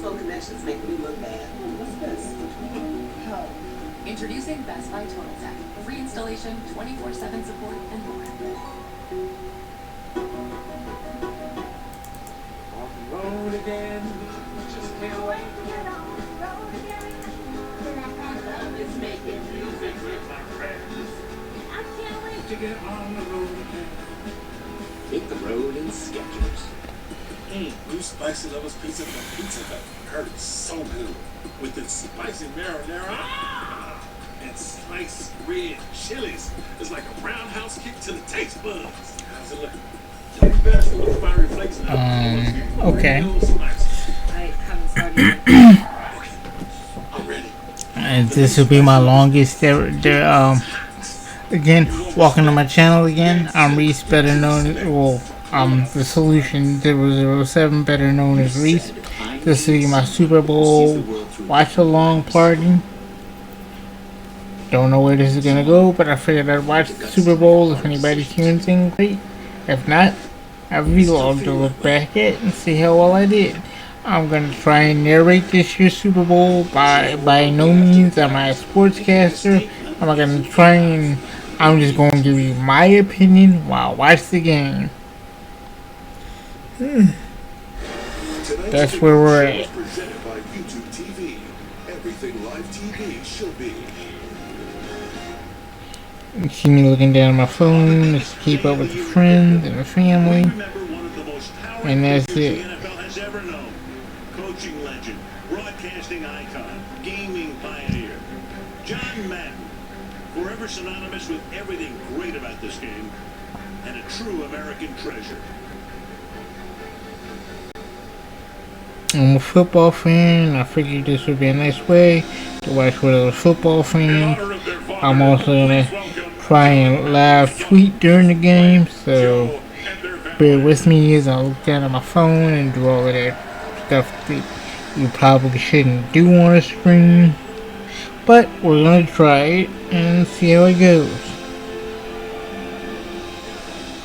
Facebook connections make me look bad. What's this? Oh. Introducing Best Buy Total Tech. Free installation, 24/7 support, and more. On the road again. Just can't wait to get on the road again. Love is making music with my friends. I can't wait to get on the road again. Hit the road in Skechers. New Spicy Lovers Pizza from Pizza Hut. Heard it's so good. With its spicy marinara and sliced red chilies. It's like a roundhouse kick to the taste buds. How's it looking? Don't be best with the fiery flakes in it. Okay. I haven't started yet. Okay, I'm ready. And this will be my longest again, welcome to my channel again. I'm Reese, better known, the Solution 007, better known as Reese. This will be my Super Bowl watch along party. Don't know where this is gonna go, but I figured I'd watch the Super Bowl if anybody's hearing anything great. If not, I have a vlog to look back at and see how well I did. I'm gonna try and narrate this year's Super Bowl. By no means am I a sportscaster. I'm just going to give you my opinion while I watch the game. That's where we're at. Presented by YouTube TV. Everything live TV should be. You see me looking down at my phone just to keep up with the friends and the family. And that's it. Coaching legend, broadcasting icon, gaming pioneer, John Madden, forever synonymous with everything great about this game, and a true American treasure. I'm a football fan. I figured this would be a nice way to watch with other football fans. I'm also going to try and live tweet during the game, so bear with me as I look down at my phone and do all of that stuff that you probably shouldn't do on a screen. But we're going to try it and see how it goes.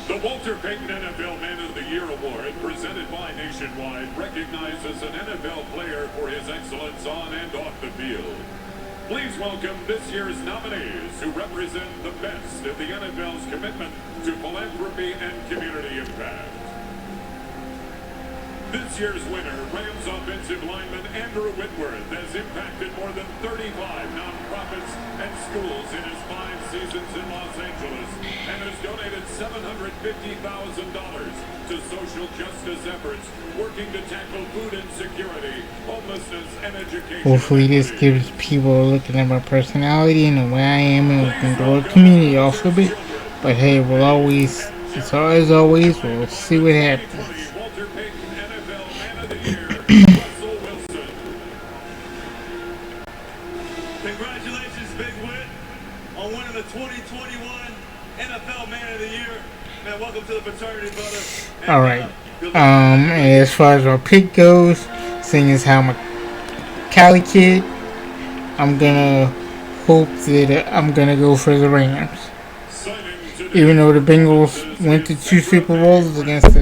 The Walter Payton NFL Man of the Year Award, presented by Nationwide, recognizes an NFL player for his excellence on and off the field. Please welcome this year's nominees who represent the best of the NFL's commitment to philanthropy and community impact. This year's winner, Rams offensive lineman Andrew Whitworth, has impacted more than 35 nonprofits and schools in his 5 seasons in Los Angeles and has donated $750,000 to social justice efforts working to tackle food insecurity, homelessness, and education. Hopefully this gives people looking at my personality and the way I am and the broad community off a bit. But hey, as always, we'll see what happens. Congratulations, Big Whit, on winning the 2021 NFL Man of the Year. Man, welcome to the fraternity, brother. Alright. And as far as our pick goes, seeing as how I'm a Cali kid, I'm gonna hope that I'm gonna go for the Rams. Even though the Bengals went to 2 Super Bowls against the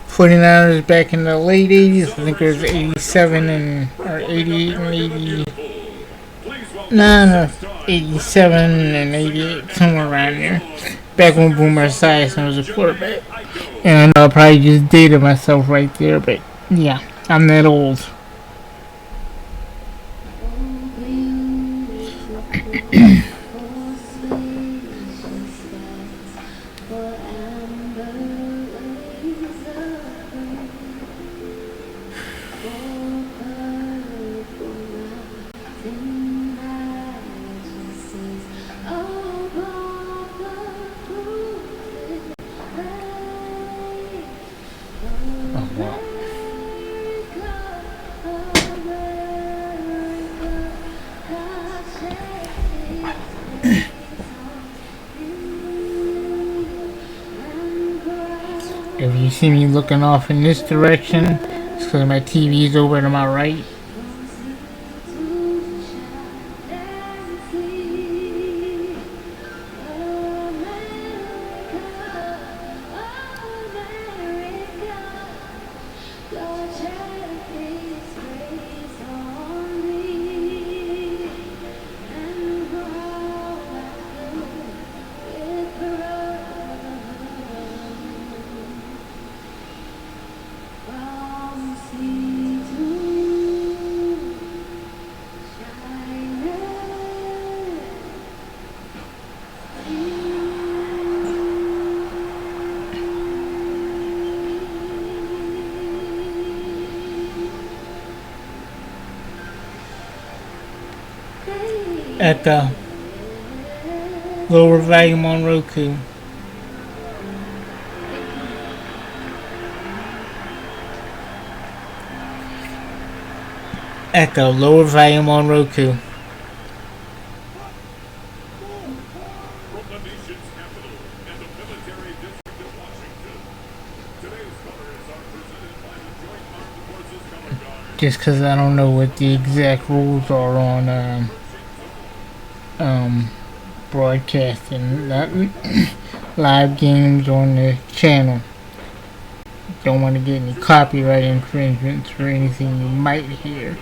49ers back in the late 80s, I think it was 87 or 88 and 80. No, 87 and 88, somewhere around there. Back when Boomer Esiason was a quarterback. And I know I probably just dated myself right there, but yeah, I'm that old. If you see me looking off in this direction, it's because my TV is over to my right. Echo. Lower volume on Roku. Echo. Lower volume on Roku. From the nation's capital and the military district of Washington, today's colors are presented by the Joint Armed Forces Color Guard. Just because I don't know what the exact rules are on broadcasting live games on the channel. Don't want to get any copyright infringements or anything you might hear.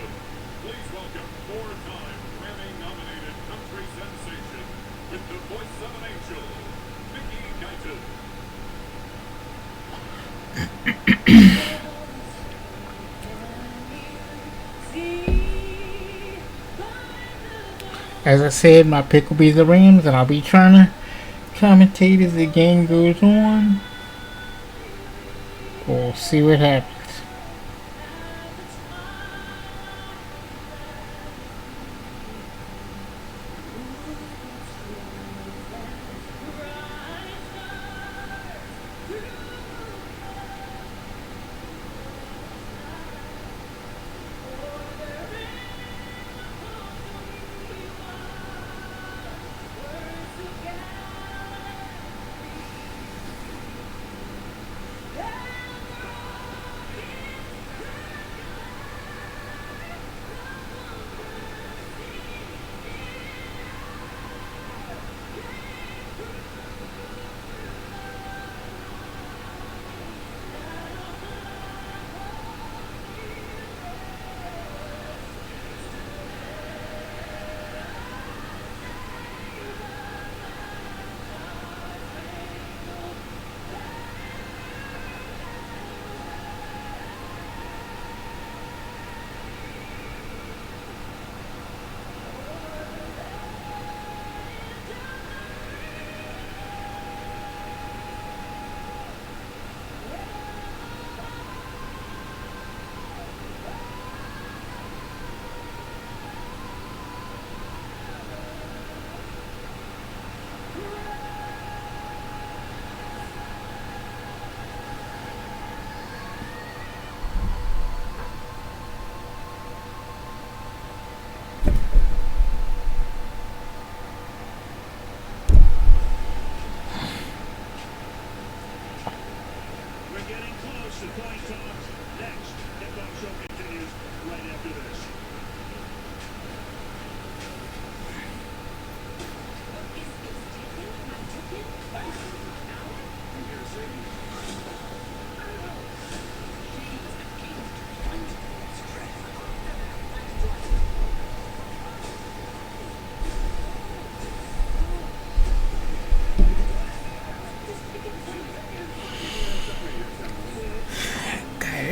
Please welcome four-time Grammy-nominated country sensation with the voice of an angel, Mickey Guyton. As I said, my pick will be the Rams, and I'll be trying to commentate as the game goes on. We'll see what happens.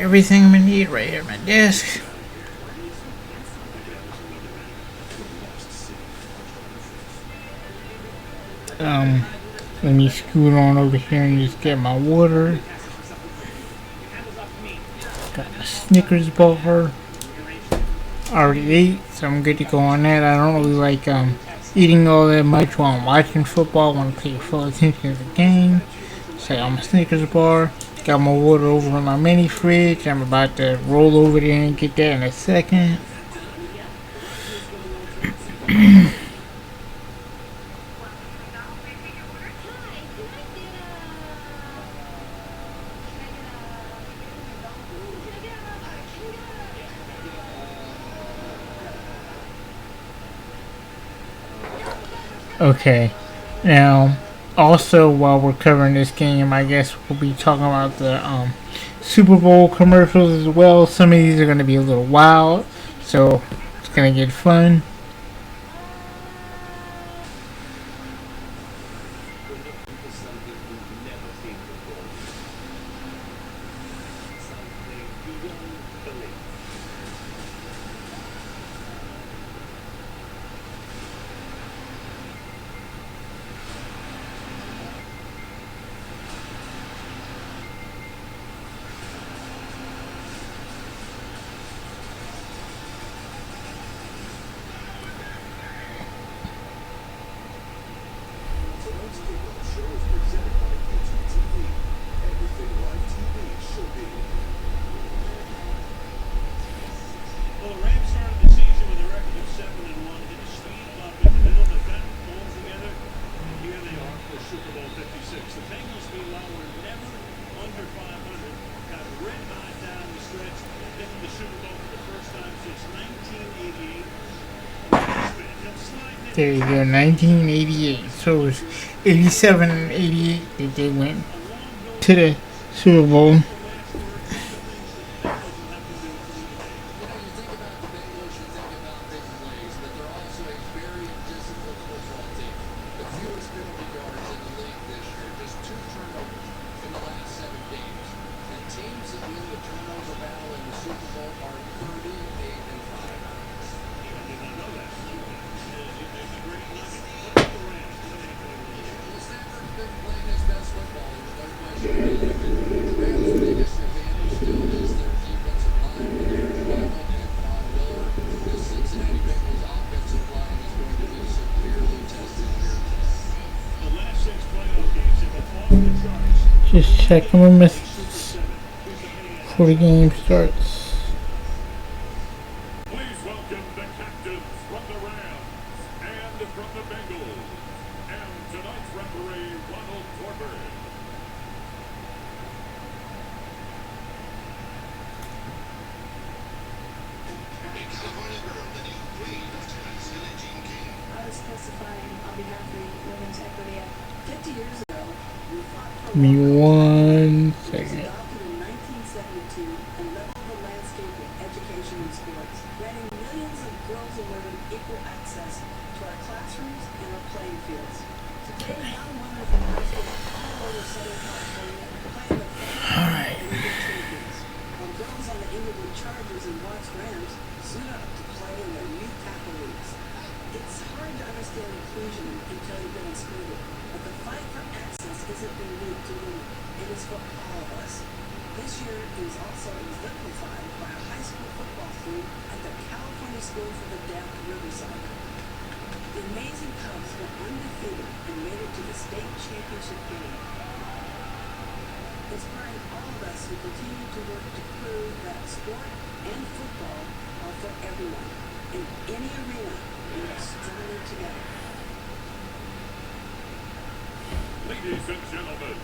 Everything I need right here at my desk. Let me scoot on over here and just get my water. Got a Snickers bar. Already ate, so I'm good to go on that. I don't really like eating all that much while I'm watching football. I want to pay full attention to the game. So I'm a Snickers bar. Got my water over in my mini fridge. I'm about to roll over there and get that in a second. Okay, now also while we're covering this game, I guess we'll be talking about the Super Bowl commercials as well. Some of these are going to be a little wild, so it's going to get fun. We're looking for something we've never seen before. Something beyond belief. Tonight's kickoff show is presented by UTTV. Everything Live TV should be. Well, the Rams started the season with a record of 7-1, hit a speed bump in the middle, the gun pulled together, and here they are for Super Bowl 56. The Bengals, meanwhile, were never under 500, got red hot down the stretch, and been in the Super Bowl for the first time since 1988. There you go, 1988. So it was 87 and 88 that they went to the Super Bowl. You think about the Bengals, you think about big plays, but they're also a very disciplined football team. The fewest penalty yards in the league this year, just 2 turnovers in the last 7 games. And teams that win the turnover battle in the Super Bowl are 38-5. Stafford's been playing his best football. There's no question about it. The Rams' biggest advantage still is their defensive line with Aaron Donald and Von Miller. The Cincinnati Bengals offensive line is going to be severely tested here. The last 6 playoff games have been off the charts. Just checking my messages before the game starts. Please welcome the captains from the Rams and from the Bengals. And tonight's referee, Ronald Corbett. I was testifying on behalf of the Women's Equity Act 50 years ago. We fought for Give me women. one It was second. adopted in 1972 and leveled the landscape of education and sports, granting millions of girls and women equal access to our classrooms and our playing fields. Today, young women from high schools all over Southern California play in the front and become champions, while girls on the Inglewood Chargers and Watts Rams suit up to play in their youth tackle leagues. It's hard to understand inclusion until you've been excluded, but the fight for access isn't unique to women. It is for all of us. This year, it was also exemplified by a high school football team at the California School for the Deaf Riverside. The amazing Cubs were undefeated and made it to the state championship game, inspiring all of us who continue to work to prove that sport and football are for everyone. In any arena, we are stronger together. Ladies and gentlemen,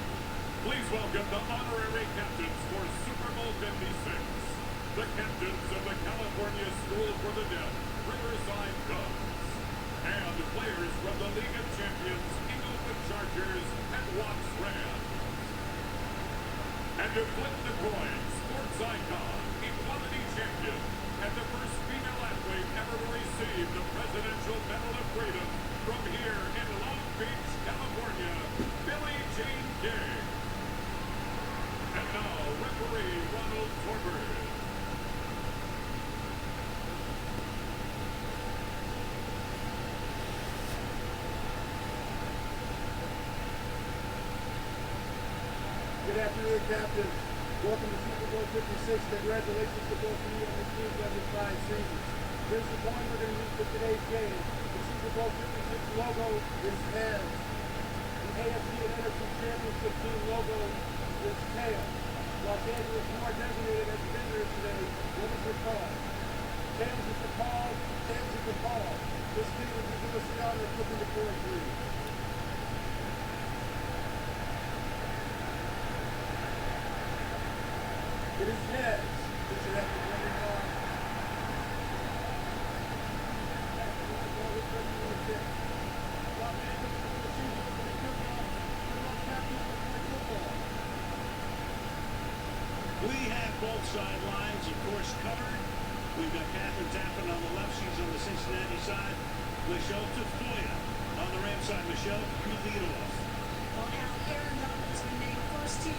please welcome the honorary captains for Super Bowl 56. The captains of the California School for the Deaf, Riverside Cubs. And players from the League of Champions, Inglewood Chargers, and Watts Rams. And to flip the coin, sports icon, equality champion, and the first female athlete ever to receive the Presidential Medal of Freedom from here in Long Beach, California, Billie Jean King. And now, referee Ronald Corbett. Good afternoon, Captain. Welcome to Super Bowl 56. Congratulations to both of you on this team's under 5 seasons. Here's the coin we're going to use for today's game. The Super Bowl 56 logo is heads. The AFC and NFC Championship team logo is tails. Los Angeles, you are designated as vendors today. What is your call? Tails is the call. Tails is the call. This team will give us the honor of flipping the coin for you. It is heads. This is after the call. both sidelines, of course, covered. We've got Catherine Tappan on the left. She's on the Cincinnati side. Michelle Tafoya on the Rams side. Michelle, you lead off. Well, now, Aaron Donald has been named first team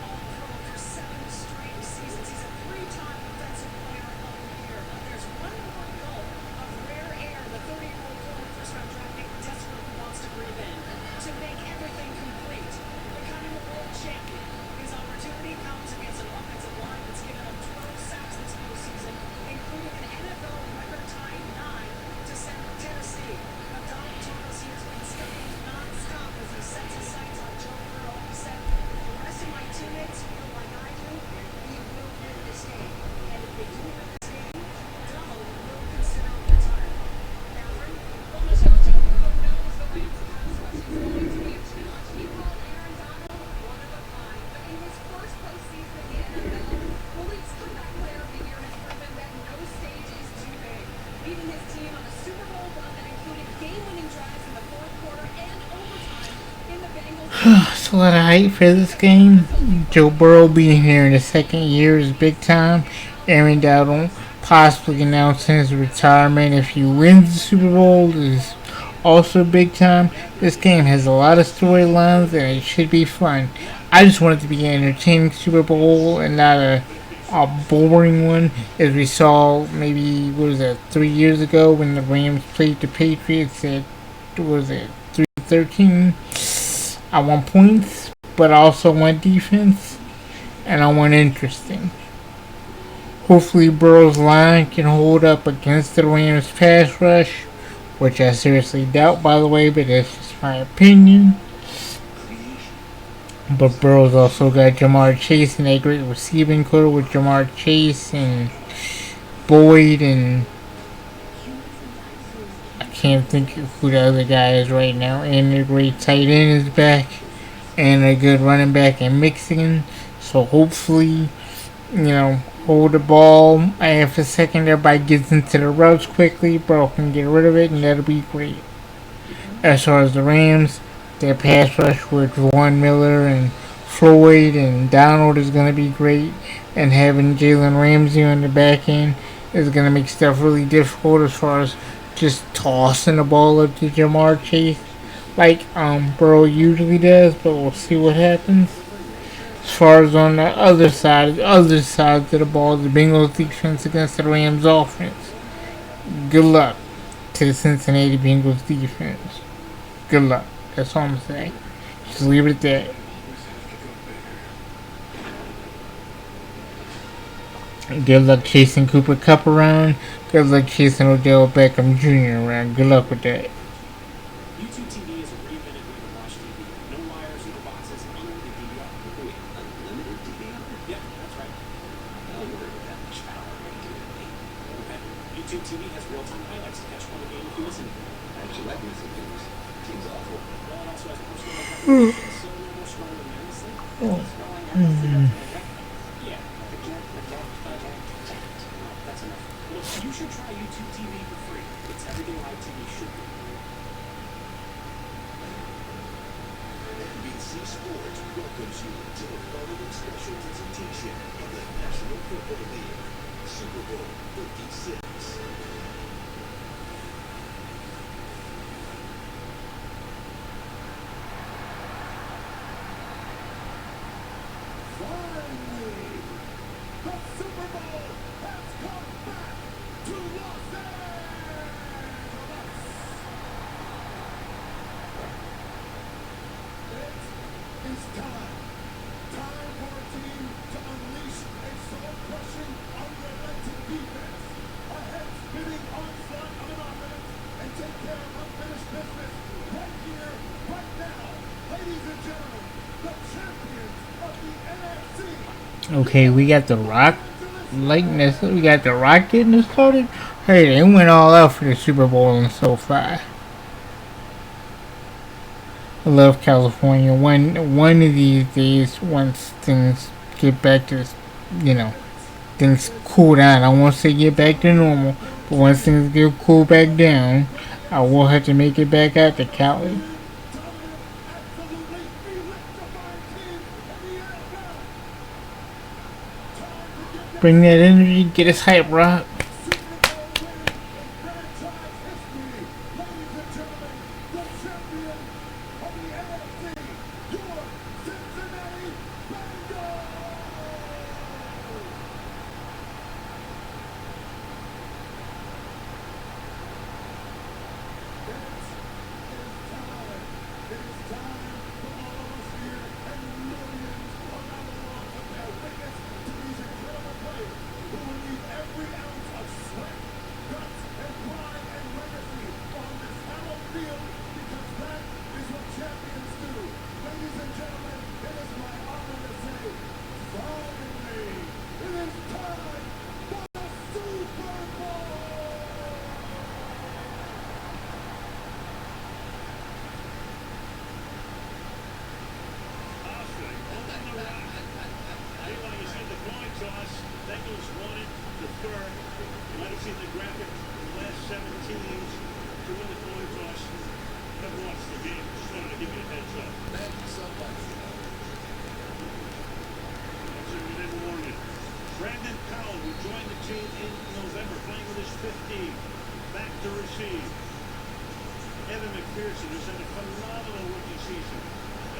All-Pro for 7 straight seasons. He's a 3-time Defensive Player of the Year. But there's one more gulp of rare air the 30-year-old former first-round draft pick desperately wants to breathe in to make everything complete. Becoming a world champion. His opportunity comes against an offensive line that's given up 12 sacks this postseason, including an NFL record-tying 9 to send Tennessee. But Donald Thomas has been studying non-stop as he sets his sights on Joe Burrow. He said, "If the rest of my teammates feel like I do, we will win this game. And if they do win this game, Donald will consider retirement." Catherine? Well, Michelle, Joe Burrow knows the Rams' pass rush is going to be a challenge. He called Aaron Donald one of a kind. But in his first postseason in the NFL, the league's comeback player of the year has proven that no stage is too big, leading his team on a Super Bowl run that included game-winning drives in the fourth quarter and overtime in the Bengals. It's a lot of hype for this game. Joe Burrow being here in the second year is big time. Aaron Donald possibly announcing his retirement if he wins the Super Bowl is also big time. This game has a lot of storylines and it should be fun. I just want it to be an entertaining Super Bowl and not a boring one, as we saw maybe, what was that, 3 years ago when the Rams played the Patriots at, what was it, 3-13. I want points, but I also want defense, and I want interesting. Hopefully Burrow's line can hold up against the Rams pass rush, which I seriously doubt, by the way, but that's just my opinion. But Burrow's also got Jamar Chase and a great receiving core with Jamar Chase and Boyd, and I can't think of who the other guy is right now. And a great tight end is back, and a good running back in Mixon. So hopefully, hold the ball. If a second everybody gets into the routes quickly, Burrow can get rid of it, and that'll be great. As far as the Rams, their pass rush with Von Miller and Floyd and Donald is going to be great. And having Jalen Ramsey on the back end is going to make stuff really difficult as far as just tossing the ball up to Jamar Chase like Burrow usually does. But we'll see what happens. As far as on the other side of the ball, the Bengals defense against the Rams offense. Good luck to the Cincinnati Bengals defense. Good luck. That's all I'm saying. Just leave it at that. Good luck chasing Cooper Kupp around. Good luck chasing Odell Beckham Jr. around. Good luck with that. YouTube TV is a reinvented way to watch TV. No wires, no boxes, unlimited DVR. Wait, unlimited DVR? Yeah, that's right. I'll worry with that much power making it me. Okay. YouTube TV has real-time highlights to catch one game if you listen to it. Actually, like missing things. Seems awful. Well, it also has personal recommendations, so no more scrolling endlessly. Just scrolling endlessly. Yeah, that's enough. Look, you should try YouTube TV for free. It's everything live TV should be. NBC Sports welcomes you to the following special presentation of the National Football League, Super Bowl 56. Okay, we got the Rock likeness. We got the Rock getting us started. Hey, they went all out for the Super Bowl and so far. I love California. One of these days, once things get back to, things cool down. I won't say get back to normal, but once things get cool back down, I will have to make it back out to Cali. Bring that energy, get us hype, Rock. Brandon Powell, who joined the team in November, playing with his 15, back to receive. Evan McPherson, who's had a phenomenal rookie season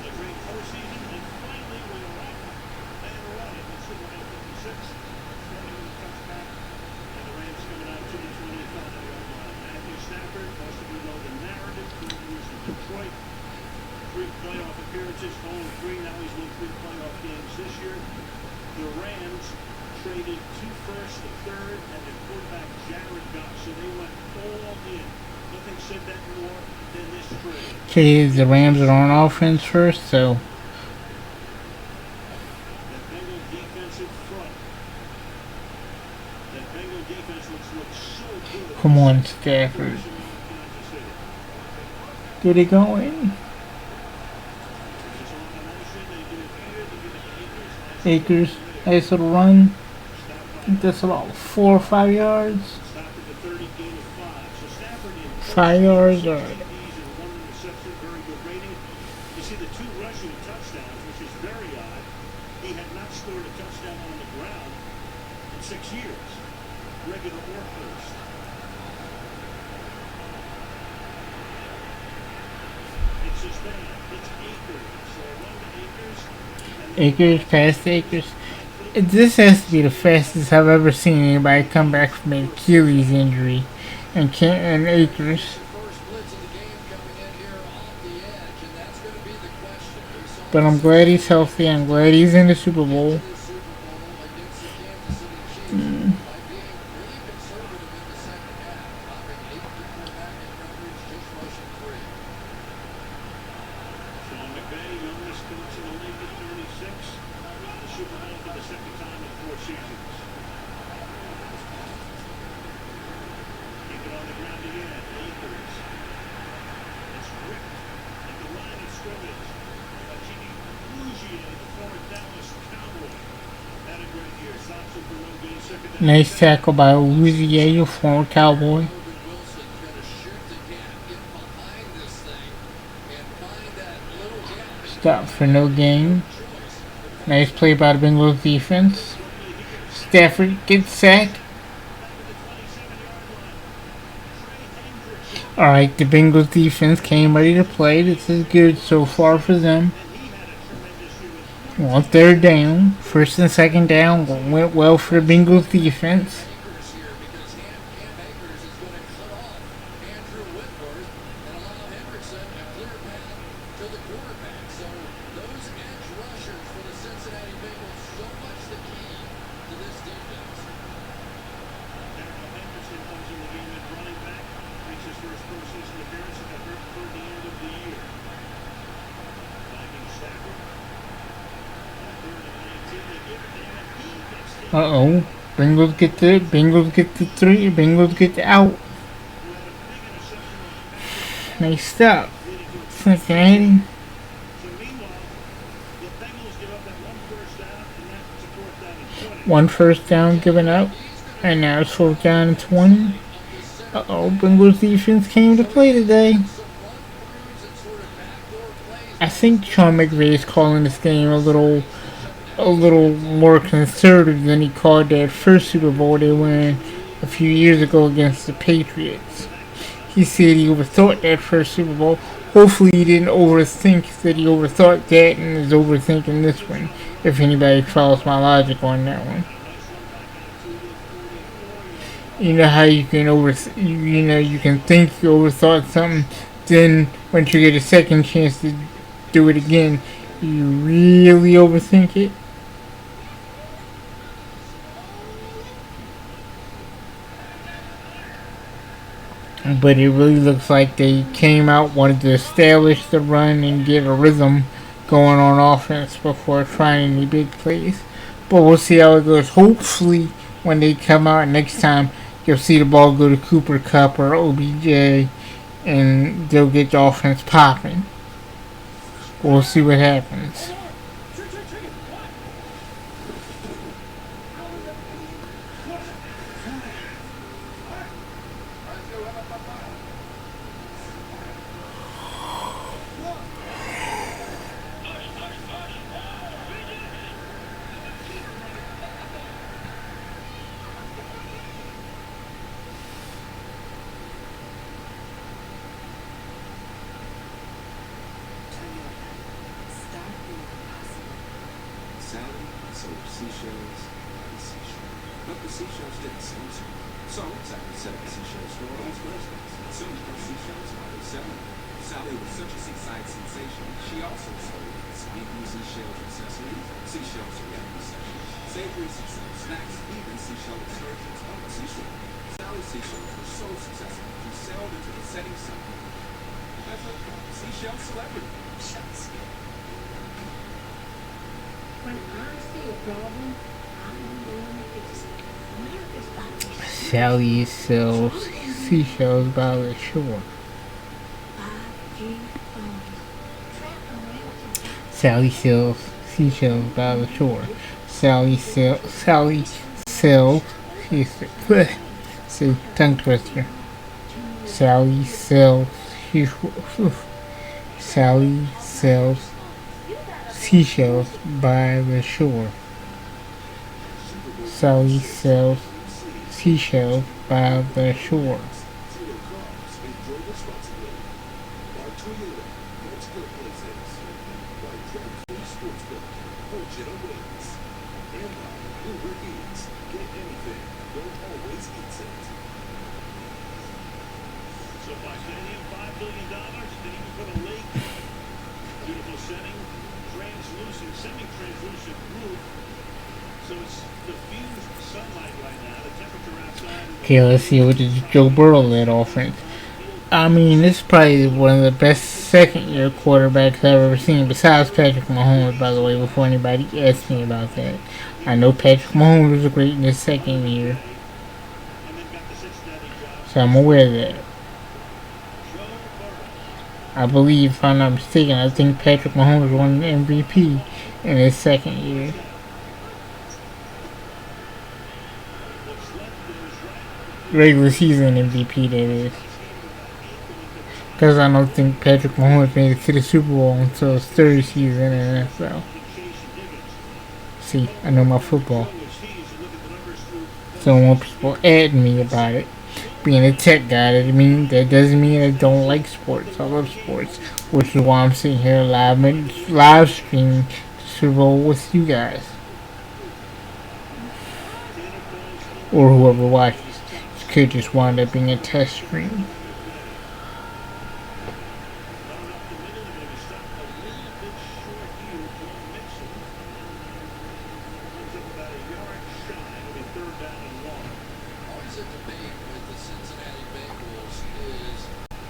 and a great postseason, and finally we're off and running in Super Bowl 56, starting with a touchback, and the Rams coming out to the 25-yard line. Matthew Stafford, most of you know the narrative, 3 years in Detroit, 3 playoff appearances, 0-3, now he's won 3 playoff games this year. The Rams traded 2 firsts, a third, and the quarterback Jared Goff, so they went all in. Nothing said that more than this trade. Okay, the Rams are on offense first, so That Bengal defensive front. That Bengal defense looks so good. come on, Stafford. Get it going. Akers, nice little run. I think that's about 4 or 5 yards. 5 yards, all right. Very good rating. You see the 2 rushing touchdowns, which is very odd. He had not scored a touchdown on the ground in 6 years, regular or post. It's his man. It's Akers. So a run to Akers. Akers, past Akers. This has to be the fastest I've ever seen anybody come back from an Achilles injury. And Akers. But I'm glad he's healthy. I'm glad he's in the Super Bowl. Nice tackle by Uzier, former Cowboy. Stop for no gain. Nice play by the Bengals defense. Stafford gets sacked. Alright, the Bengals defense came ready to play. This is good so far for them. On 3rd down, 1st and 2nd down went well for the Bengals defense. Uh-oh. Bengals get the 3. Bengals get the out. Nice stop. Cincinnati. 1 first down given up. And now it's 4th down and 20. Uh-oh. Bengals defense came to play today. I think Sean McVay is calling this game a little a little more conservative than he called that first Super Bowl they won a few years ago against the Patriots. He said he overthought that first Super Bowl. Hopefully he didn't overthink that he overthought that and is overthinking this one, if anybody follows my logic on that one. You know how you can you can think you overthought something, then once you get a second chance to do it again, you really overthink it. But it really looks like they came out, wanted to establish the run and get a rhythm going on offense before trying any big plays. But we'll see how it goes. Hopefully, when they come out next time, you'll see the ball go to Cooper Kupp or OBJ, and they'll get the offense popping. We'll see what happens. Sally sold seashells by the seashore. But the seashells didn't sell so. So Sally set up a seashell store on Thursdays. Soon her seashells started selling. Sally was such a seaside sensation, she also sold spanking seashell accessories, seashell ceramic accessories, savory seashell snacks, even seashell excursions on the seashore. Sally's seashells were so successful, she sailed into the setting sun. That's a seashell celebrity. When I see a problem, I'm going to fix it. America's got these Sally sells seashells by the shore. 5G phones. Track around. Sally sells seashells by the shore. Sally sells. See, tongue twister. Sally sells. Sally sells seashells by the shore. Sally sells seashells by the shore. Zero cars, enjoy responsibly. By Toyota, let's go places. By Drag-Free Sportsbook, budget awaits. And by Uber Eats, get anything, don't always eat it. SoFi Stadium, $5 billion, then even put a lake. Beautiful setting, translucent, semi-translucent roof. So it's diffused sunlight right now. The temperature outside is Okay, let's see what did Joe Burrow led offense. I mean, this is probably one of the best second-year quarterbacks I've ever seen, besides Patrick Mahomes, by the way, before anybody asks me about that. I know Patrick Mahomes was great in his second year, so I'm aware of that. I believe, if I'm not mistaken, I think Patrick Mahomes won the MVP in his second year. Regular season MVP, that is. Because I don't think Patrick Mahomes made it to the Super Bowl until his third season in the NFL. See, I know my football. So I want people adding me about it. Being a tech guy, that doesn't mean I don't like sports. I love sports, which is why I'm sitting here live streaming the Super Bowl with you guys, or whoever watches. This could just wind up being a test stream. Always a debate with the Cincinnati Bengals is,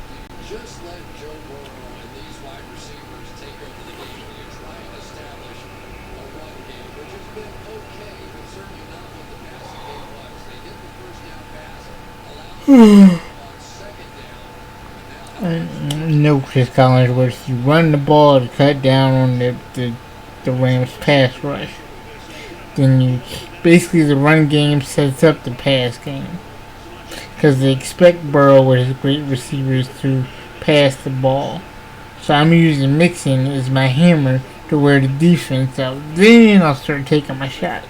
do you just let Joe Burrow and these wide receivers take over the game? Do you try and establish a run game, which has been okay, but certainly not what the passing game was. They did the first down pass, allowed on second down. No, Chris Collinsworth, you run the ball to cut down on the Rams pass rush. Then you basically, the run game sets up the pass game, because they expect Burrow with his great receivers to pass the ball. So I'm using Mixon as my hammer to wear the defense out. Then I'll start taking my shots.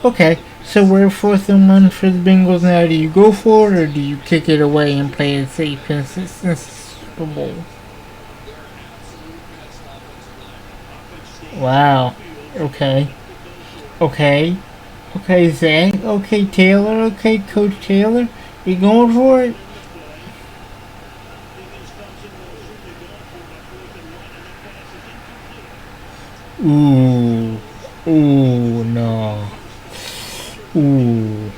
Okay. So we're 4th and 1 for the Bengals now. Do you go for it or do you kick it away and play it safe consistent Super Bowl? Wow. Okay. Okay. Okay, Zach. Okay, Taylor. Okay, Coach Taylor. You going for it? Ooh. Ooh, no. Ooh.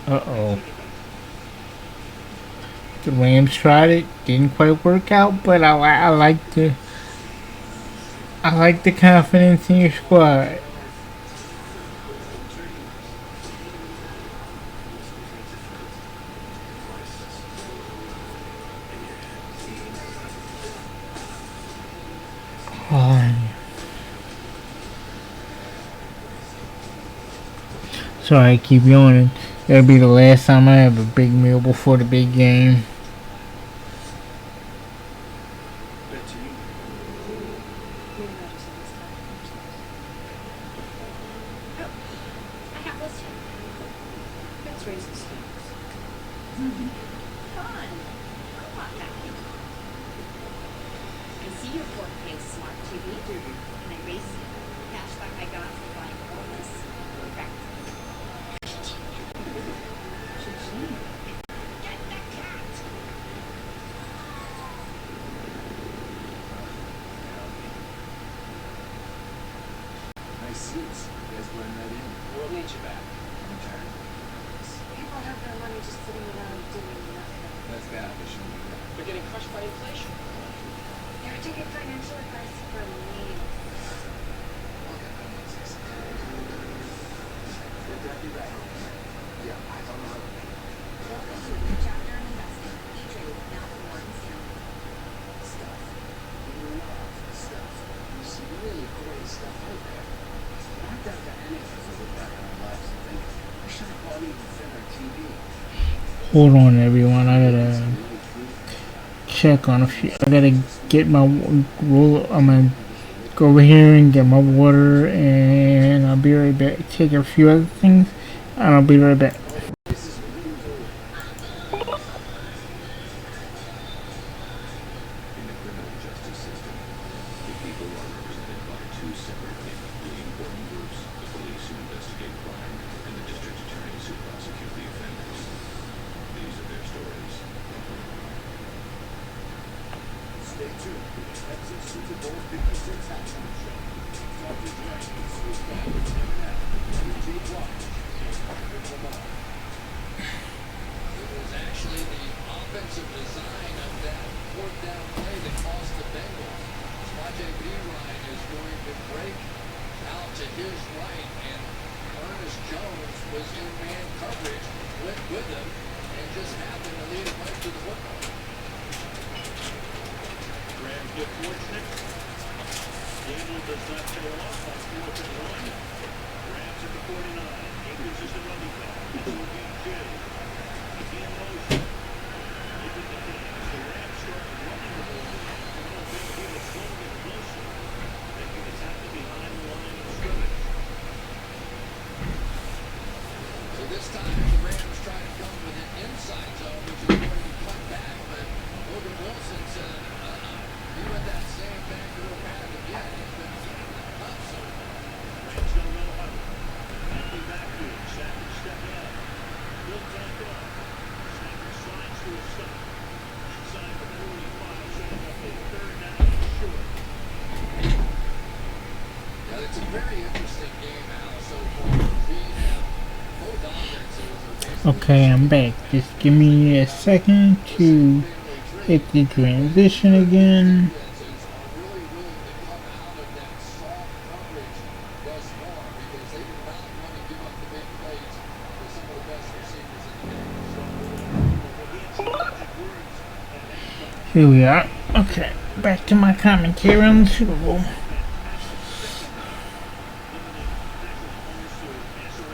Uh-oh. The Rams tried it. Didn't quite work out, but I like the confidence in your squad. Sorry, I keep yawning. That'll be the last time I have a big meal before the big game. Hold on, everyone. I gotta check on a few. I gotta get my roll. I'm gonna go over here and get my water, and I'll be right back. Check a few other things, and I'll be right back. Okay, I'm back. Just give me a second to hit the transition again. Here we are. Okay, back to my commentary on the Super Bowl.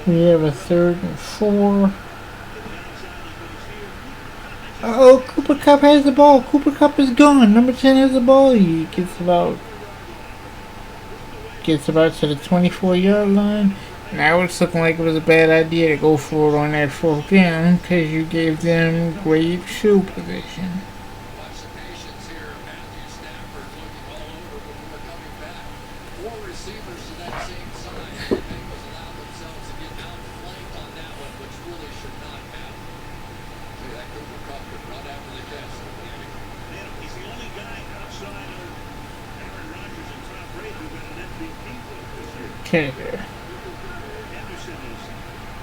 We have a 3rd and 4. Oh, Cooper Cup has the ball. Cooper Cup is gone. Number 10 has the ball. He gets about to the 24-yard line. Now it's looking like it was a bad idea to go for it on that 4th down because you gave them great field position. Watch the patience here. Matthew Stafford looking all over before coming back. 4 receivers to that same side. The Bengals allowed themselves to get outflanked on that one, which really should not have. See, that Cooper Kupp could run after the catch. He's the only guy outside of Aaron Rodgers and Tom Brady who got an MVP vote this year. Okay. Anderson is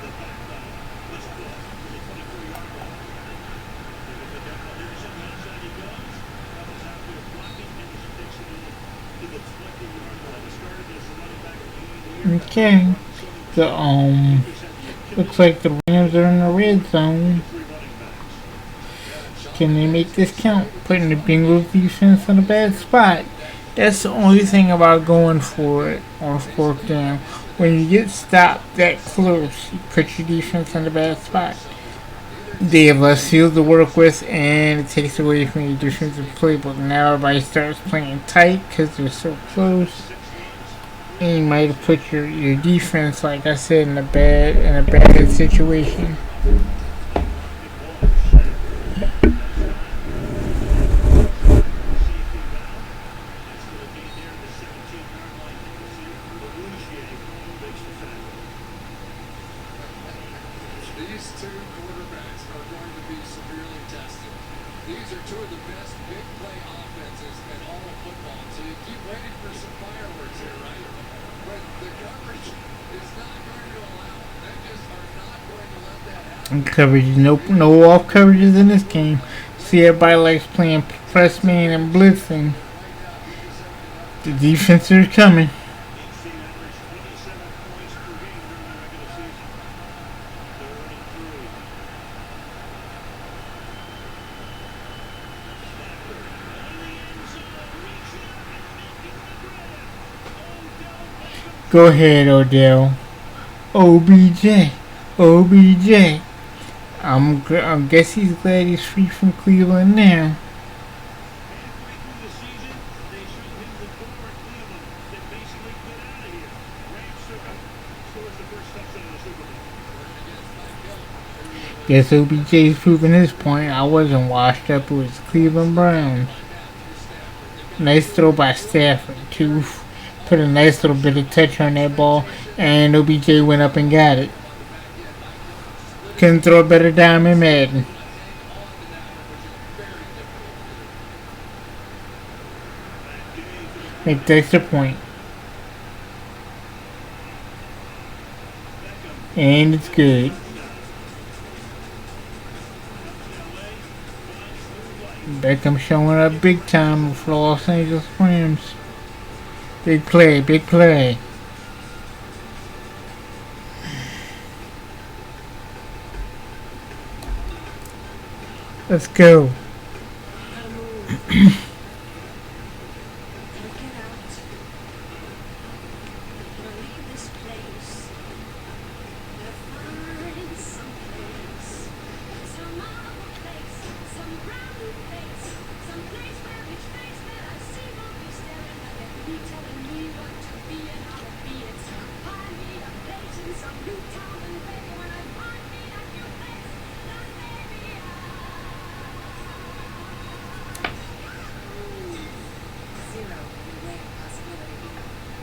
the back on this ball to the 24-yard line. They get the double Henderson, outside he goes. Comes out there blocking. Henderson takes it to the 20-yard line. He started as a running back at the end of the year. Okay. Looks like the Rams are in the red zone. Can they make this count? Putting the Bengals defense in a bad spot. That's the only thing about going for it on 4th down. When you get stopped that close, you put your defense in a bad spot. They have less field to work with, and it takes away from your defensive playbook. Now everybody starts playing tight because they're so close. And you might have put your defense, like I said, in a bad situation. These two quarterbacks are going to be severely tested. These are two of the best big play offenses in all of football. So you keep waiting for some fireworks here, right? But the coverage is not going to allow it. They just are not going to let that happen. And coverage, no off coverages in this game. See, everybody likes playing press man and blitzing. The defense is coming. Go ahead, Odell. OBJ. I guess he's glad he's free from Cleveland now. Guess OBJ's proving his point. I wasn't washed up. It was Cleveland Browns. Nice throw by Stafford, too. Put a nice little bit of touch on that ball, and OBJ went up and got it. Couldn't throw a better dime in Madden. Make the extra point. And it's good. Beckham showing up big time for Los Angeles Rams. Big play, big play. Let's go.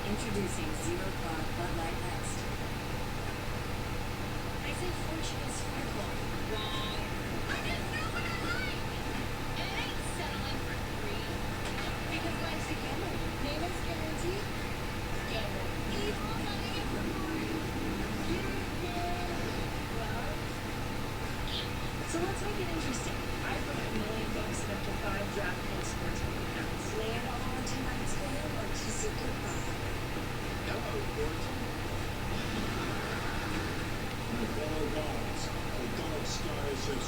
Introducing Zero Pod Bud Light Next. I say fortune is fickle. Wrong. I just know what I like. And I ain't settling for 3. Because life's a gamble. Name is guaranteed. Gamble. Evil money. So let's make it interesting. I put $1 million in up to 5 DraftKings sportsbook accounts. Lay it all on tonight's game or kiss it goodbye. Hello, Fortune. The ball goes. The dark skies have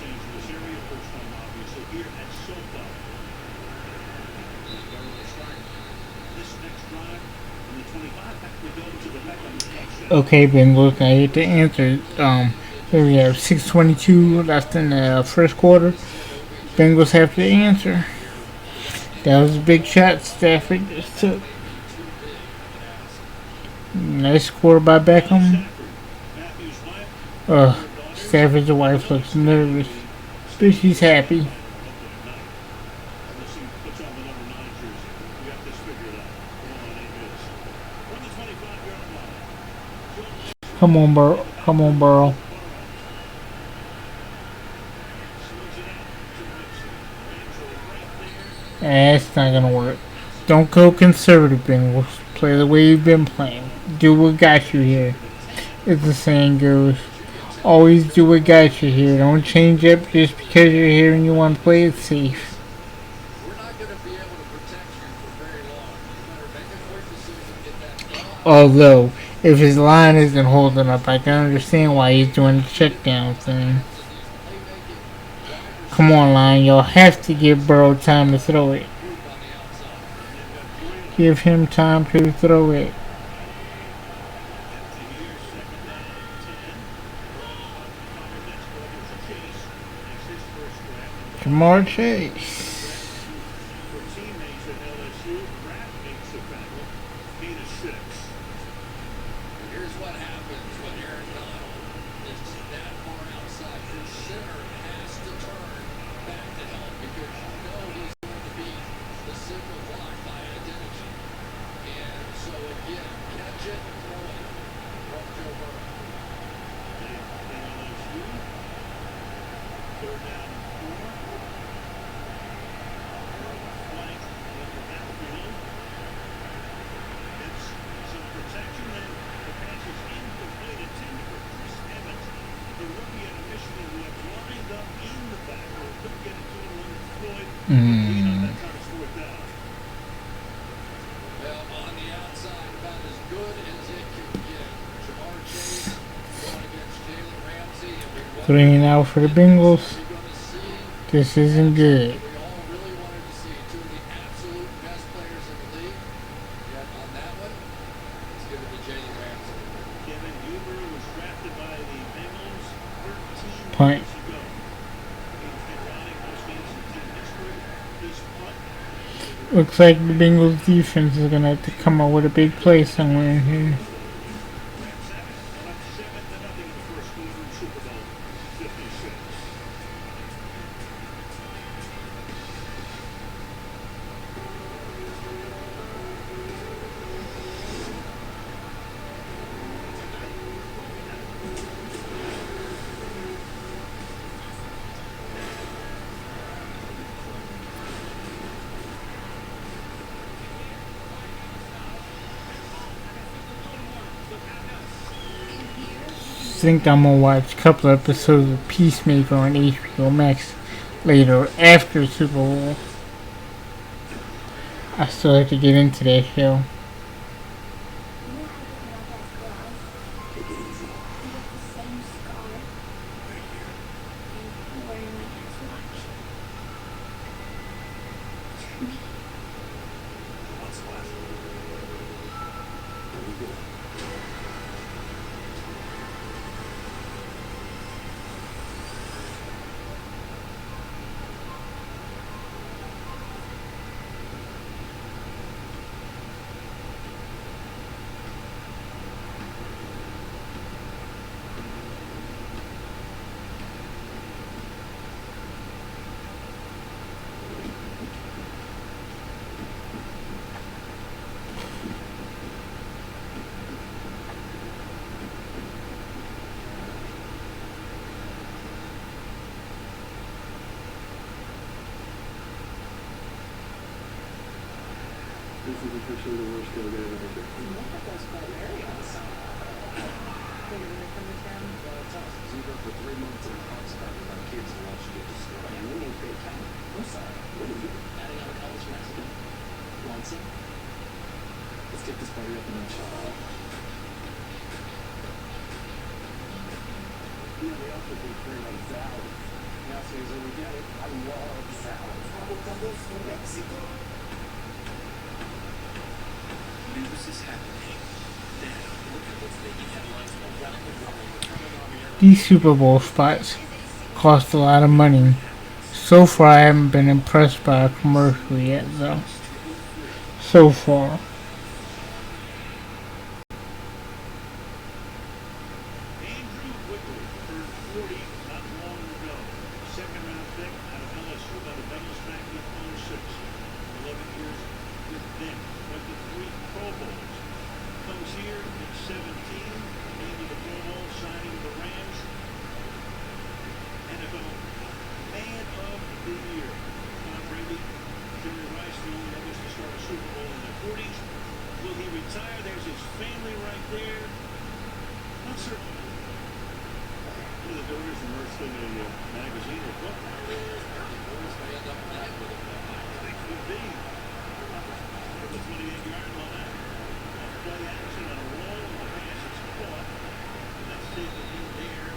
Angeles area. First home, obviously, here at SoFi. This next drive in the 25, we go to the Beckham touchdown. Okay, Bengals, I hate to answer. Here we have 6:22 left in the first quarter. Bengals have to answer. That was a big shot Stafford just took. Nice score by Beckham. Stafford's wife looks nervous, but she's happy. Come on, Burrow. Come on, Burrow. That's not gonna work. Don't go conservative, Bengals. Play the way you've been playing. Do what got you here. As the saying goes, always do what got you here. Don't change up just because you're here and you want to play it safe. We're not going to be able to protect you for very long. You better make a quick decision and get that ball. Although, if his line isn't holding up, I can understand why he's doing the check down thing. Come on, line. You'll have to give Burrow time to throw it. Give him time to throw it. Jamar Chase. Here's what happens when Aaron Donald is that far outside. Your center has to turn back to help because you know he's going to be the single block by identity. And so again, catch it and throw it from Joe Burrow. Third down and 4. Flank in the backfield. It's some protection, and the pass is incomplete. Intended for Chris Evans, the rookie out of Michigan, who had lined up in the backfield. Couldn't get it to him. Leonard Floyd. Clean up that time. It's 4th down. Well, on the outside, about as good as it can get. Jamar Chase going against Jalen Ramsey. And we wonder 3 and out for the Bengals. what we're going to see. This isn't good. We all really wanted to see two of the absolute best players in the league. Yet on that one, let's give it to Jalen Ramsey. Kevin Huber was drafted by the Bengals 13 Punt. years ago. He's been riding most games in team history. This punt. Looks like the Bengals defense is gonna have to come up with a big play somewhere in here. Rams have it. Up 7-0 in the first quarter in Super Bowl 56. Think I'm gonna watch a couple episodes of Peacemaker on HBO Max later after Super Bowl. I still have to get into that show. This is officially the worst tailgate I've ever been. Zero for 3 months in a hot spot with our kids to watch you get destroyed. And we need big time. I'm sorry. What are you adding on a college Mexican? Want some? Let's get this party up and then shut up. You know, they also do 3 months out. Now love salad. Avocados from Mexico. News is happening. Now, look at what's making headlines around the world. Coming on the air. These Super Bowl spots cost a lot of money. So far, I haven't been impressed by a commercial yet, though. So far. Andrew Whitworth turned 40 not long ago. Second-round pick out of LSU by the Bengals back in 06. 11 years with them. Went to 3 Pro Bowls. Comes here in 17. Came to the Pro Bowl, signing with the Rams. NFL Man of the Year. Tom Brady, Jerry Rice, the only others to start a Super Bowl in their 40s. Will he retire? There's his family right there. Not certain. One of the donors immersed in a magazine or book. Boys may end up back with him. They could be. From the 28-yard line. A play action on a roll. The pass is caught. And that's taken in there.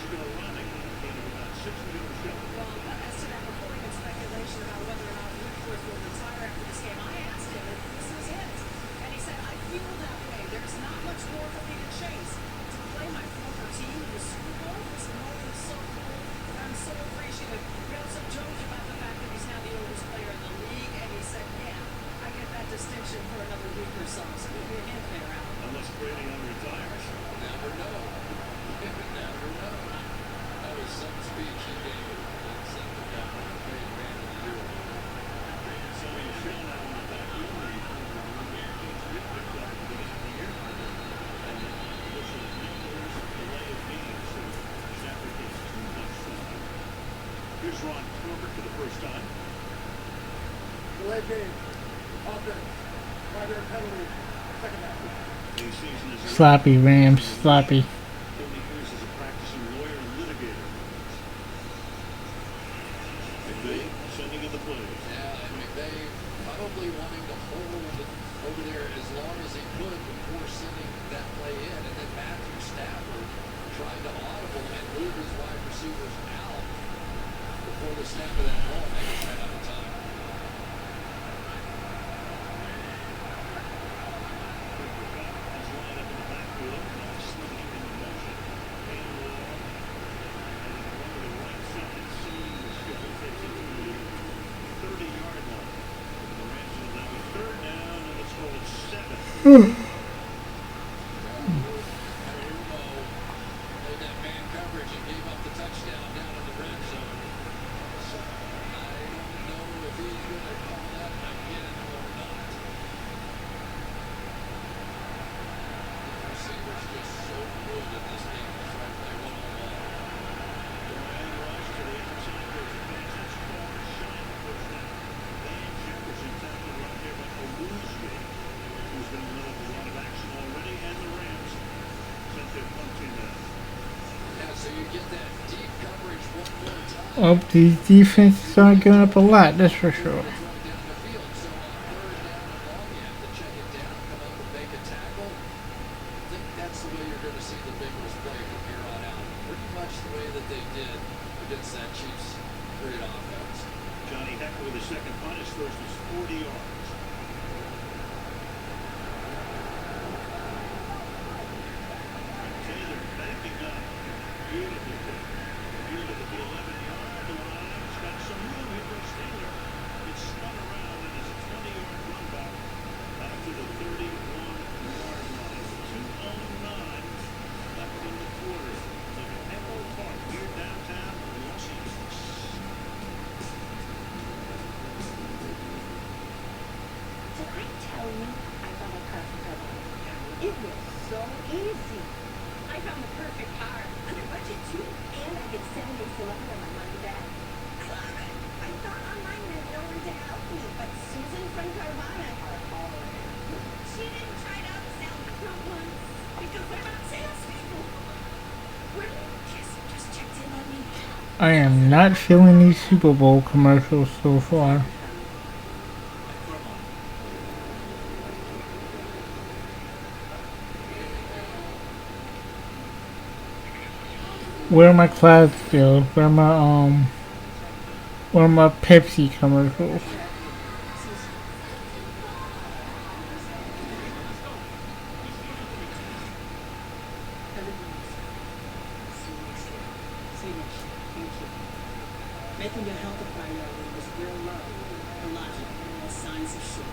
Skoranek came to about 6 minutes ago. Well, as to that reporting and speculation about whether or not Whitworth will retire after this game, I asked him if this was it. And he said, I feel that way. There's not much more for me to chase. To play my former team in the Super Bowl this morning is so cool. And I'm so appreciative. We also joked about the fact that he's now the oldest player in the league. And he said, yeah, I get that distinction for another week or so. So give me a hint there, Al. Unless Brady retires. Never know. Never know. That was some speech he gave that sent the guy on the paid man of the year. So he's shown out on the back wheel. The Yankees did pick up at the beginning of the year. And this is Nichols' delay of game. So Stafford gets too much time. Here's Ron Corbett for the first time. Delay game. Offense. Primary penalty. Second half. The season is Sloppy Rams, sloppy. 30 years as a practicing lawyer and litigator. McVay sending in the plays. Yeah, and McVay probably wanting to hold over there as long as he could before sending that play in. And then Matthew Stafford tried to audible and move his wide receivers out before the snap of that ball. They just ran out of time. Made that man coverage and gave up the touchdown down in the red zone. So I don't know if he's going to call that again or not. The receiver's just so good in this game to try to play one-on-one. Who's been in a lot of action already, and the Rams sent their punch in there. Yeah, so you get that deep coverage one more time. Oh, these defenses aren't giving up a lot, that's for sure. Down the field. So on third down and long, you have to check it down, come up and make a tackle. I think that's the way you're going to see the Bengals play from here on out. Pretty much the way that they did against that Chiefs great offense. Johnny Hekker with his second punt. His first was 40 yards. Taylor backing up. Beautiful pick. Field at the 11-yard line. He's got some room here for Taylor. It's spun around and is a 20-yard run back out to the 31-yard line. 2:09 left in the quarter. So Echo Park here downtown Los Angeles. Did I tell you I found a car for Carolina? It was so easy. I found the perfect car. Under budget too. And I get 7 days to look on my money back. I love it. I thought online had no one to help me, but Susan from Carvana are all around. She didn't try to upsell me not once. Because they're not salespeople. Really? Just checked in on me. I am not feeling these Super Bowl commercials so far. Where are my Clydesdales? Where are my One of my Pepsi commercials. Making your health a priority is real love, the logic, and science of shit.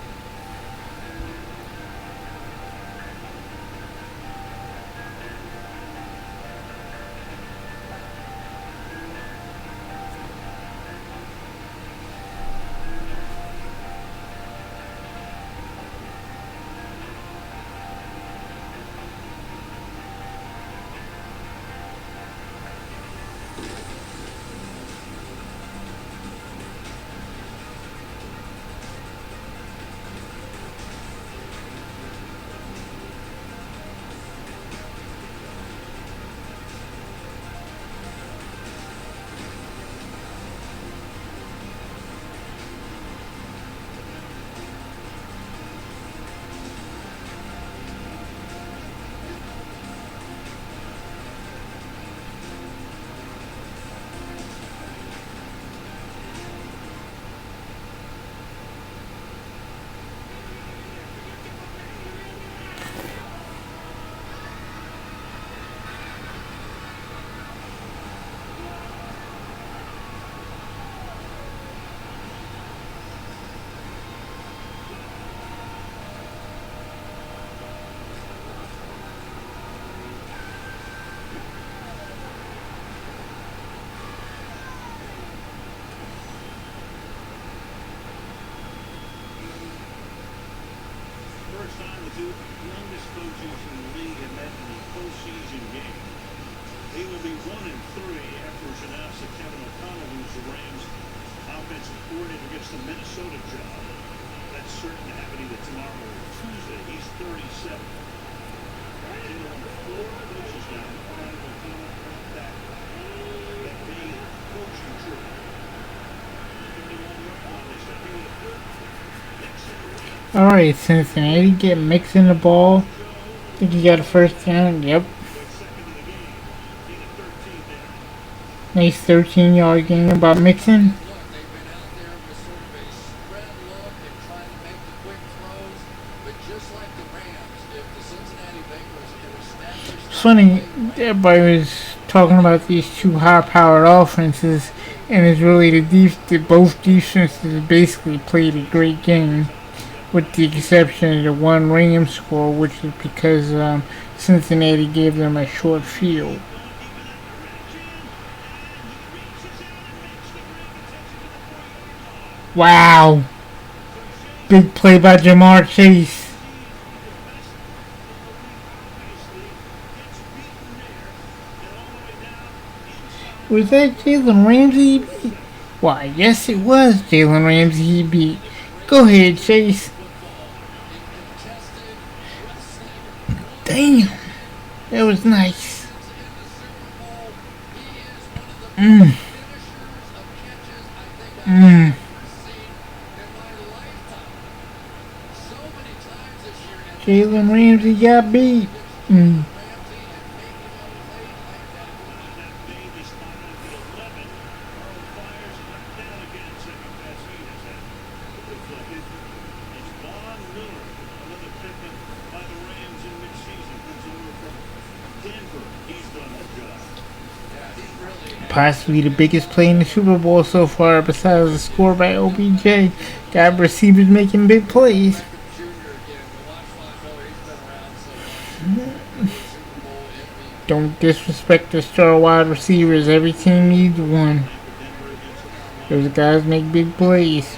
First time the two youngest coaches in the league have met in a postseason game. They will be 1-3 after it's announced that Kevin O'Connell, who's the Rams' offensive coordinator, gets the Minnesota job. That's certain to happen either tomorrow or Tuesday. He's 37. He's on the floor, coaches now. Kevin O'Connell brought back that big coaching trip. 51-yard line. They said he would have Alright, Cincinnati get Mixon the ball. Think he got a first down? Yep. Nice 13-yard gain about Mixon. Look, they've been out there with sort of a spread look and trying to make the quick throws, but just like the Rams, if the Cincinnati Bengals can establish... It's funny, everybody was talking about these two high-powered offenses, and it's really both defenses basically played a great game, with the exception of the one Rams score, which is because Cincinnati gave them a short field. Wow! Big play by Jamar Chase. Was that Jalen Ramsey? Why, yes it was Jalen Ramsey he beat. Go ahead, Chase. Damn. That was nice. Jalen Ramsey got beat. Possibly the biggest play in the Super Bowl so far, besides the score by OBJ. Got receivers making big plays. Don't disrespect the star wide receivers. Every team needs one. Those guys make big plays.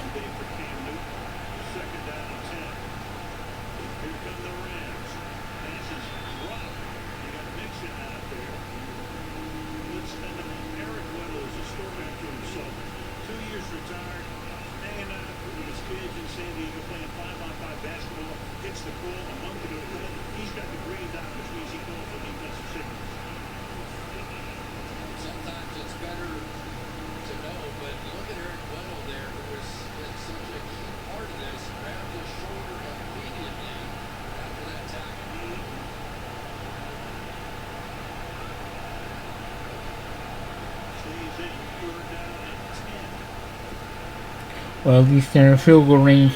Well, at least they're in field goal range.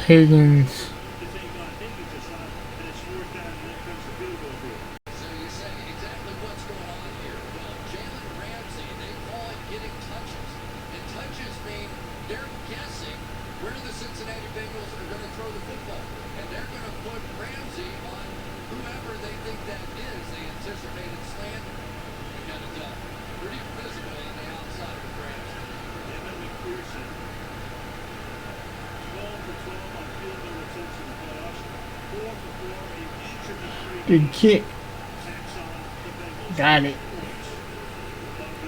Higgins. So you're saying exactly what's going on here. Well, Jalen Ramsey, they call it getting touches. And touches mean they're guessing where the Cincinnati Bengals are going to throw the football. And they're going to put Ramsey on whoever they think that is. The anticipated slant. They got it done. Pretty visible on the outside with Ramsey. Evan McPherson, 12 for 12 on field goal attempts in the playoffs, 4 for 4 in each of the 3 Good kick. attacks on the Bengals. Got it. Of the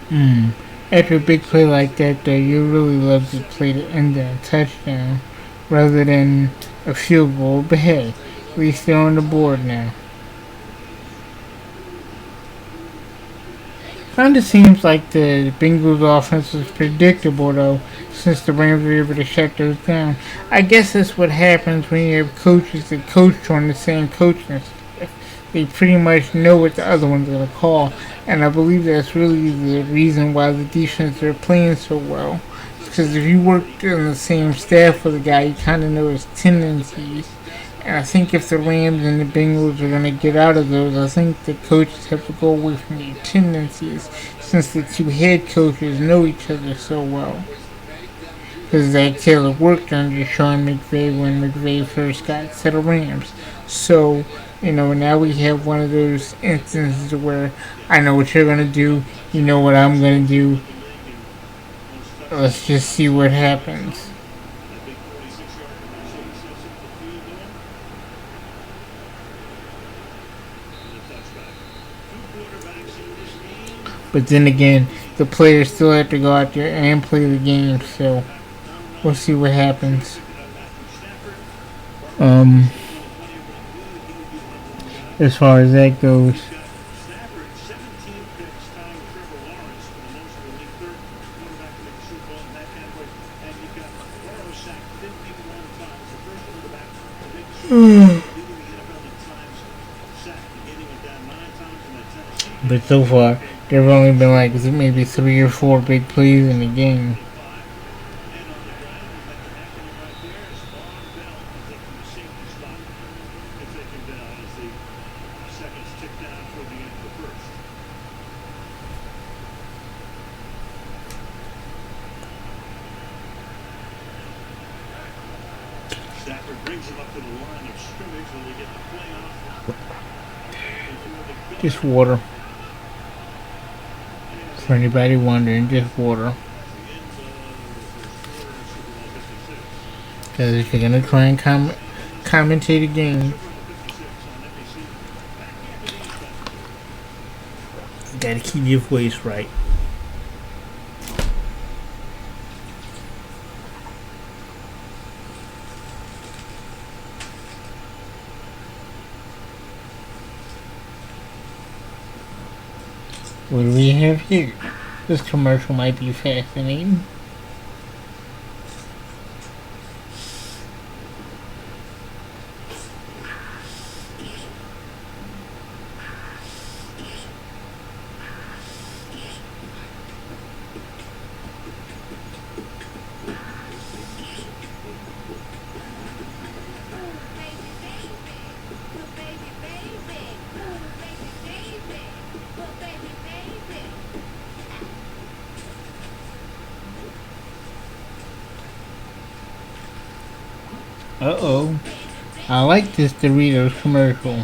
game. After a big play like that, though, you really love to play to end a touchdown rather than a field goal. But hey, at least they're on the board now. Kinda seems like the Bengals offense is predictable, though, since the Rams were able to shut those down. I guess that's what happens when you have coaches that coach on the same coaching staff. They pretty much know what the other one's going to call, and I believe that's really the reason why the defense are playing so well. Because if you worked on the same staff with a guy, you kind of know his tendencies. And I think if the Rams and the Bengals are going to get out of those, I think the coaches have to go away from their tendencies, since the two head coaches know each other so well. Because Zach Taylor worked under Sean McVay when McVay first got to the Rams. So, now we have one of those instances where I know what you're going to do, you know what I'm going to do. Let's just see what happens. But then again, the players still have to go out there and play the game, so we'll see what happens. As far as that goes. But so far, there have only been like maybe 3 or 4 big plays in the game. Stafford brings him up to the line of scrimmage when they get the playoff. Just water. For anybody wondering, just water. Because if you're going to try and commentate a game, you got to keep your voice right. What do we have here? This commercial might be fascinating. Uh-oh. I like this Doritos commercial.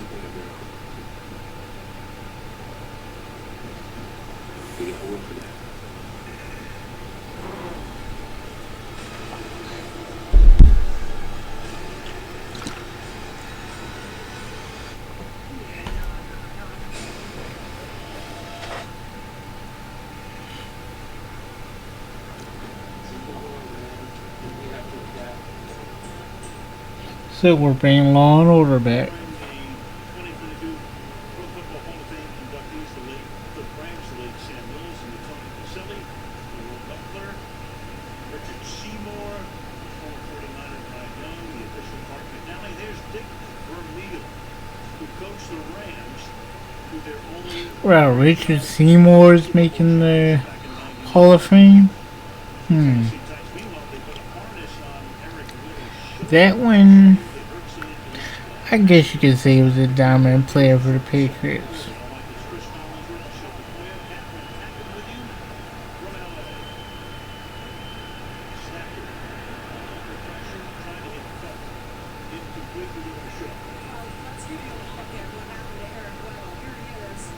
something a miracle. We got work for that. So we're bringing Law and Order back. The 2022 Pro Football Hall of Fame inductees, the late Cliff Branch, the late Sam Mills, and the Tony Caselli, the Will Butler, Richard Seymour, former 49er Brian Young, the official Mark McNally. There's Dick Vermeil, who coached the Rams, who their only Wow, Richard Seymour's making the Hall of Fame. Meanwhile, they put a harness on Eric Will's shoulder. That one, I guess you could say he was a dominant player for the Patriots. Let's give you a look at what happened to Eric Weddle. Here he is.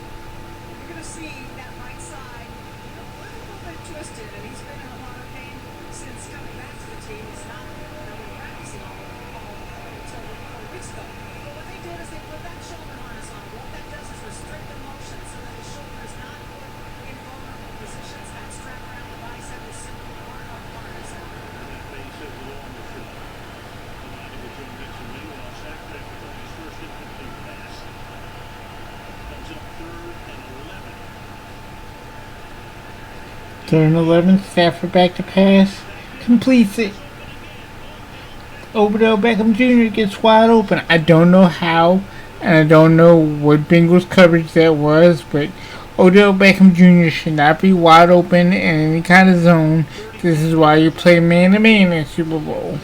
You're going to see that right side a little bit twisted, and he's been in a lot of pain since coming back to the team. He's not been practicing all until a couple of weeks ago. But what they did is they put that shoulder harness on. What that does is restrict the motion so that his shoulder is not put in vulnerable positions. That strap around the bicep is simply part of the harness. Third and 11, Stafford back to pass, completes it. Odell Beckham Jr. gets wide open. I don't know how, and I don't know what Bengals coverage that was, but Odell Beckham Jr. should not be wide open in any kind of zone. This is why you play man-to-man in Super Bowl.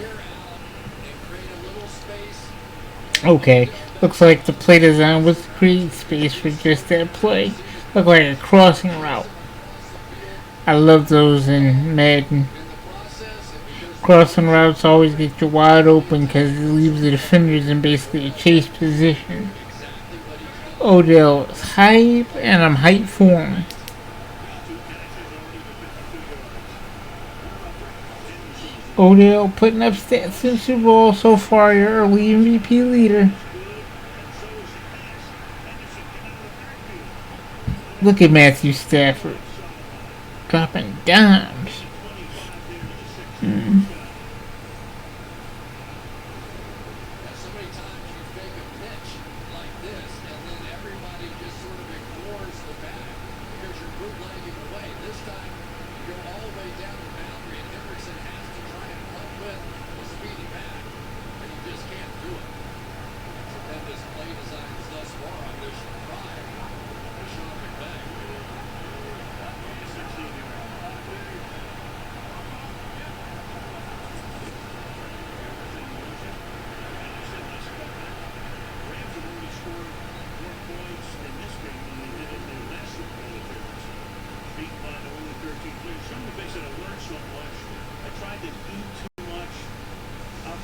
Okay, looks like the play design was to create space for just that play. Looked like a crossing route. I love those in Madden. Crossing routes always get you wide open because it leaves the defenders in basically a chase position. Odell is hype, and I'm hyped for him. Odell putting up stats in Super Bowl so far, your early MVP leader. Look at Matthew Stafford. Dropping dimes. So many times you fake a pitch like this, and then everybody just sort of ignores the back because you're bootlegging away. This time, you go all the way down the boundary, and Hendrickson has to try and cut with a speedy back, and he just can't do it. Tremendous play designs thus far on this drive for Sean McVay.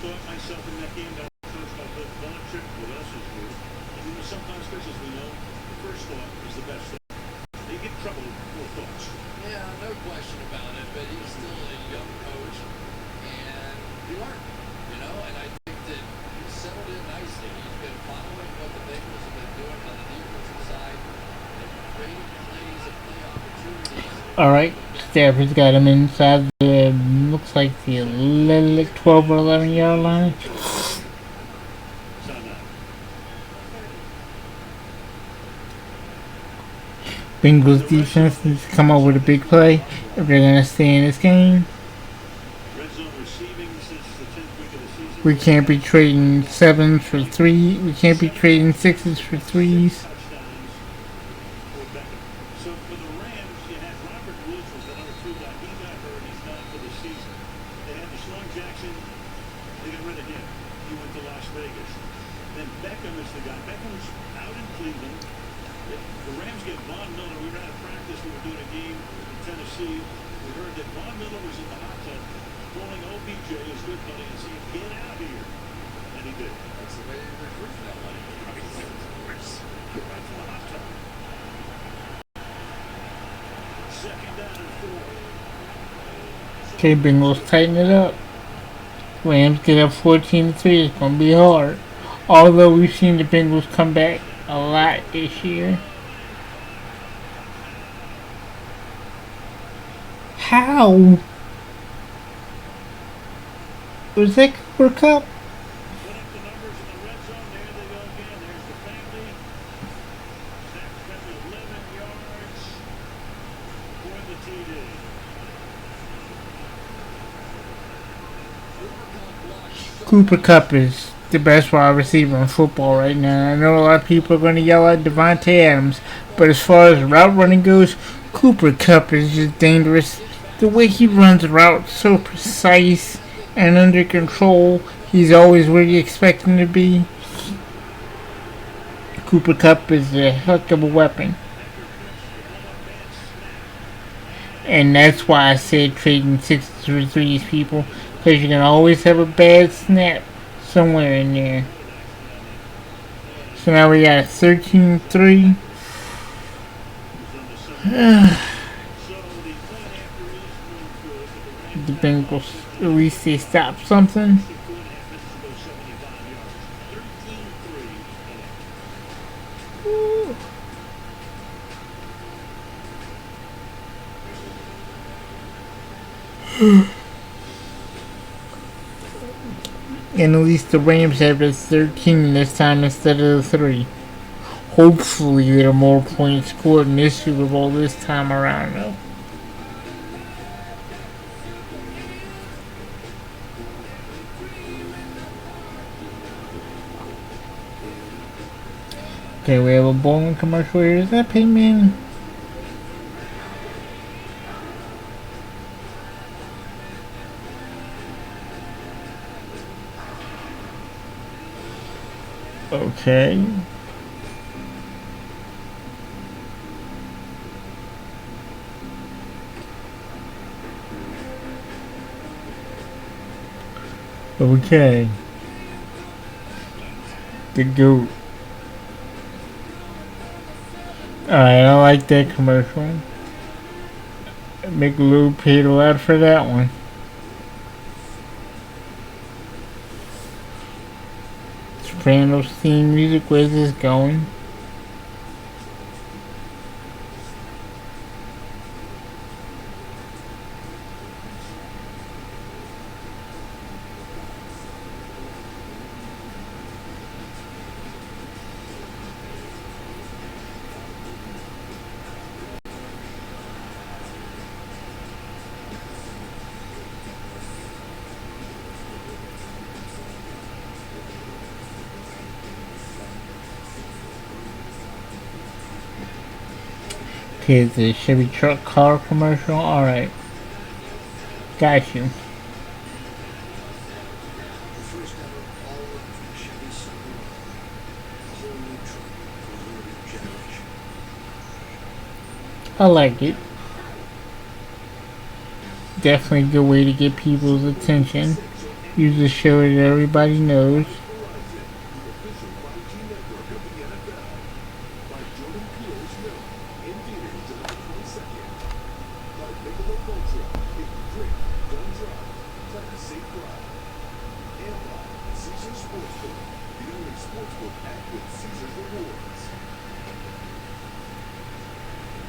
Myself in that game that was coached by Bill Belichick, what else is good? And you know, sometimes, Chris, as we know, the first thought is the best thought. They get in trouble with poor thoughts. Yeah, no question about it, but he's still a young coach, and he learned, you know, and I think that he's settled in nicely. He's been following what the Bengals have been doing on the defensive side and creating plays and play opportunities. Alright, Stafford's got him inside the, looks like the 12 or 11 yard line. Bengals defense needs to come up with a big play if they're going to stay in this game. We can't be trading 7s for 3. We can't be trading 6s for 3s. So for the Rams, you had Robert Woods was the number 2 guy. He got hurt. He's done for the season. They had Deshaun Jackson. They got rid of him. He went to Las Vegas. Then Beckham is the guy. Beckham's out in Cleveland. The Rams get Von Miller. We were at practice. We were doing a game in Tennessee. We heard that Von Miller was in the hot tub calling OBJ, his good buddy, and saying, "Get out here." And he did. That's the way they recruit in LA. Second down and 4. Okay, Bengals tighten it up. Rams get up 14-3. It's gonna be hard. Although we've seen the Bengals come back a lot this year. How? Was that Cooper Cup? Put up the numbers in the red zone. There they go again. There's the family. Zach Family 11 yards for the TD. Cooper Cup is the best wide receiver in football right now. I know a lot of people are going to yell at Devontae Adams, but as far as route running goes, Cooper Cup is just dangerous. The way he runs the route, so precise and under control. He's always where you expect him to be. Cooper Cup is a heck of a weapon. And that's why I said trading 6 for 3's people. Because you can always have a bad snap somewhere in there. So now we got 13-3. The Bengals, at least they stopped something. And at least the Rams have it 13 this time instead of the 3. Hopefully there are more points scored in this Super Bowl this time around though. Okay, we have a bowling commercial here. Is that Payman? Okay. Okay. The GOAT. Alright, I like that commercial. McLou paid a lot for that one. Sopranos theme music, where's this going? Okay, the Chevy truck car commercial. Alright. Got you. First ever all-electric Chevy Silverado. A whole new truck for a new generation. I like it. Definitely a good way to get people's attention. Use the show that everybody knows.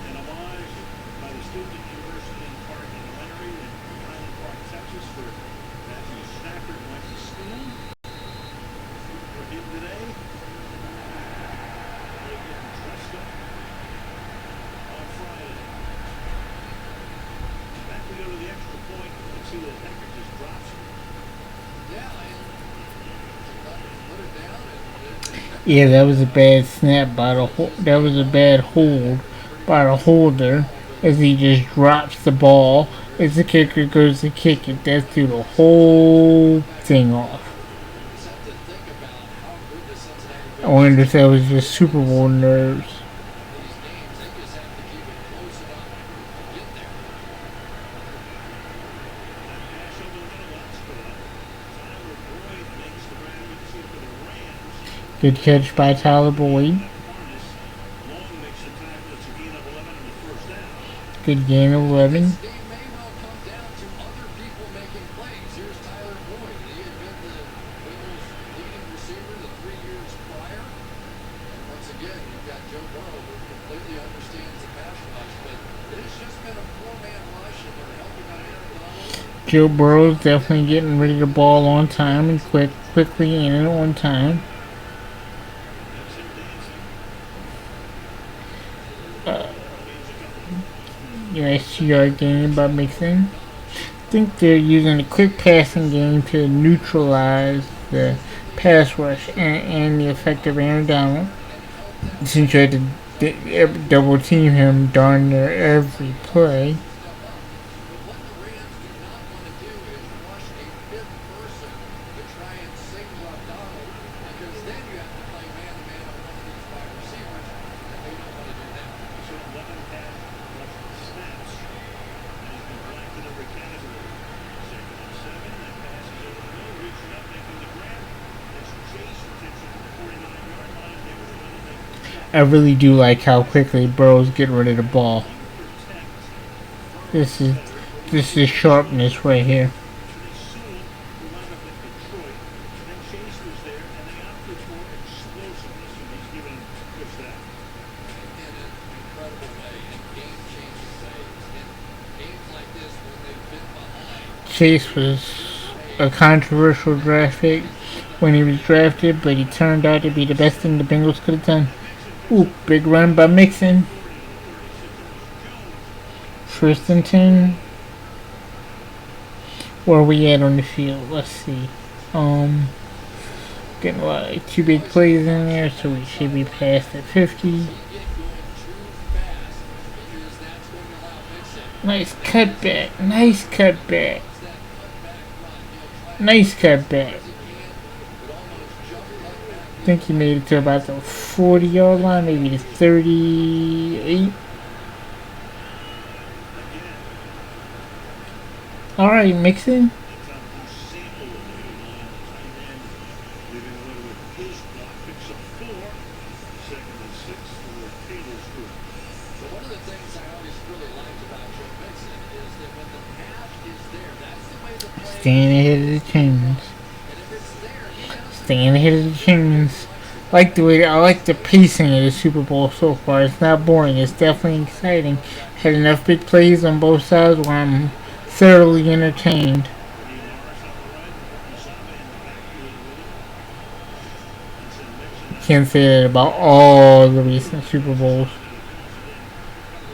An homage by the student at University in Park Elementary in Highland Park, Texas, for Matthew Stafford went to school. For him today, really getting dressed up on Friday. Back we go to the extra point. You can see that Decker just drops it. Yeah, put it down and Yeah, that was a bad snap by the that was a bad hold by the holder as he just drops the ball as the kicker goes to kick it. That threw the whole thing off. something to think about how good the Cincinnati I wonder if that was just Super Bowl nerves. these games, they just have to keep it close enough to get there. That pass over the middle, that's good. Tyler Boyd makes the grab. You can see the Good catch by Tyler Boyd. Good gain of 11. This game may well come down to other people making plays. Here's Tyler Boyd. He had been the Bengals' leading receiver the 3 years prior. And once again, you've got Joe Burrow, who completely understands the pass rush, but it has just been a four-man rush, and they're helping out Aaron Donald. Joe Burrow's definitely getting rid of the ball on time and quickly and on time. Nice 2-yard gain by Mixon. I think they're using the quick passing game to neutralize the pass rush and the effective Aaron Donald. Since you had to double team him darn near every play. But what the Rams do not want to do is rush a fifth person to try and single up Donald, because then you have to play man-to-man on one of these wide receivers, and they don't want to do that. So 11 pass rush snaps, and he's been flagged in every category. 2nd and 7, that pass is over the middle, reaching up, making the grab. It's Chase who takes it to the 49-yard line. They were going to make the stop. I really do like how quickly Burrow's getting rid of the ball. This is sharpness right here. Sewell, who wound up in Detroit, and then Chase was there, and they opted for explosiveness, and he's given him push that. In an incredible way, in game-changing ways. In games like this, when they've been behind, Chase was a controversial draft pick when he was drafted, but he turned out to be the best thing the Bengals could have done. Ooh, big run by Mixon. 1st and 10. Where are we at on the field? Let's see. Getting like 2 big plays in there, so we should be past at 50. get going too fast, because that's going to allow Mixon. Nice cutback. Nice cutback. It's that cutback run. He'll try Nice cutback. as he can, but almost jump cutback. I think he made it to about the 40-yard line, maybe the 38. Alright, Mixon. That's on who's sample of the line, tight end, leaving a little with his block, picks up 4. 2nd and 6 for Taylor's group. But one of the things I always really liked about Joe Mixon is that when the pass is there, that's the way the play. Staying ahead of the chains. And if it's there, he doesn't. Staying ahead of the chains. I like the pacing of the Super Bowl so far. It's not boring. It's definitely exciting. Had enough big plays on both sides where I'm thoroughly entertained. Kenny Morris on the right, Usama in the backfield with him. And then Mixon Can't say that about all the recent Super Bowls.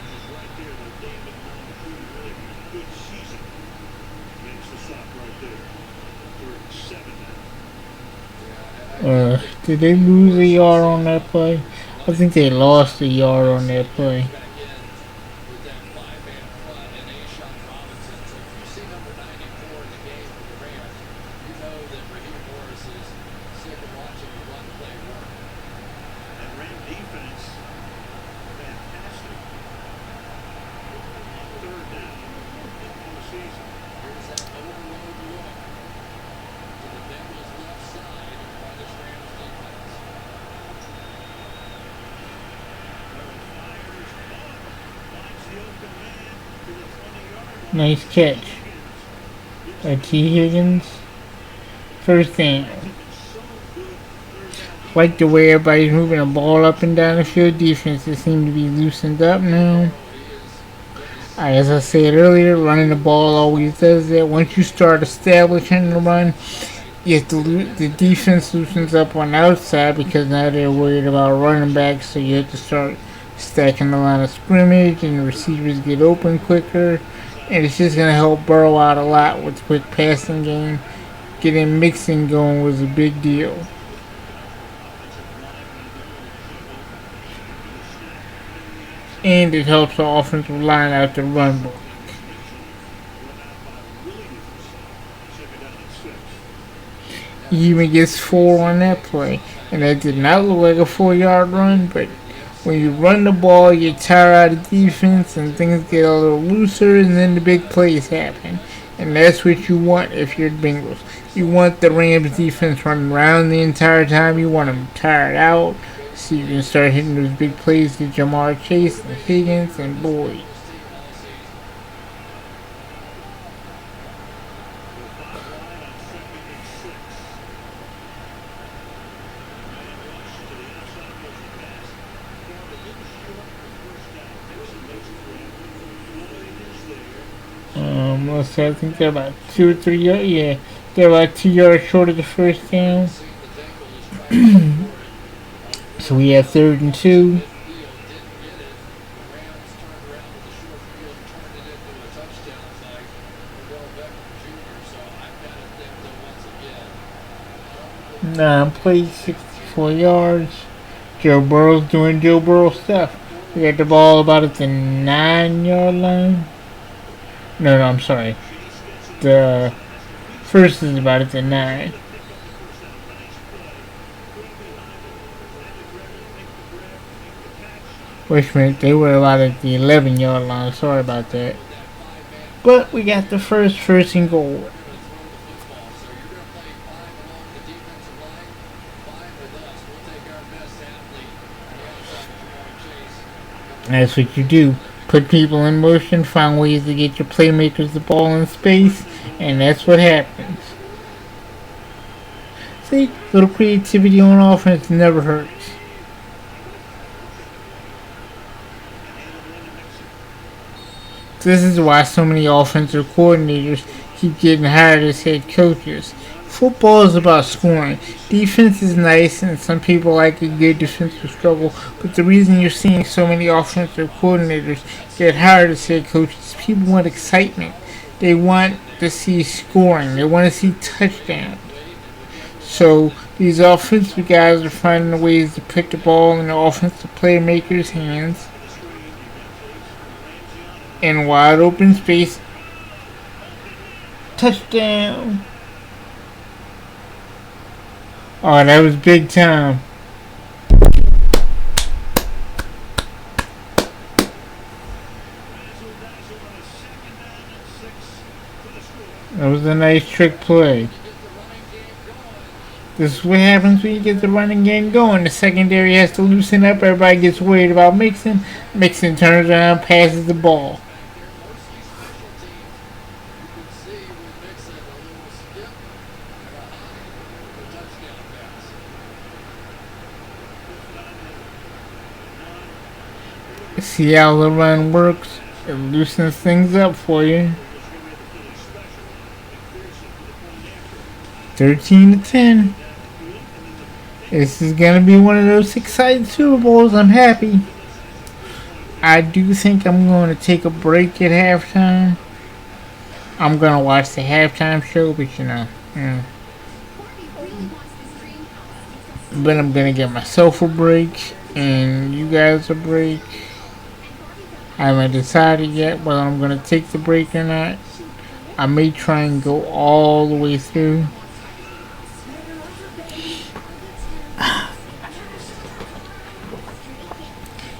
is right there, though. David Montgomery really had a good season. Makes the stop right there. 3rd and 7 now. Did they lose a yard on that play? I think they lost a yard on that play. Back in with that 5-man front and A'Shaun Robinson. So if you see number 94 in the game for the Rams, you know that Raheem Morris is sick of watching the run play work. And Ram defense, fantastic. On 3rd down in the postseason. Here's that overload look to the Bengals' left side by this Rams defense. Fires up, finds the open man to the 20-yard line. Nice catch by T. Higgins. 1st down. So good, 3rd down. Like the way everybody's moving the ball up and down the field. Defenses seem to be loosened up now. As I said earlier, running the ball always does that. Once you start establishing the run, you have to the defense loosens up on the outside because now they're worried about running back, so you have to start stacking the line of scrimmage and the receivers get open quicker. And it's just going to help Burrow out a lot with quick passing game. Getting Mixon going was a big deal. And it helps the offensive line out the run block. He even gets 4 on that play. And that did not look like a 4-yard run, but when you run the ball, you tire out the defense and things get a little looser, and then the big plays happen. And that's what you want if you're the Bengals. You want the Rams defense running around the entire time. You want them tired out so you can start hitting those big plays to Jamar Chase and Higgins and Boyd. Let's say I think they're about 2 or 3 yards. Yeah, they're about 2 yards short of the first down. So we have 3rd and 2. Plays 64 yards. Joe Burrow's doing Joe Burrow stuff. We got the ball about at the 9-yard line. No, I'm sorry. The first is about at the 9. Which meant they were about at the 11-yard line. Sorry about that. But we got the first and goal. That's what you do. Put people in motion, find ways to get your playmakers the ball in space, and that's what happens. See, little creativity on offense never hurts. This is why so many offensive coordinators keep getting hired as head coaches. Football is about scoring. Defense is nice, and some people like a good defensive struggle, but the reason you're seeing so many offensive coordinators get hired as head coaches, people want excitement. They want to see scoring. They want to see touchdowns. So these offensive guys are finding ways to put the ball in the offensive playmakers' hands in wide open space. Touchdown! Oh, that was big time. That was a nice trick play. This is what happens when you get the running game going. The secondary has to loosen up. Everybody gets worried about Mixon. Mixon turns around, passes the ball. See how the run works? It loosens things up for you. 13-10. This is gonna be one of those exciting Super Bowls. I'm happy. I do think I'm going to take a break at halftime. I'm gonna watch the halftime show, but you know, But I'm gonna get myself a break and you guys a break. I haven't decided yet whether I'm going to take the break or not. I may try and go all the way through.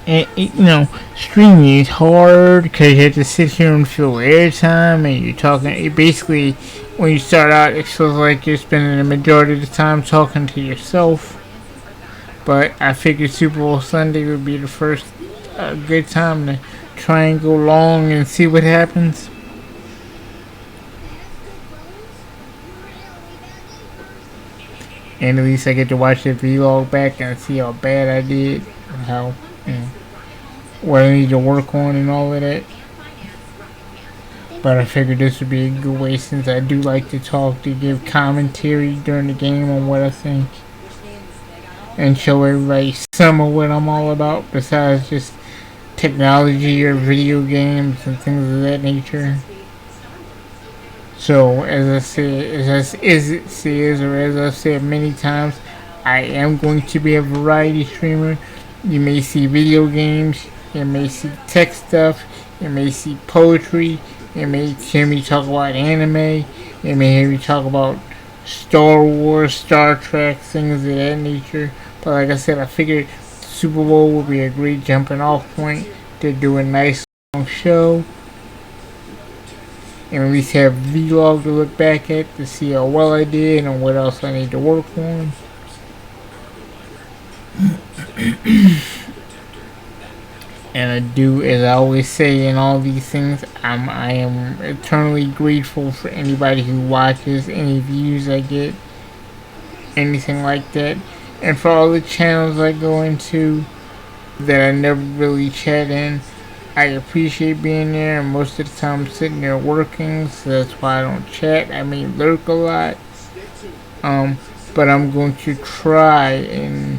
And, you know, streaming is hard because you have to sit here and fill airtime and you're talking. Basically, when you start out, it feels like you're spending the majority of the time talking to yourself. But I figured Super Bowl Sunday would be the first good time to try and go long and see what happens. And at least I get to watch the vlog back and see how bad I did and how, what I need to work on and all of that. But I figured this would be a good way, since I do like to talk, to give commentary during the game on what I think and show everybody some of what I'm all about besides just technology or video games and things of that nature. So as I said many times, I am going to be a variety streamer. You may see video games, you may see tech stuff, you may see poetry, you may hear me talk about anime, you may hear me talk about Star Wars, Star Trek, things of that nature. But like I said, I figured Super Bowl would be a great jumping off point to do a nice long show. and at least have vlog to look back at to see how well I did and what else I need to work on. And I do, as I always say in all these things, I am eternally grateful for anybody who watches, any views I get, anything like that, and for all the channels I go into that I never really chat in. I appreciate being there, and most of the time I'm sitting there working, so that's why I don't chat. I may lurk a lot, but I'm going to try and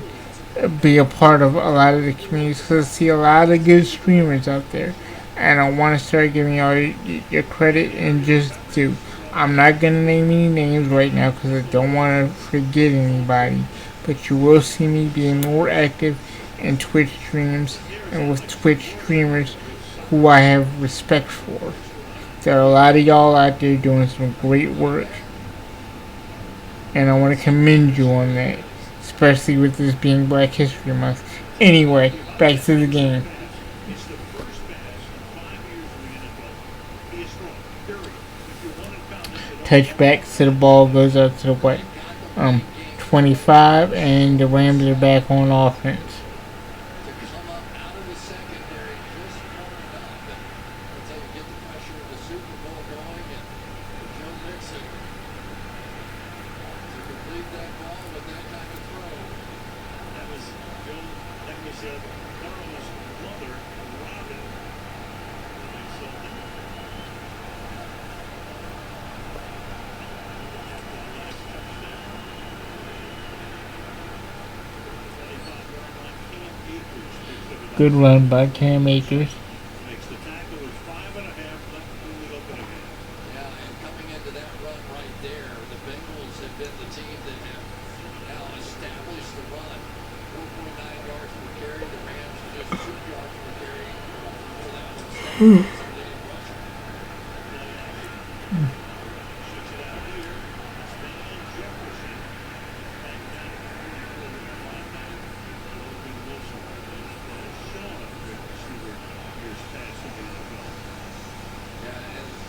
be a part of a lot of the communities, because I see a lot of good streamers out there, and I want to start giving y'all your credit and just do. I'm not going to name any names right now because I don't want to forget anybody, but you will see me being more active in Twitch streams and with Twitch streamers who I have respect for. There are a lot of y'all out there doing some great work, and I want to commend you on that, especially with this being Black History Month. Anyway, back to the game. Touchback, so the ball goes out to the 25, and the Rams are back on offense. Good run by Cam Akers. Makes the tackle with 5.5 left in the opening half. Yeah, and coming into that run right there, the Bengals have been the team that have now established the run. 4.9 yards per carry. The Rams just 2 yards per carry for that one.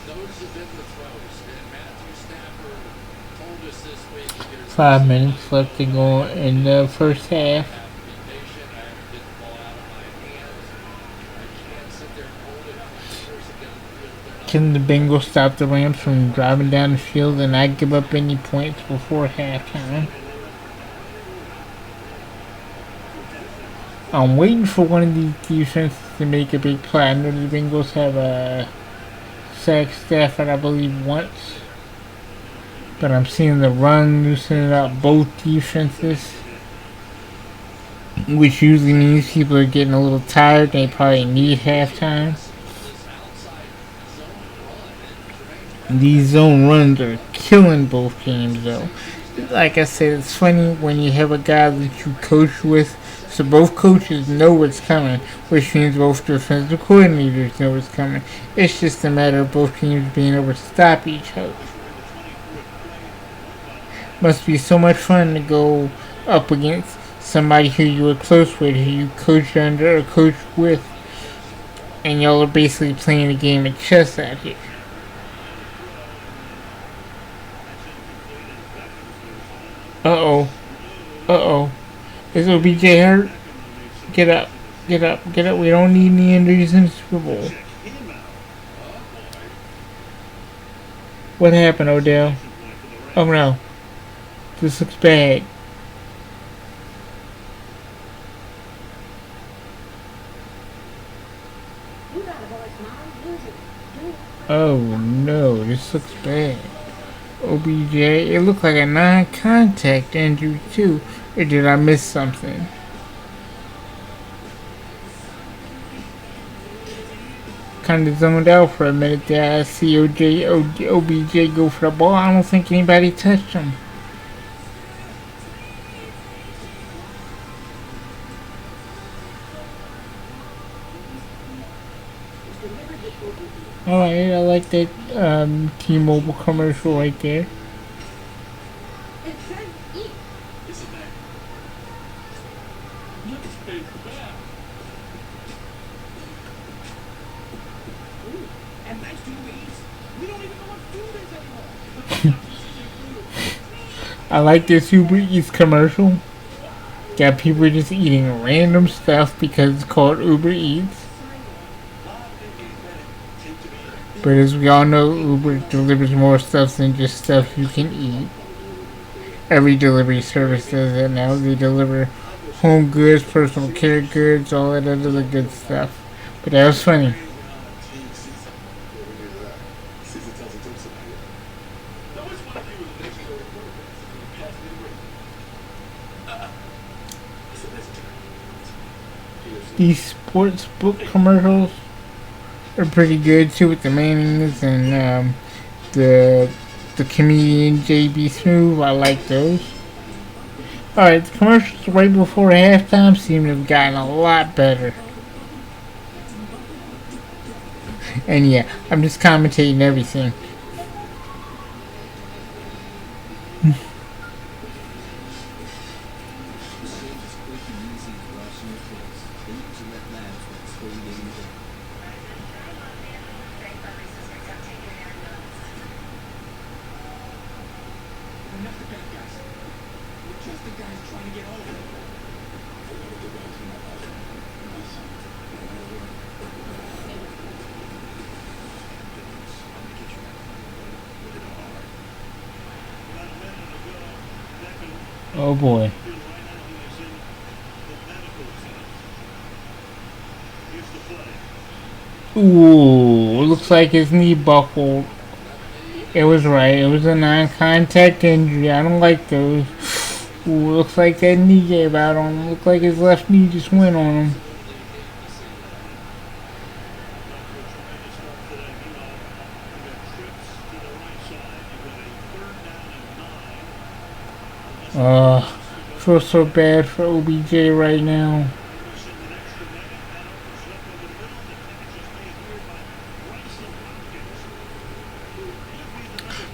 Those have been the throws, and Matthew Stafford told us this week that there's 5 minutes left to go in the first half. I have to be patient. I have to get the ball out of my hands. I can't sit there and hold it for years and get the field. They're not Can the Bengals stop the Rams from driving down the field and not give up any points before halftime? I'm waiting for one of these defenses to make a big play. I know the Bengals have a sack Stafford, I believe, once, but I'm seeing the run loosening up both defenses, which usually means people are getting a little tired. They probably need halftime. These zone runs are killing both teams, though. Like I said, it's funny when you have a guy that you coach with, so both coaches know what's coming, which means both defensive coordinators know what's coming. It's just a matter of both teams being able to stop each other. Must be so much fun to go up against somebody who you were close with, who you coached under or coached with, and y'all are basically playing a game of chess out here. Uh-oh. Uh-oh. Is OBJ hurt? Get up. Get up. Get up. We don't need any injuries in the Super Bowl. What happened, Odell? Oh no. This looks bad. Oh no, this looks bad. OBJ, it looked like a non-contact injury too. Or did I miss something? Kind of zoned out for a minute there. I see OBJ go for the ball. I don't think anybody touched him. Alright, I like that T-Mobile commercial right there. I like this Uber Eats commercial. Got people just eating random stuff because it's called Uber Eats. But as we all know, Uber delivers more stuff than just stuff you can eat. Every delivery service does that now. They deliver home goods, personal care goods, all that other good stuff. But that was funny. These sports book commercials are pretty good too, with the Mannings and the comedian JB Smoove. I like those. Alright, the commercials right before halftime seem to have gotten a lot better. And yeah, I'm just commentating everything. Oh boy. Ooh, looks like his knee buckled. It was right. It was a non-contact injury. I don't like those. Ooh, looks like that knee gave out on him. Looked like his left knee just went on him. Feel so bad for OBJ right now.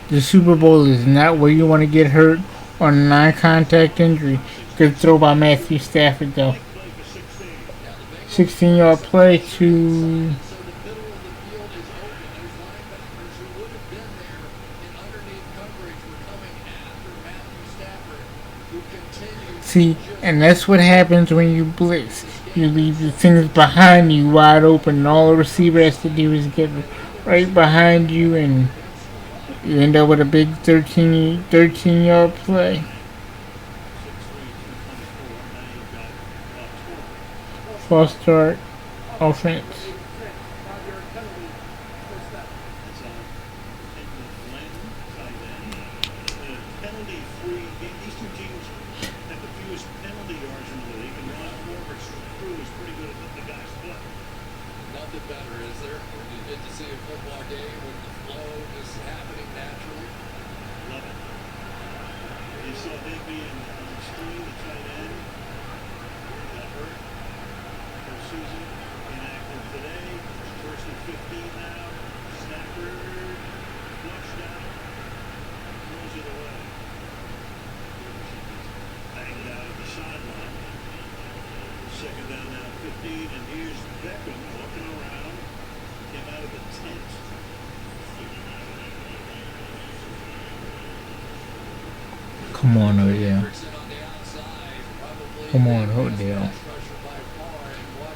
The Super Bowl is not where you want to get hurt on a non-contact injury. Good throw by Matthew Stafford though. 16-yard play to... See, and that's what happens when you blitz. You leave the things behind you wide open, and all the receiver has to do is get right behind you, and you end up with a big 13-yard play. False start offense. Come on, Odell. Come on, Odell.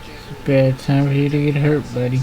It's a bad time for you to get hurt, buddy.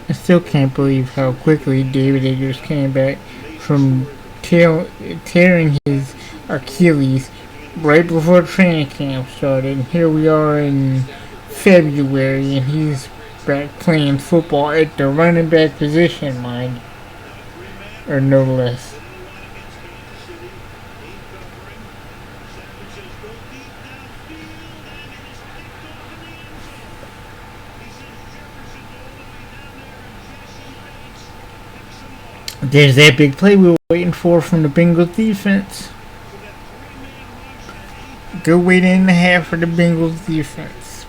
I still can't believe how quickly David Akers came back from tearing his Achilles right before training camp started. And here we are in February, and he's back playing football at the running back position, mind, or no less. There's that big play we were waiting for from the Bengals defense. Good way to end the half for the Bengals defense.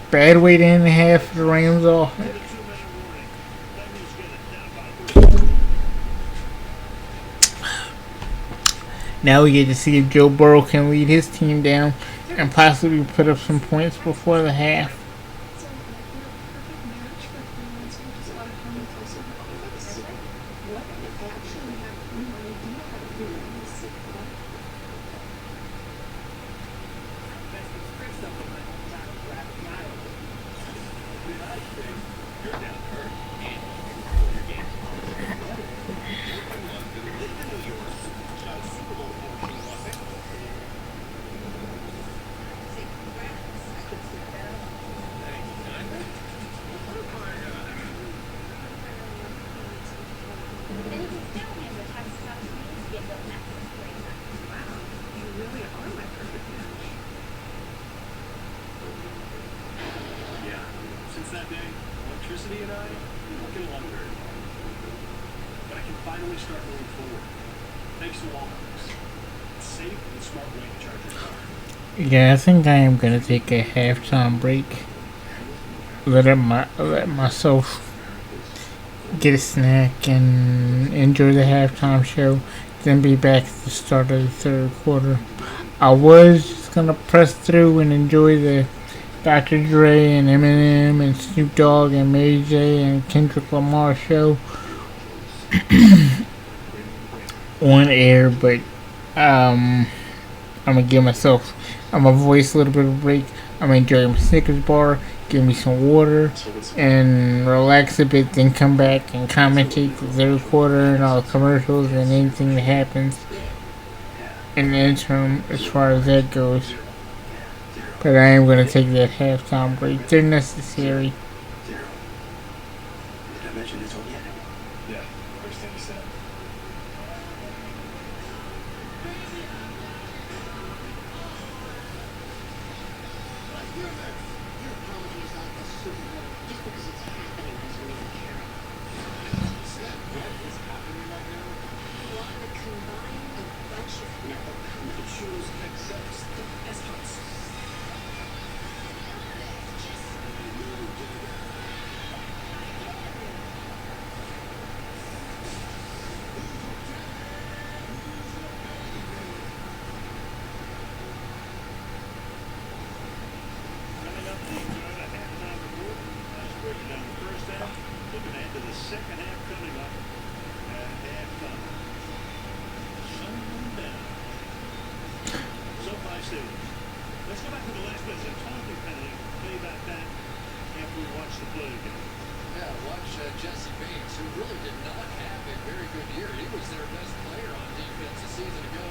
Bad way to end the half for the Rams offense. Now we get to see if Joe Burrow can lead his team down and possibly put up some points before the half. That day, electricity and I, we don't get along very well. But I can finally start moving forward. Thanks to Walmart. It's safe and smart way to charge your car. Yeah, I think I am gonna take a halftime break. Let myself get a snack and enjoy the halftime show. Then be back at the start of the third quarter. I was just gonna press through and enjoy the Dr. Dre and Eminem and Snoop Dogg and Mary J and Kendrick Lamar show on air, but I'm gonna give myself, I'm gonna voice a little bit of a break. I'm gonna enjoy my Snickers bar, give me some water, and relax a bit, then come back and commentate the third quarter and all the commercials and anything that happens in the interim as far as that goes. But I am going to take that halftime break. They're necessary. Did I mention this one yet? Yeah, first thing you said. Your apology is not the Super Bowl. Just because it's happening doesn't mean you care. What is happening right now? You want to combine a bunch of metal The choose accepts the best parts. Coming up, the Toyota halftime report. Let's break it down the first half. Looking ahead to the second half coming up at halftime. Sundown down. SoFi Stadium. Let's go back to the last play. There's a taunting penalty. Play about that after we watch the play again. Yeah, watch Jesse Bates, who really did not have a very good year. He was their best player on defense a season ago.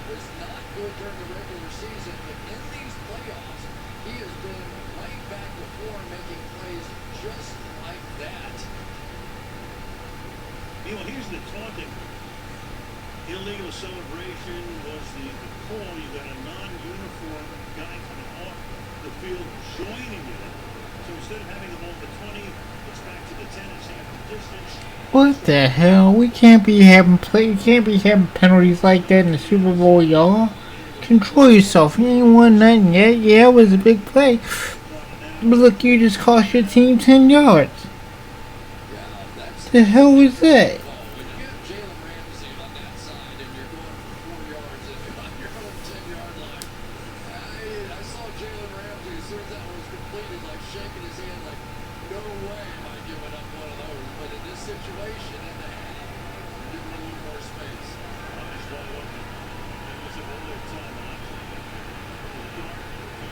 Was not good during the regular season, but in these playoffs, he has been right back to form, making plays just like that. You know, here's the taunting. Illegal celebration was the call. You got a non-uniform guy coming off the field joining you. So instead of having the ball at the 20, it's back to the 10. It's half the distance. What the hell? We can't be having penalties like that in the Super Bowl, y'all. Control yourself. You ain't won nothing yet. Yeah, it was a big play. But look, you just cost your team 10 yards. Yeah, that's The hell was that? when you get Jalen Ramsey on that side and you're going for 4 yards on your own 10-yard line. I saw Jalen Ramsey as soon as that was completed, like shaking his hand, like, no way am I giving up one of those. But in this situation, in the half, giving a little more space. Eyes wide open. That was an earlier timeout.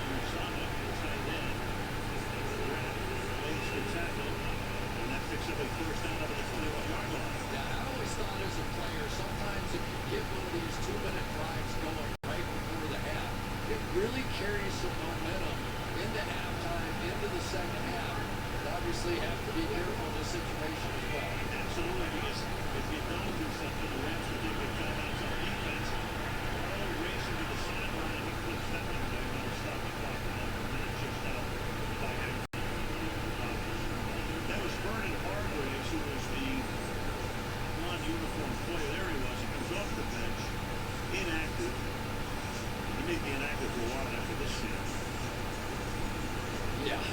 Usama, the tight end, makes the tackle, and that picks up a first down over the 21-yard line. Yeah, I always thought as a player, sometimes if you get one of these 2-minute drives going right before the half, it really carries some momentum into halftime, into the second half. And obviously have to be careful in this situation as well. Absolutely, because if you don't do something, the Rams will take their timeouts on defense. All racing to the sideline, and he flips that one down. That'll stop the clock now. And it's just out by that was Vernon Hargraves, who was the non-uniform boy, there he was. He comes off the bench, inactive. He may be inactive for a while after this shit. Yeah.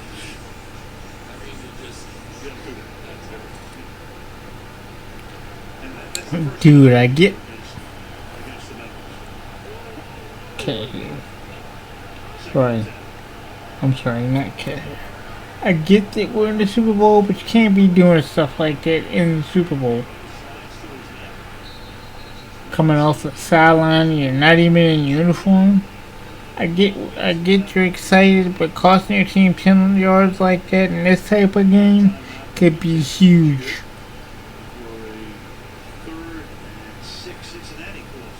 I mean, you just Get through that. that's it. And that's the first Dude, I get. against the Netherlands. Okay. Sorry. I'm sorry, not Cat. I get that we're in the Super Bowl, but you can't be doing stuff like that in the Super Bowl. Coming off the sideline, you're not even in uniform. I get you're excited, but costing your team 10 yards like that in this type of game could be huge. For a 3rd and 6, Cincinnati calls.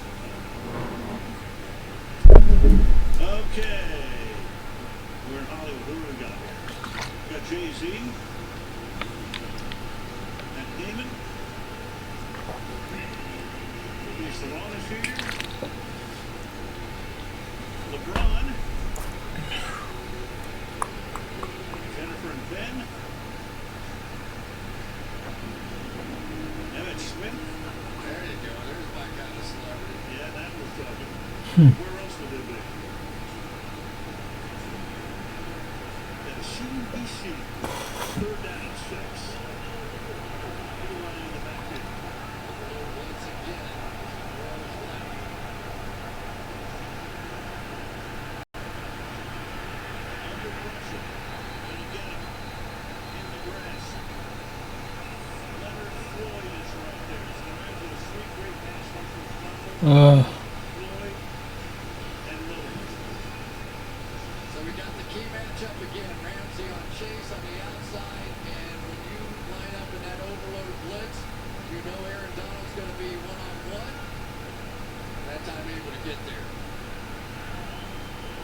Okay. We're in Hollywood. Who do we got here? We got Jay-Z. And Damon. Luis Salon is here. LeBron. Jennifer and Ben. Emmett Smith. There you go. There's my kind of celebrity. Yeah, that was talking. Where else would they be? And CBC. 3rd down and 6. Who running in the backfield? Once again, Rose left. Under pressure. Gonna get him. In the grass. Leonard Floyd is right there. He's going to do a 3 great pass rushers. Floyd and Lillard. So we got the key matchup again. Ramsey on Chase on the outside, and when you line up in that overload blitz, you know Aaron Donald's going to be one-on-one. That time able to get there.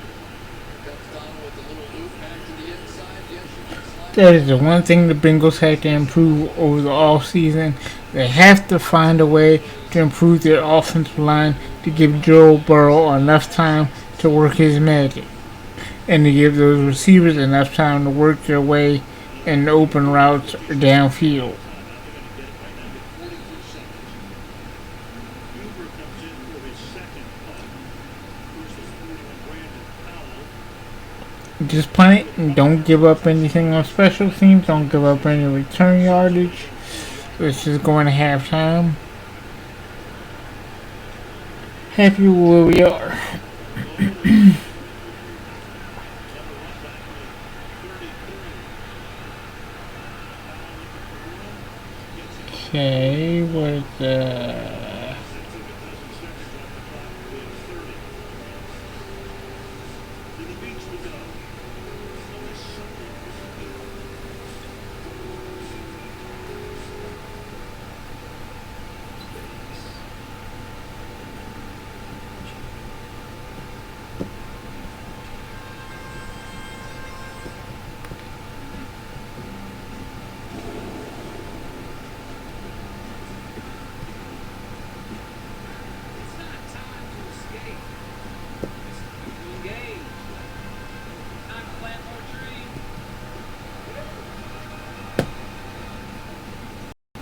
Here comes Donald with the little loop back to the inside. Yes, you can slide. That is the one thing the Bengals have to improve over the offseason. They have to find a way to improve their offensive line to give Joe Burrow enough time to work his magic, and to give those receivers enough time to work their way in open routes or downfield. Huber comes in for his 2nd punt. First is 41 Brandon Powell. Just punt it and don't give up anything on special teams. Don't give up any return yardage. Let's just go into halftime. Happy where we are. Okay, what To the beach we go. It's not time to escape. It's time to engage. Time to plant more trees.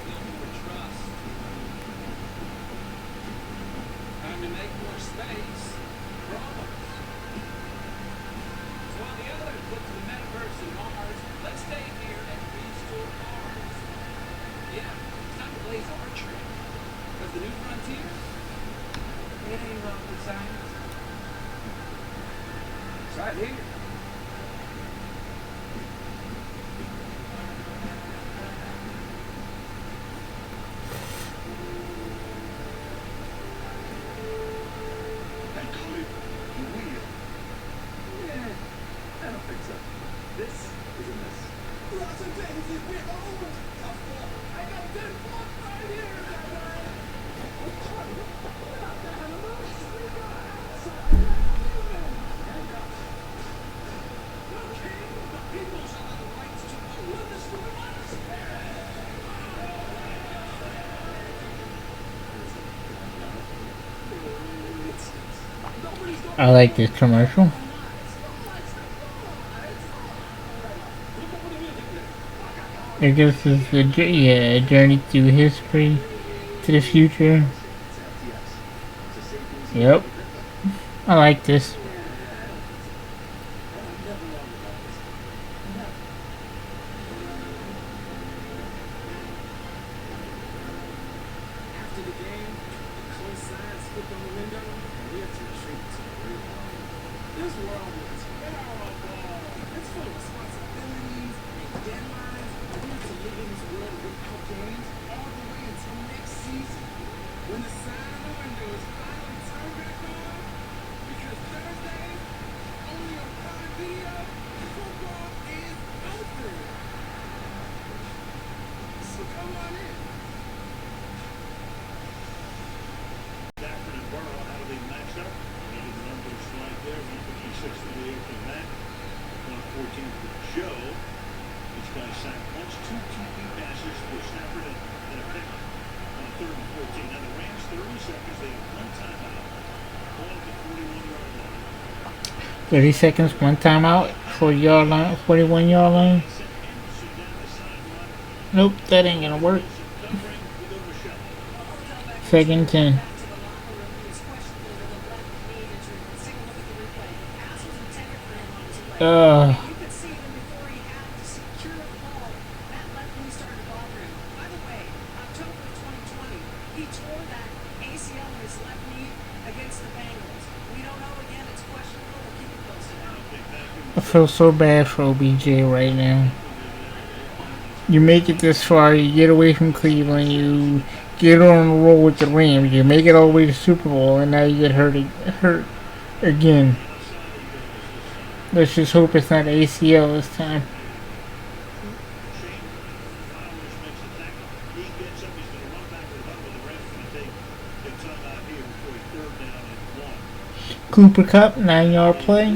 Build more trust. Time to make more space for all of us. So while the others look to the metaverse and Mars, let's stay here and restore Mars. Yeah, it's time to blaze our trail. Because the new frontier, it ain't rocket science. It's right here. And call it the wheel. Yeah, I don't think so. This is a miss. Lots of things that we're over. I got this one right here, guys. Not the animals. We got outside. Handcuffs. No king. The people shall have the right to own this woman. I like this commercial. I guess it's a journey through history. to the Future. Yep. I like this. After the game, the close signs flipped on the window, and we have to retreat to the real world. This world is terrible. It's full of responsibilities and deadlines, and we have to live in this world without games all the way until next season. When the sign on the window is finally turned back on, because Thursday, only on Prime Video, football is over. So come on in. Stafford and Burrow, how do they match up? Needed the numbers right there. 156 for the opening match. 114 for Joe. Each guy sacked once, 2 QB passes for Stafford and a pick on 3rd and 14. Now the Rams, 30 seconds. They have one timeout. Ball at the 41-yard line. 30 seconds, one timeout, 40-yard line, 41-yard line. Sent Anderson down the sideline. Nope, that ain't gonna work. Covering, we go to Michelle. Second 10. To the locker room, he was questionable with a left knee injury. Let's take a look at the replay. The pass was intended for him on his leg. You could see even before he had to secure the ball, that left knee started to bother him. By the way, October of 2020, he tore that ACL in his left knee against the Bengals. We don't know again, it's questionable. We'll keep it posted out. I feel so bad for OBJ right now. You make it this far, you get away from Cleveland, you get on the roll with the Rams, you make it all the way to Super Bowl, and now you get hurt again. Let's just hope it's not ACL this time. Shane Flowers makes the tackle. He gets up. He's going to run back to the huddle. The ref's going to take the timeout here for a 3rd down and 1. Cooper Cup, 9-yard play.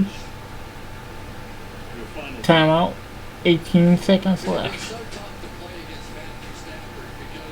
Your final Timeout. 18 seconds left. It's so tough to play against Matthew Stafford because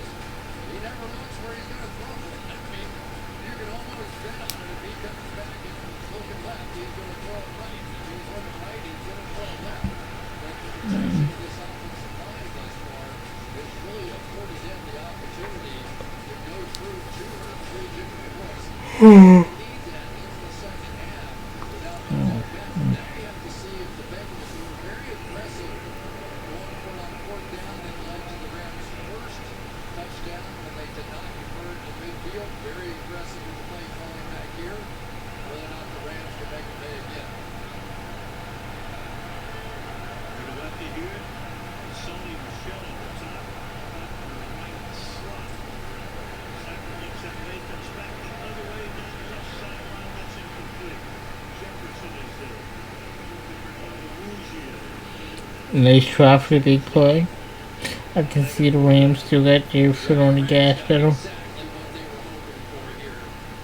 he never knows where he's going to throw it. I mean, you can almost bet on it. If he comes back and he's looking left, he's going to throw it right. If he's looking right, he's going to throw it left. But the protection of this offensive line thus far has really afforded them the opportunity to go through 2 or 3 different looks. They need that in the second half without the defense. Now you have to see if the Bengals, who were very aggressive going for it on 4th down, that led to the Rams' first touchdown when they did not convert to midfield. Very aggressive in the play calling back here. Whether or not the Rams can make a play again. To the lefty here, Sony Michel at the top, back on the right slot. Stafford looks at it, comes back the other way down the left sideline. That's incomplete. Jefferson is there. Nice try for the big play. I can see the Rams still got their foot on the gas pedal. Exactly what they were hoping for here.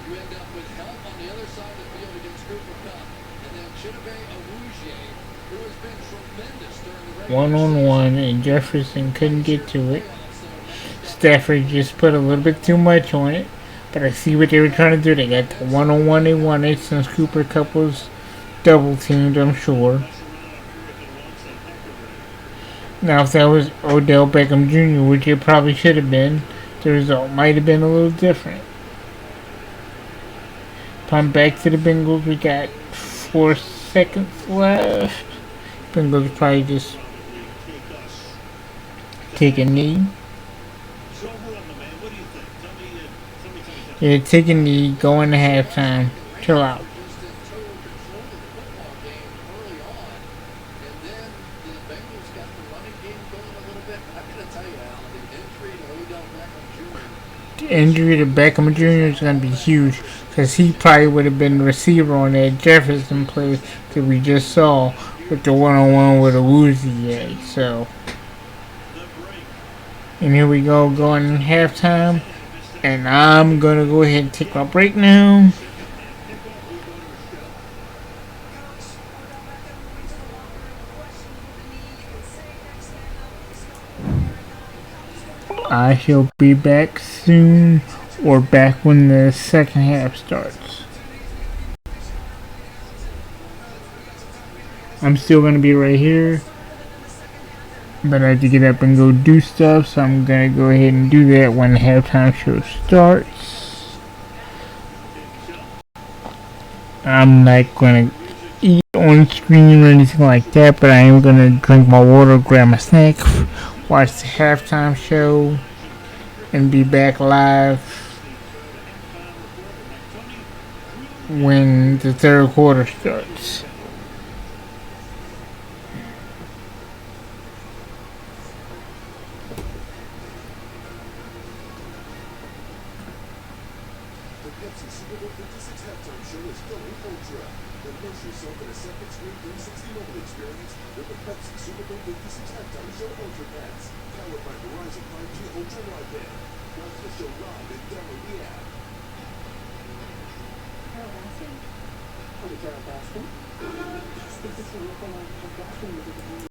You end up with help on the other side of the field against Cooper Cup. And then Chidobe Awuzie, who has been tremendous during the regular One-on-one, and Jefferson couldn't get to it. Stafford just put a little bit too much on it. But I see what they were trying to do. They got the one-on-one they wanted since Cooper Cup was double-teamed, I'm sure. Now, if that was Odell Beckham Jr., which it probably should have been, the result might have been a little different. Punt back to the Bengals. We got 4 seconds left. Bengals probably just take a knee. Yeah, take a knee, go into halftime. Chill out. The injury to Beckham Jr. is going to be huge because he probably would have been the receiver on that Jefferson play that we just saw with the one-on-one with Awuzie. So, and here we go, going in halftime. And I'm going to go ahead and take my break now. I shall be back soon, or back when the second half starts. I'm still going to be right here. but I have to get up and go do stuff, so I'm gonna go ahead and do that when the halftime show starts. I'm not gonna eat on screen or anything like that, but I am gonna drink my water, grab my snack, watch the halftime show, and be back live when the third quarter starts. The Pepsi Super Bowl 56 halftime show is going ultra. Immerse yourself in a second screen 360 mobile experience with the Pepsi Super Bowl 56 halftime show Ultra Pass, powered by Verizon 5G Ultra Wideband. Watch the show live and download the app. Carol Baskin? Oh, Carol Baskin? Yes, this is your local Baskin music.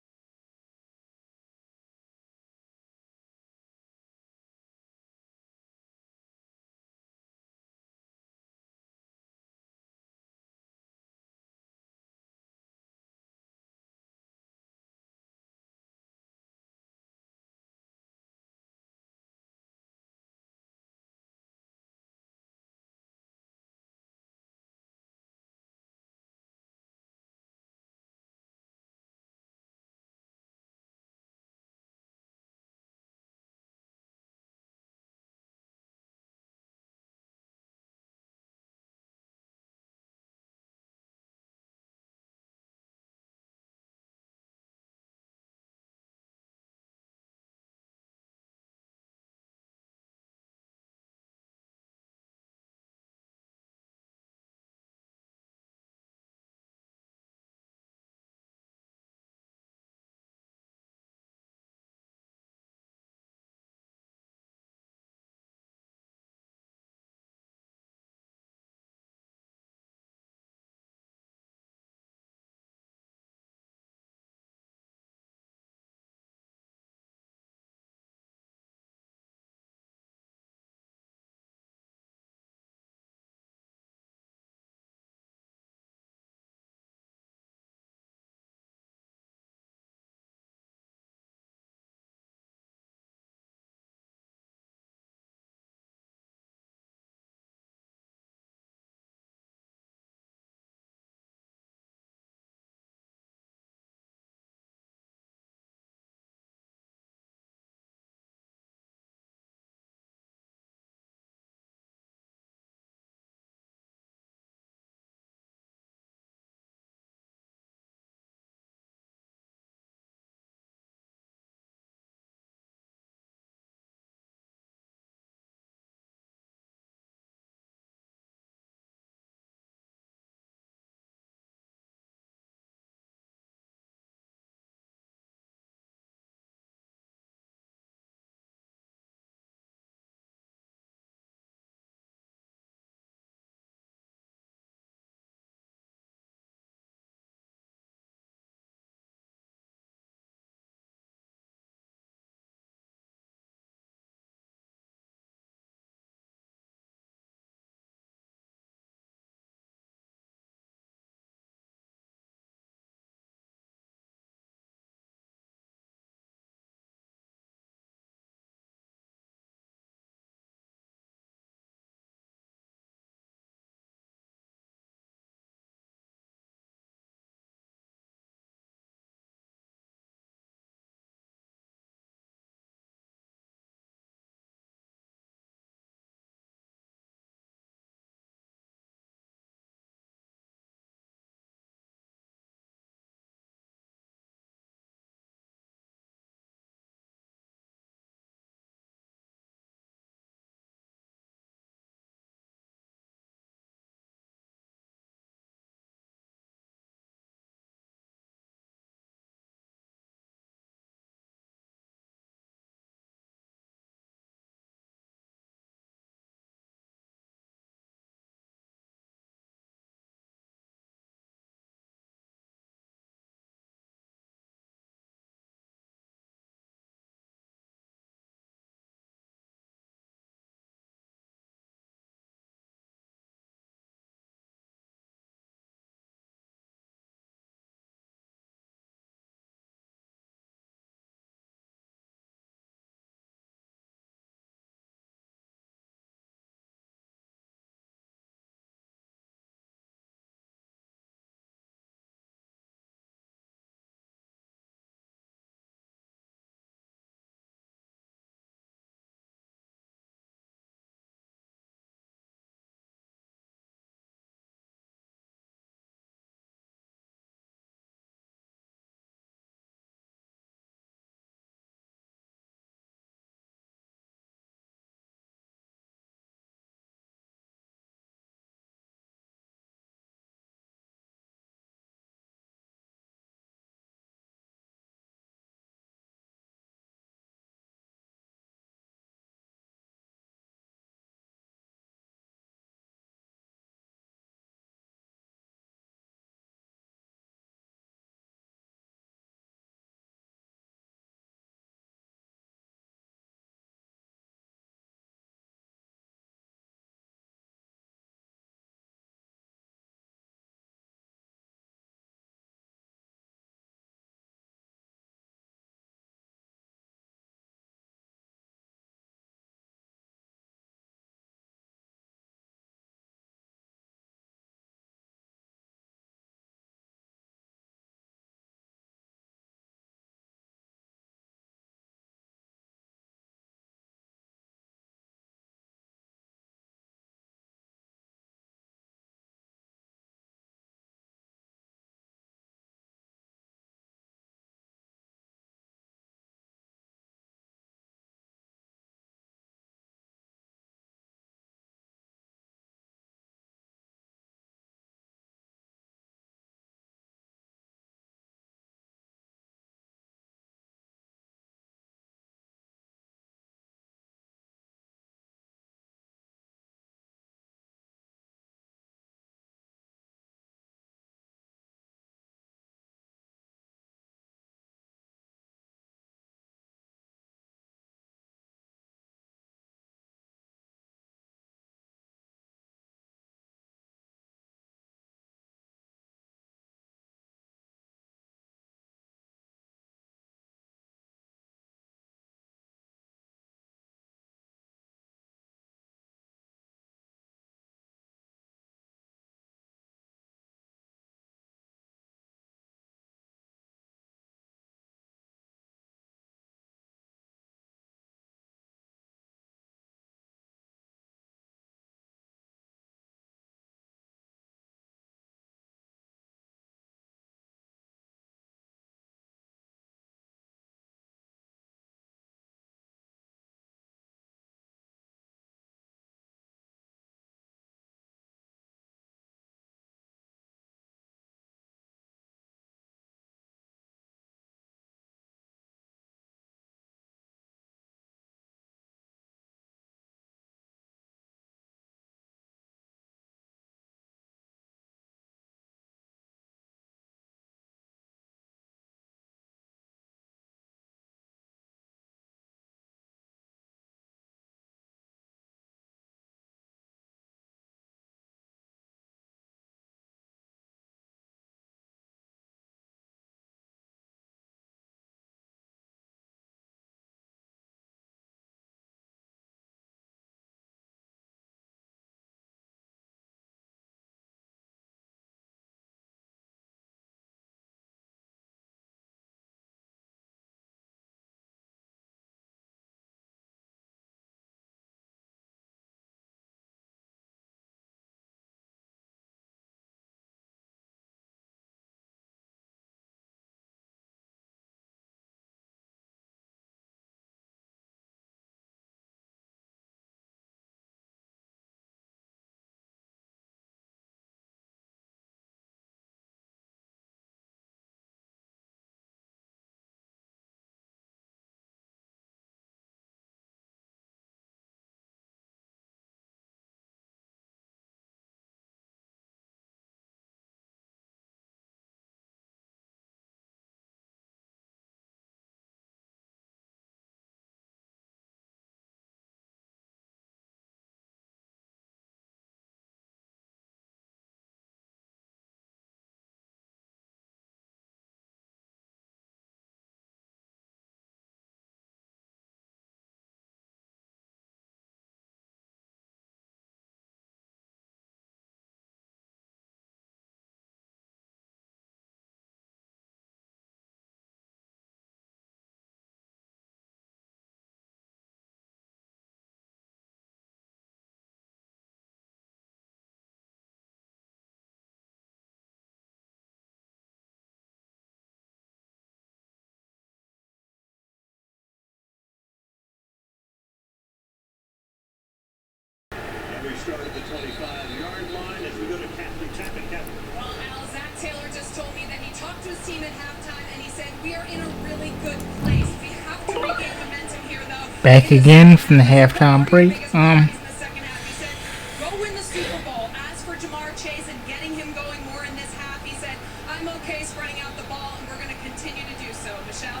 25-yard line as we go to Captain Tappan. Well, Al, Zach Taylor just told me that he talked to his team at halftime and he said, we are in a really good place. We have to regain momentum here, though. Back again from the halftime break. In the second half, he said, go win the Super Bowl. As for Jamar Chase and getting him going more in this half, he said, I'm okay spreading out the ball and we're going to continue to do so. Michelle?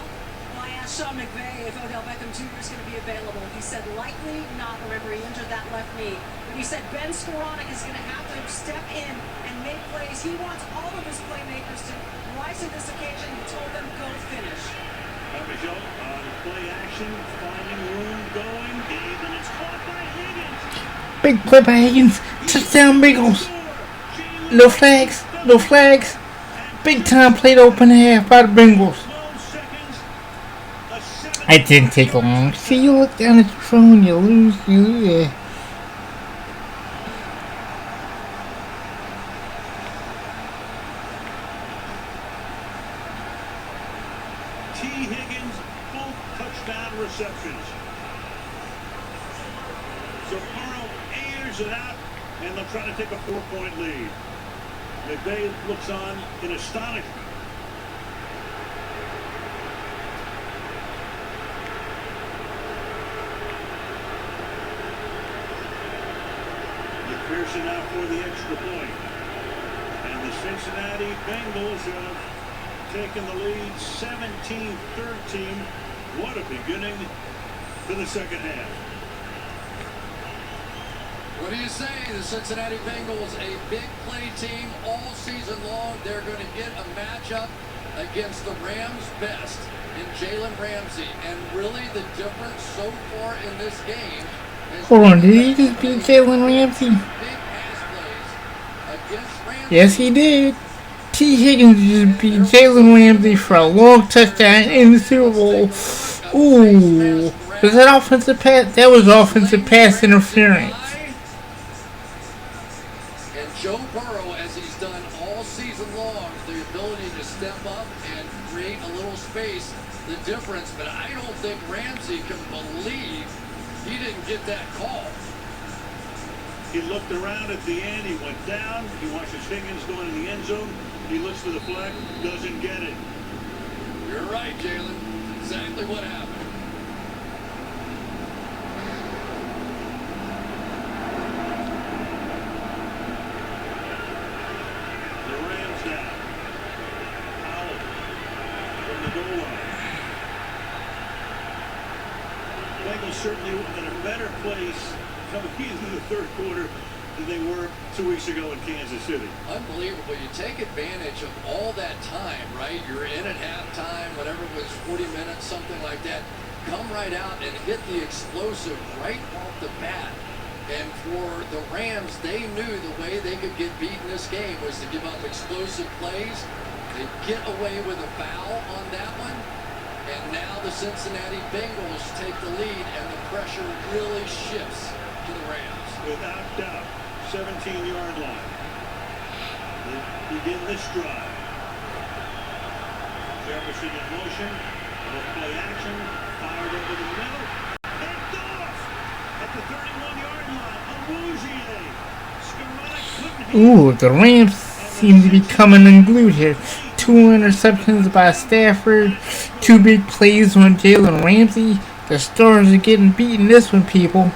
Well, I asked Sean McVay if Odell Beckham Jr. is going to be available. He said likely not. Remember, he injured that left knee. But he said Ben Skoranek is going to have to step in and make plays. He wants all of his playmakers to rise to this occasion. He told them, go finish. Michelle, on play action, finding room, going deep, and it's caught by Higgins. Big play by Higgins. Touchdown Bengals. No flags. No flags. Big time play to open the half by the Bengals. It didn't take long. See, you look down at your phone, you lose. Yeah. T. Higgins, both touchdown receptions. So Burrow airs it out, and they'll try to take a 4-point lead. McVay looks on in astonishment. McPherson out for the extra point. And the Cincinnati Bengals have taken the lead 17-13. What a beginning to the second half. What do you say? The Cincinnati Bengals, a big play team all season long. They're going to get a matchup against the Rams' best in Jalen Ramsey. And really the difference so far in this game is... Hold on, did he just beat Jalen Ramsey? Big pass plays against Ramsey. Yes, he did. T. Higgins just beat Jalen Ramsey for a long touchdown in the Super Bowl. Ooh. Was that offensive pass? That was offensive pass interference. Joe Burrow, as he's done all season long, the ability to step up and create a little space, the difference. But I don't think Ramsey can believe he didn't get that call. He looked around at the end. He went down. He watches Higgins going in the end zone. He looks for the flag. Doesn't get it. You're right, Jalen. Exactly what happened. Certainly in a better place coming into the third quarter than they were 2 weeks ago in Kansas City. Unbelievable. You take advantage of all that time, right? You're in at halftime, whatever it was, 40 minutes, something like that. Come right out and hit the explosive right off the bat. And for the Rams, they knew the way they could get beat in this game was to give up explosive plays. They get away with a foul on that one. And now the Cincinnati Bengals take the lead, and the pressure really shifts to the Rams. Without doubt, 17-yard line. They begin this drive. Jefferson in motion. Little play action. Fired over the middle. Picked off at the 31-yard line. Ooh, the Rams seem to be coming unglued here. 2 interceptions by Stafford, 2 big plays on Jalen Ramsey. The Stars are getting beaten this one, people.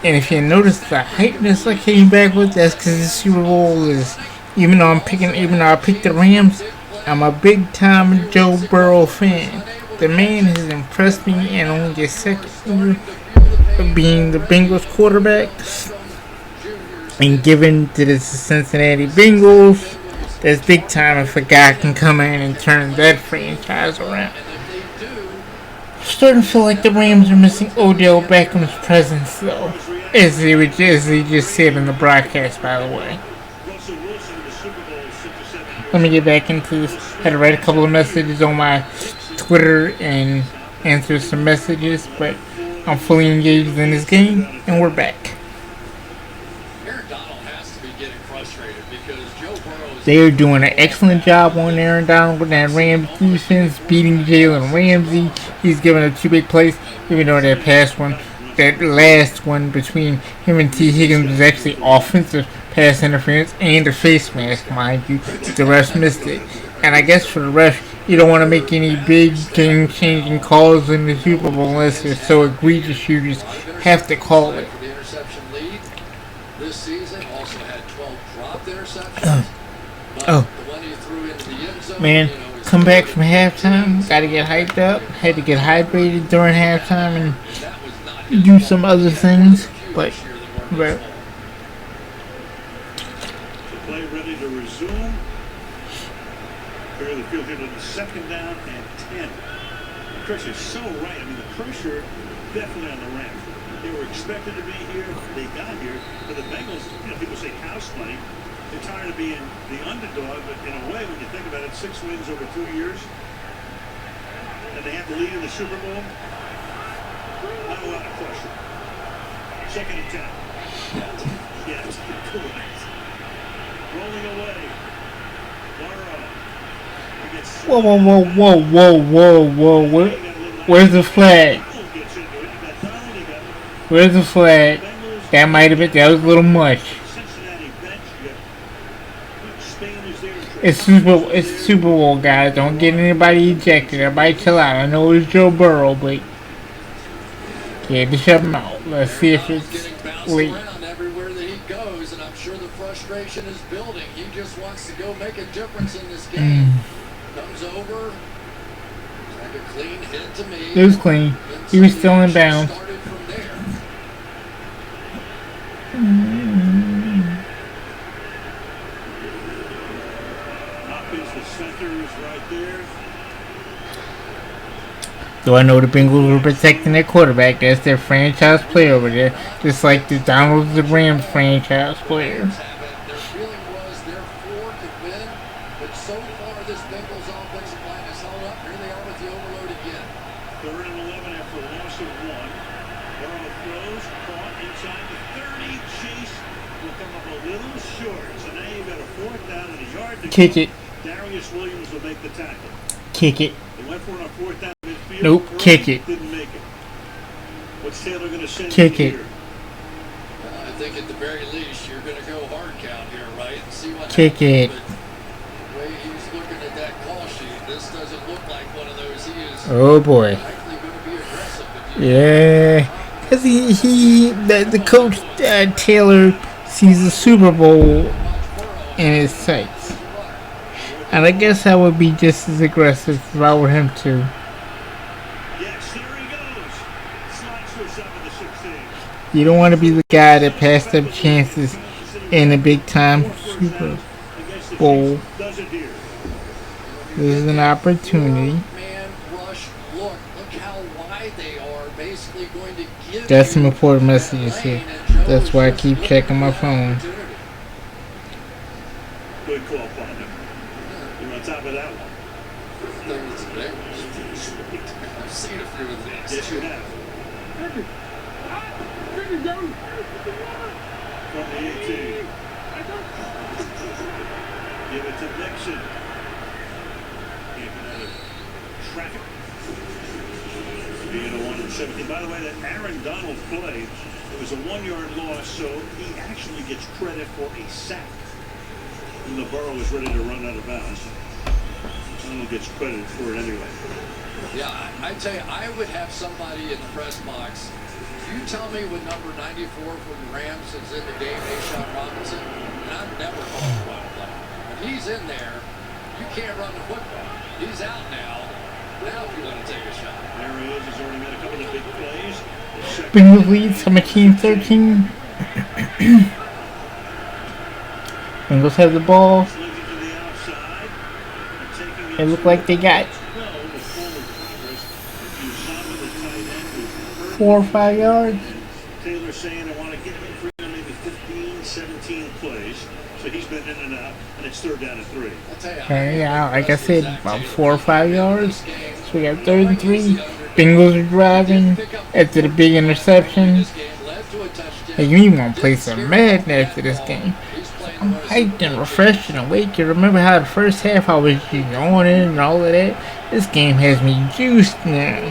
And if you notice the hypeness I came back with, that's because the Super Bowl is, even though I picked the Rams, I'm a big time Joe Burrow fan. The man has impressed me in only his second year of being the Bengals quarterback. And given that it's the Cincinnati Bengals, that's big time if a guy can come in and turn that franchise around. Starting to feel like the Rams are missing Odell Beckham's presence, though, as they just said in the broadcast, by the way. Let me get back into this. I had to write a couple of messages on my Twitter and answer some messages, but I'm fully engaged in this game, and we're back. They are doing an excellent job on Aaron Donald with that Rams defense, beating Jalen Ramsey. He's giving up 2 big plays, even though that past one that last one between him and T. Higgins was actually offensive pass interference and a face mask, mind you. The refs missed it. And I guess for the ref, you don't want to make any big game-changing calls in the Super Bowl unless they're so egregious you just have to call it. The interception lead this season also had 12 dropped interceptions. Oh. The one he threw into the end zone, Man, come back from halftime, gotta get hyped up, had to get hydrated during halftime and do some other things, but The play ready to resume. Clear the field here to the second down and 10. Chris is so right. I mean, the pressure definitely on the Rams. They were expected to be here. They got here. But the Bengals, people say house money. They're tired of being the underdog. But in a way, when you think about it, 6 wins over 2 years. And they have the lead in the Super Bowl. Not a lot of pressure. Second and 10. Yes, correct. Rolling away. Burrow. Whoa, whoa, whoa, whoa, whoa, whoa, whoa. Where's the flag? Where's the flag? That might have been, that was a little much. It's Super Bowl, guys. Don't get anybody ejected. Everybody chill out. I know it's Joe Burrow, but yeah, just shut him out. Let's see if it's late. Everywhere that he goes, and I'm sure the frustration is building. He just wants to go make a difference in this game. Comes over, like a clean hit to me. It was clean. He was still in bounds. Started from there. Hopkins, the center, is right there. So I know the Bengals were protecting their quarterback. That's their franchise player over there. Just like the Donald's the Rams franchise player. Their feeling was their floor could win, but so far this Bengals offensive line has held up. Here they are with the overload again. 3rd and 11 after a loss of 1. Burrow throws, caught inside the 30. Chase will come up a little short. So now you've got a 4th down and a yard to Kick go. it. Darius Williams will make the tackle. Kick it. They went for it on 4th down midfield. Nope, Early, kick it. Didn't make it. What's Taylor going to send Kick you it. here? I think at the very least you're going to go hard count here, right? And see what Kick happens. it. But the way he's looking at that call sheet, this doesn't look like one of those. He is Oh boy. likely going to be aggressive with you. Yeah. Because the coach, Taylor, sees the Super Bowl in his sights. And I guess I would be just as aggressive if I were him too. Yes, there he goes. Slides this up in the 16. You don't want to be the guy that passed up chances in a big time Super Bowl. Does it here. This is an opportunity. Man rush look how wide they are. Basically going to give Got some you important that messages lane, here. and Joe That's is why I just keep looking checking my for that phone. opportunity. Good call, partner. You're on top of that one. Things big. I've seen a few of these. Yes, you have. From the 18. Give it to Dixon. Can't get out of traffic. Being a 1 and 17. By the way, that Aaron Donald play, it was a 1-yard loss, so he actually gets credit for a sack. When the Burrow is ready to run out of bounds. Donald gets credit for it anyway. Yeah, I tell you, I would have somebody in the press box. You tell me when number 94 for the Rams is in the game, Ashawn Robinson, and I'm never calling him out of play. If he's in there, you can't run the football. He's out now. Now if you want to take a shot. There he is. He's already made a couple of big plays. Bengals lead 17-13. Bengals have the ball. It looked like they got 4 or 5 yards. Taylor saying I want to get him for maybe 15, 17 plays. So he's been in and out, and it's 3rd down and 3. Okay, yeah, like I said, about 4 or 5 yards. So we got 3rd and 3. Bengals are driving after the big interception. Hey, you even want to play some Madden after this game. I'm hyped and refreshed and awake. You remember how the first half I was just yawning and all of that? This game has me juiced now.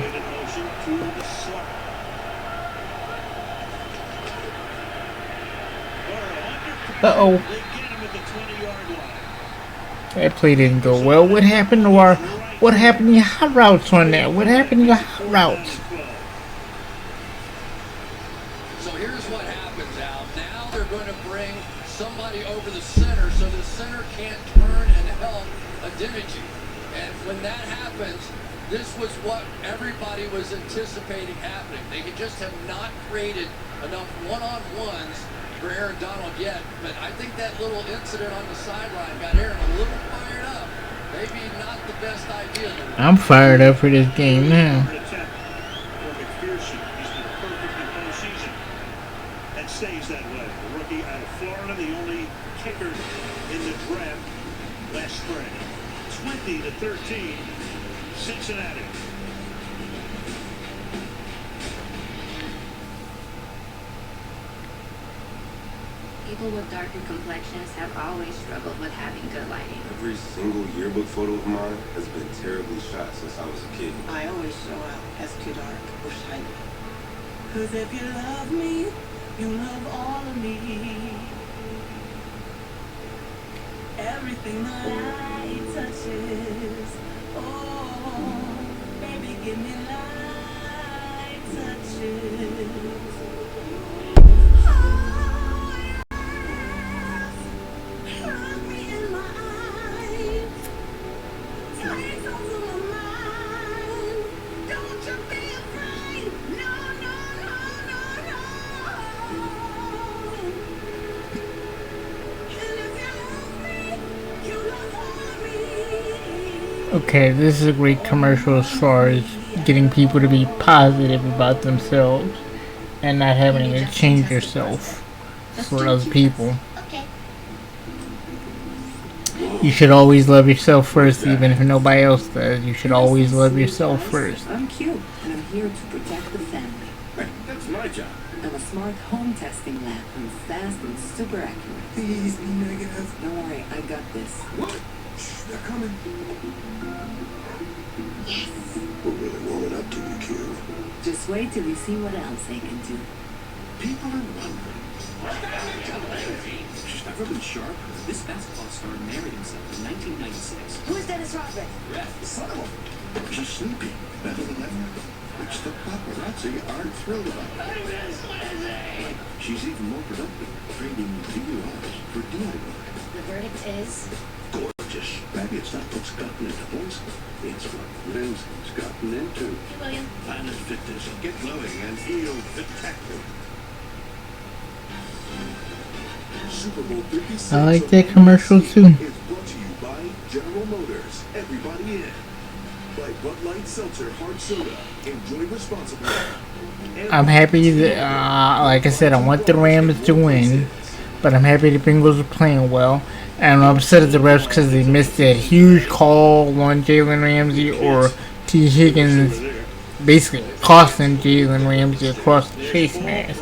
Uh-oh. They get him at the 20-yard line. That play didn't go well. What happened to your hot routes on that? What happened to your hot routes? So here's what happens, Al. Now they're going to bring somebody over the center so the center can't turn and help Adeniji. And when that happens, this was what everybody was anticipating happening. They just have not created enough one-on-ones for Aaron Donald yet. But I think that little incident on the sideline got Aaron a little fired up. Maybe not the best idea. I'm fired up for this game now. McPherson, he's been perfect in postseason and stays that way. The rookie out of Florida, the only kicker in the draft last spring. 20-13, Cincinnati. People with darker complexions have always struggled with having good lighting. Every single yearbook photo of mine has been terribly shot since I was a kid. I always show out as too dark or shiny. 'Cause if you love me, you love all of me. Everything the light touches. Oh, baby, give me light touches. Look me in my eyes. Take over my mind. Don't you be afraid. No, no, no, no, no. And if you love me, you love all of me. Okay, this is a great commercial as far as getting people to be positive about themselves and not having to change yourself for other people. Okay. You should always love yourself first, even if nobody else does. You should always love yourself first. I'm Q, and I'm here to protect the family. Hey, that's my job. I'm a smart home testing lab. I'm fast and super accurate. Please be negative. Don't worry, I got this. What? Shh, they're coming. Yes. We're really warming up to you, Q. Just wait till you see what else I can do. People are wondering. She's never been sharper. This basketball star married himself in 1996. Who's Dennis Rodman? Son of a... She's sleeping. Better than ever. Which the paparazzi aren't thrilled about. She's even more productive, trading DUIs for DIY. The verdict is... Gorgeous. Maybe it's not what's gotten into Lindsay. It's what Lindsay's gotten into. Hey, William. Planet Fitness. Get glowing and feel spectacular. Super Bowl 56 I like that commercial too. is brought to you by General Motors. Everybody in. By Bud Light Seltzer Hard Soda. Enjoy responsibly. I'm happy that, like I said, I want the Rams to win, but I'm happy the Bengals are playing well. And I'm upset at the refs because they missed that huge call on Jalen Ramsey or T. Higgins, basically costing Jalen Ramsey across the face mask.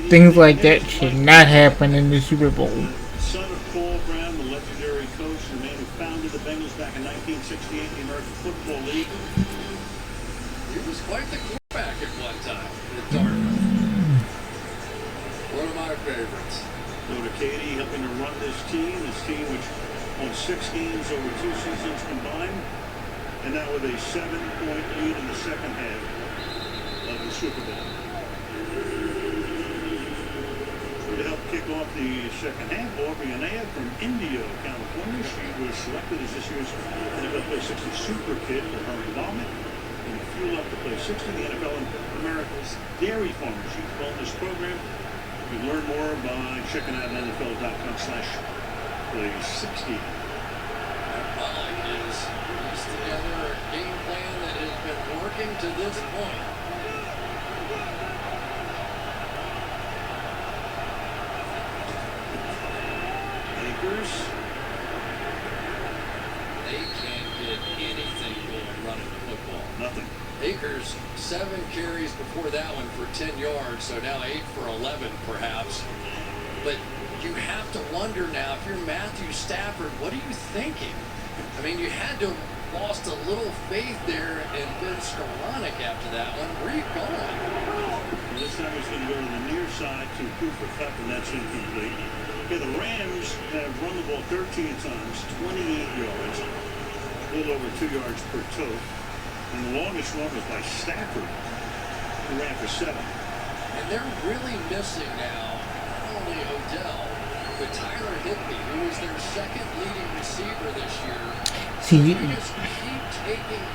Things like that should not happen in the Super Bowl. Son of Paul Brown, the legendary coach, the man who founded the Bengals back in 1968 in the American Football League. He was quite the quarterback at one time at Dartmouth. One of my favorites. Noah Katie helping to run this team which won 6 games over 2 seasons combined, and now with a 7-point lead in the second half of the Super Bowl. To help kick off the second half, Aubrey Anaya from Indio, California. She was selected as this year's NFL Play 60 Super Kid for her involvement in the Fuel Up to Play 60, the NFL and America's Dairy Farmers Youth Wellness Program. You can learn more by checking out NFL.com/play60. All I like is piece together a game plan that has been working to this point. Akers. They can't get anything going running the football. Nothing. Akers, 7 carries before that one for 10 yards, so now 8 for 11 perhaps. But you have to wonder now, if you're Matthew Stafford, what are you thinking? I mean, you had to have lost a little faith there in Ben Skoranek after that one. Where are you going? This time he's going to go to the near side to Cooper Kupp, and that's incomplete. Okay, the Rams have run the ball 13 times, 28 yards, a little over 2 yards per toe. And the longest run was by Stafford, who ran for 7. And they're really missing now not only Odell, but Tyler Higbee, who is their second leading receiver this year. See, You just keep taking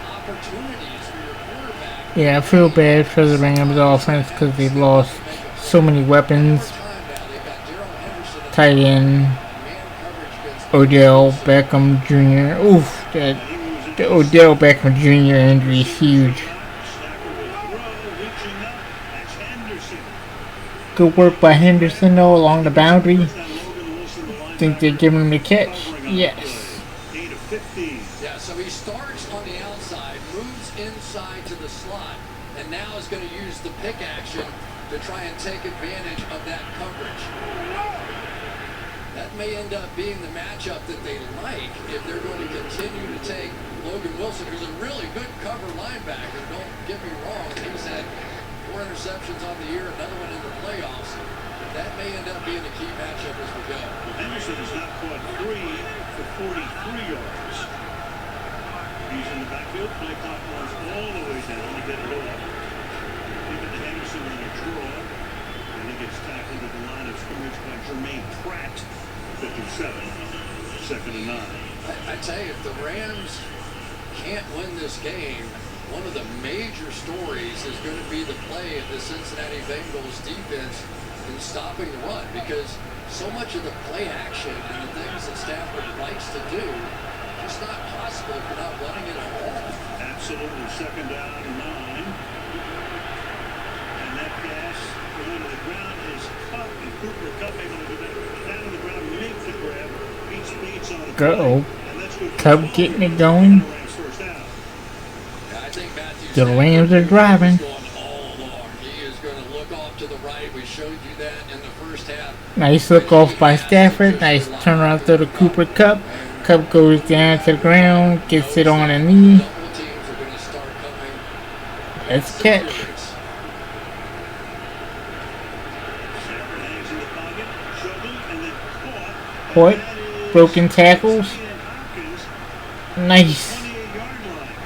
opportunities for your quarterback. yeah, I feel bad for the Rams offense because they lost so many weapons. Tight end, Odell Beckham Jr. Oof, the Odell Beckham Jr. injury is huge. Good work by Henderson though along the boundary. Think they're giving him the catch? Yes. Yeah, so he starts on the outside, moves inside to the slot, and now is going to use the pick action to try and take advantage of that coverage. That may end up being the matchup that they like if they're going to continue to take Logan Wilson, who's a really good cover linebacker. Don't get me wrong. He's had 4 interceptions on the year, another one in the playoffs. That may end up being a key matchup as we go. Well, Henderson has not caught 3 for 43 yards. He's in the backfield. Play clock runs all the way down to get it off. Give it to Henderson on a draw. And he gets tackled at the line of scrimmage by Jermaine Pratt. 57. 2nd and 9. I tell you, if the Rams can't win this game, one of the major stories is going to be the play of the Cincinnati Bengals defense in stopping the run, because so much of the play action and the things that Stafford likes to do, just not possible if you're not running it at all. Absolutely. 2nd down and 9. And that pass going to the ground is Cup, and Cooper Cup able to go down to the ground, make the grab, beats Bates on the Go. Cup getting it going. The Rams are driving. Nice look off by Stafford. Nice turnaround throw to Cooper Cup. Cup goes down to the ground, gets it on a knee. Let's catch. What? Broken tackles. Nice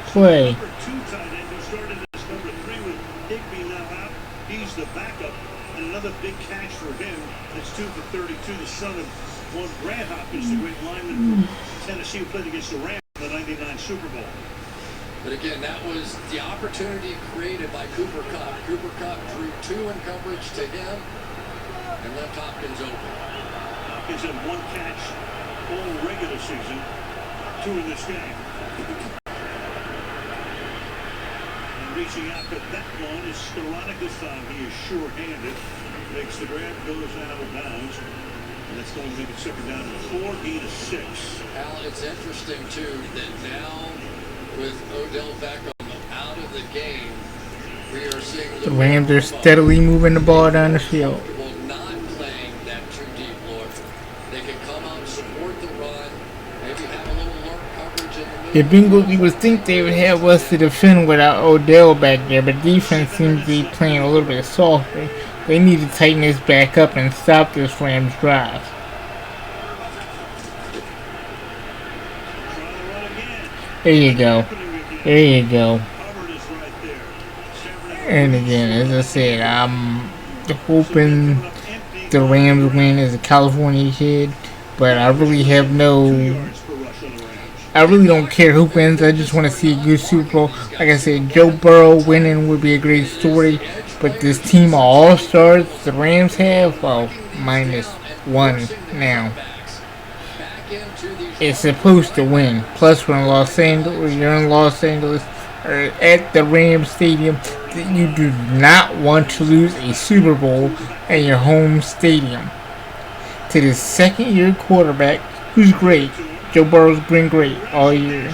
play. He's the backup, and another big catch for him. That's 2 for 32. The son of one Brad Hopkins, the great lineman from Tennessee, who played against the Rams in the '99 Super Bowl. But again, that was the opportunity created by Cooper Kupp. Cooper Kupp drew 2 in coverage to him and left Hopkins open. Hopkins had 1 catch all regular season, 2 in this game. And reaching out to that one is Skoranek this time. He is sure-handed. Makes the grab, goes out of bounds. And that's going to make it 2nd down and 4, gain of 6. Al, it's interesting, too, that now with Odell Beckham out of the game, we are seeing the Rams are steadily moving the ball down the field. Not playing that too deep look. They can come out, support the run, maybe have a little lurk coverage in the middle. The Bengals, you would think they would have us to defend without Odell back there, but defense seems to be playing a little bit softer. They need to tighten this back up and stop this Rams drive. There you go. There you go. And again, as I said, I'm hoping the Rams win as a California kid, but I really have I really don't care who wins. I just want to see a good Super Bowl. Like I said, Joe Burrow winning would be a great story, but this team of all-stars the Rams have, well, -1 now. It's supposed to win. Plus, we're in Los Angeles. You're in Los Angeles, or at the Rams Stadium. You do not want to lose a Super Bowl at your home stadium to the second-year quarterback, who's great. Joe Burrow's been great all year.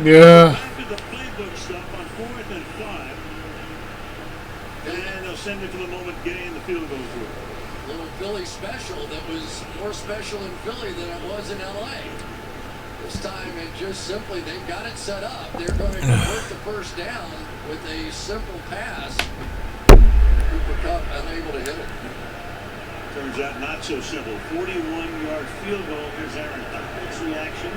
Yeah. Send it to the moment, getting the field goal through. Little Philly special that was more special in Philly than it was in LA. This time, it just simply, they've got it set up. They're going to convert the first down with a simple pass. Cooper Kupp unable to hit it. Turns out not so simple. 41-yard field goal. Here's Aaron Donald's reaction.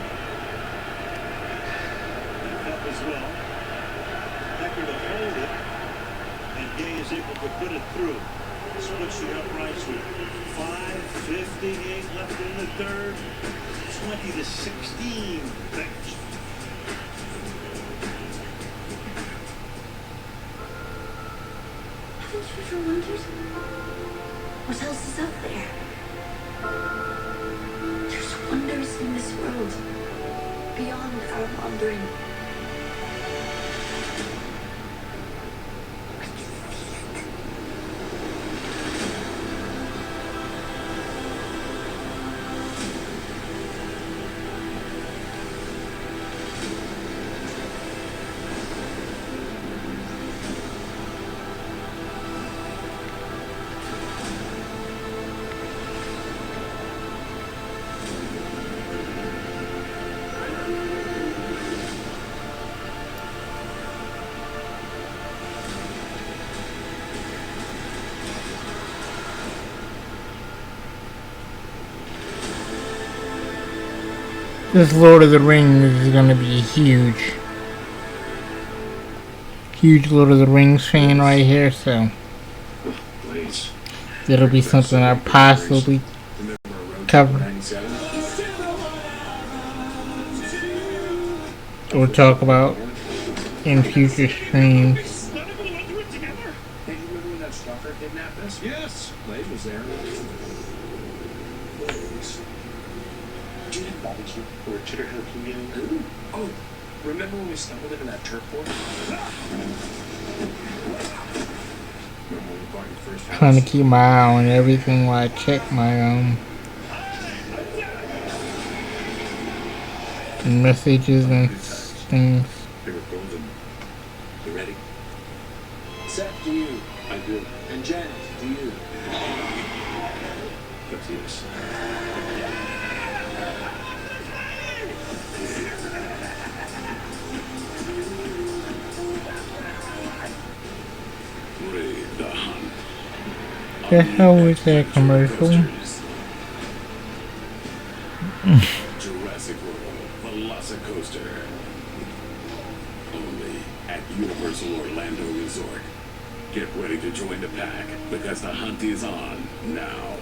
And Kupp as well. Becker to hold it. And Gay is able to put it through. Splits the uprights with 5:58 left in the third. 20-16 Bengals. Haven't you ever wondered what else is out there? There's wonders in this world beyond our wandering. This Lord of the Rings is gonna be huge. Huge Lord of the Rings fan right here, so it'll be something I possibly cover or talk about in future streams. Hey, do you remember when that stalker kidnapped us? Yes. Blaze was there. Do you have barbecue or cheddar jalapeno? Ooh. Oh, remember when we stumbled into that turf war? Remember when we bought your first house? Trying to keep my eye on everything while I check my messages and things. They were golden. You ready? Seth, do you? I do. And Janet, do you? That's yes. Raid the hunt. The hell was that commercial? Jurassic World Velocicoaster. Only at Universal Orlando Resort. Get ready to join the pack because the hunt is on now.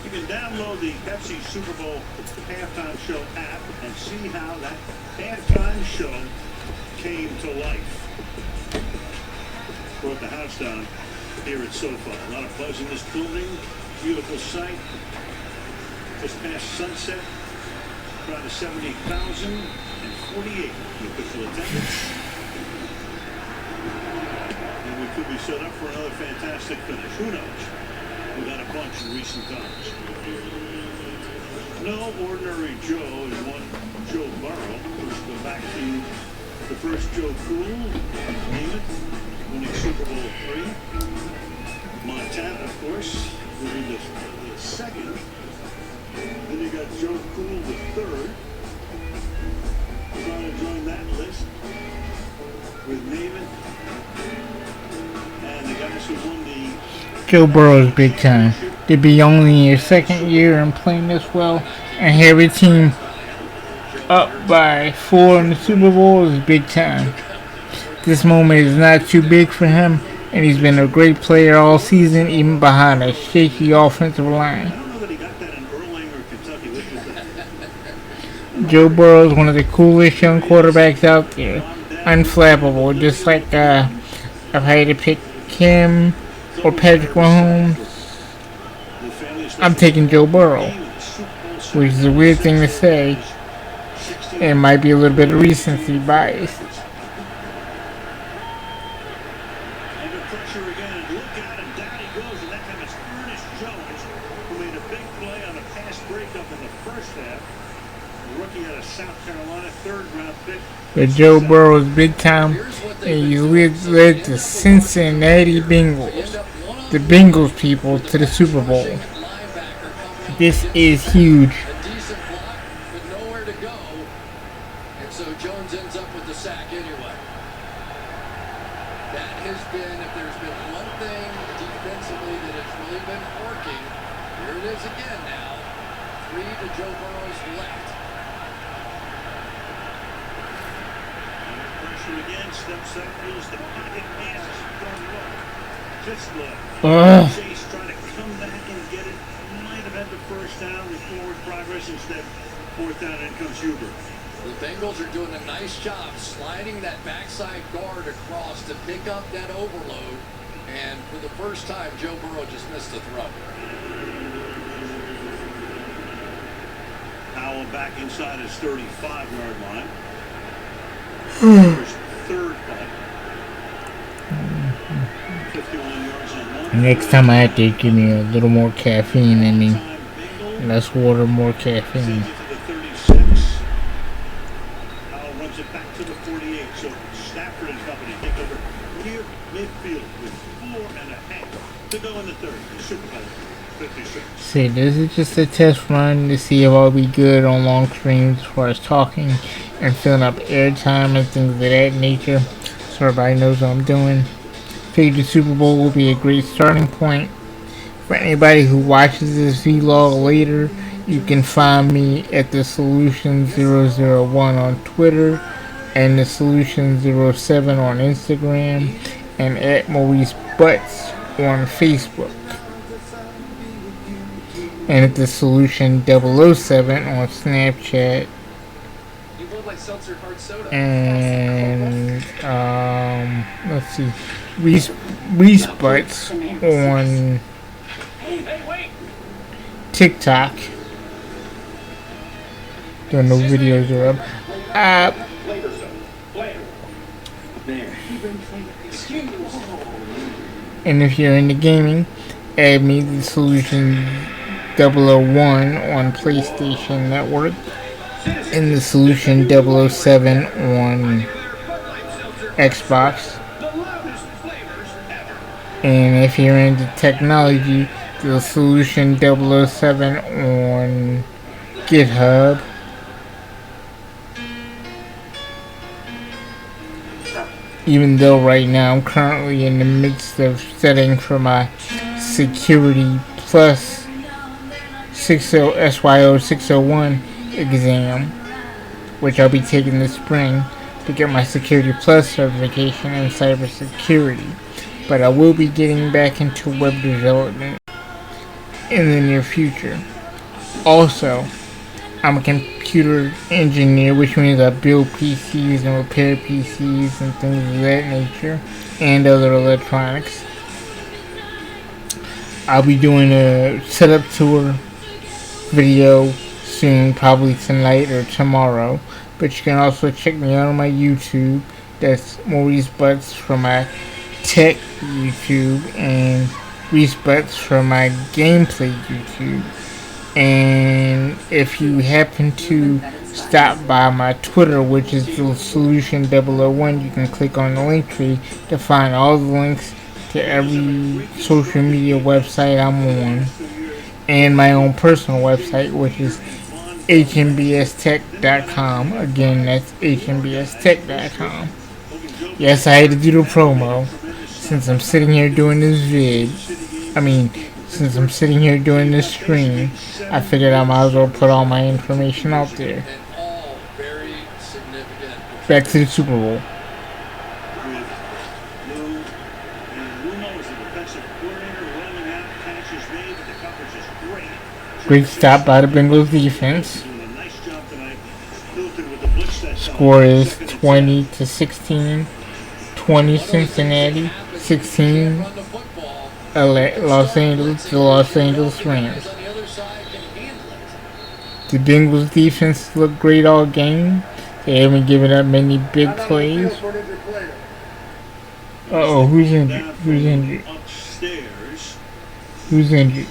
You can download the Pepsi Super Bowl halftime show app and see how that halftime show came to life. Brought the house down here at SoFi. A lot of buzz in this building. Beautiful sight. Just past sunset. Around 70,048 official attendance. And we could be set up for another fantastic finish. Who knows? We've had a bunch in recent times. No ordinary Joe is one Joe Burrow. Let's go back to the first Joe Cool, Namath, winning Super Bowl III. Montana, of course, will be the second. Then you got Joe Cool, the third. Trying to join that list with Namath and the guys who won the Joe Burrow's big time. To be only in your second year and playing this well and have your team up by 4 in the Super Bowl is big time. This moment is not too big for him, and he's been a great player all season, even behind a shaky offensive line. Joe Burrow is one of the coolest young quarterbacks out there. Unflappable, just like if I had to pick him or Patrick Mahomes, I'm taking Joe Burrow, which is a weird thing to say. It might be a little bit of recency bias. Under pressure again, and look out, and down he goes, and that time it's Ernest Jones, who made a big play on a pass breakup in the first half. A rookie out of South Carolina, third-round pick. But Joe Burrow is big time, and he led the Cincinnati Bengals, the Bengals people, to the Super Bowl. This is huge. 3 to Joe Burrow's left. Pressure again, steps up, feels the pocket, passes from low. Just left. Chase trying to come back and get it. Might have had the first down with forward progress. Instead, fourth down, in comes Huber. The Bengals are doing a nice job sliding that backside guard across to pick up that overload. And for the first time, Joe Burrow just missed the throw. Powell back inside his 35-yard line. First third play. 51 yards on one. Next time I have to give me a little more caffeine in me. Less water, more caffeine. Runs it back to the 48, so Stafford and company take over near midfield with 4.5 to go in the third. The Super Bowl 56. See, this is just a test run to see if I'll be good on long streams as far as talking and filling up airtime and things of that nature, so everybody knows what I'm doing. Figure the Super Bowl will be a great starting point. For anybody who watches this vlog later, you can find me at the Solution001 on Twitter and the Solution07 on Instagram and at Maurice Butts on Facebook and at the Solution007 on Snapchat and let's see, Reese Butts on TikTok. Don't know videos are up. And if you're into gaming, add me the Solution 001 on PlayStation Network and the Solution 007 on Xbox. And if you're into technology, the Solution 007 on GitHub. Even though right now I'm currently in the midst of studying for my Security Plus SYO 601 exam, which I'll be taking this spring to get my Security Plus certification in cybersecurity. But I will be getting back into web development in the near future. Also, I'm a computer engineer, which means I build PCs and repair PCs and things of that nature, and other electronics. I'll be doing a setup tour video soon, probably tonight or tomorrow. But you can also check me out on my YouTube. That's Maurice Butts for my tech YouTube and Reese Butts for my gameplay YouTube. And if you happen to stop by my Twitter, which is the Solution 001, you can click on the link tree to find all the links to every social media website I'm on, and my own personal website, which is hmbstech.com. Again, that's hmbstech.com. Yes, I had to do the promo since I'm sitting here doing this since I'm sitting here doing this stream. I figured I might as well put all my information out there. Back to the Super Bowl. Great stop by the Bengals defense. Score is 20-16. 20 Cincinnati, 16 the Los Angeles Rams. The Bengals defense looked great all game. They haven't given up many big plays. Uh-oh, who's injured? Who's injured? Who's injured?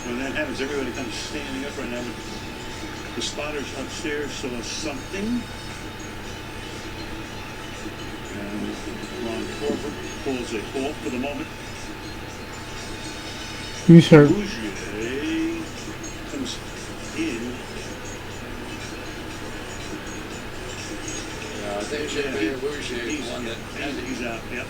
When that happens, everybody comes standing up right now. The spotters upstairs saw something. And Ron Corbett pulls a halt for the moment. Who's hurt? Bougier comes in. I think it should be Bougier, the one that he's out, yep.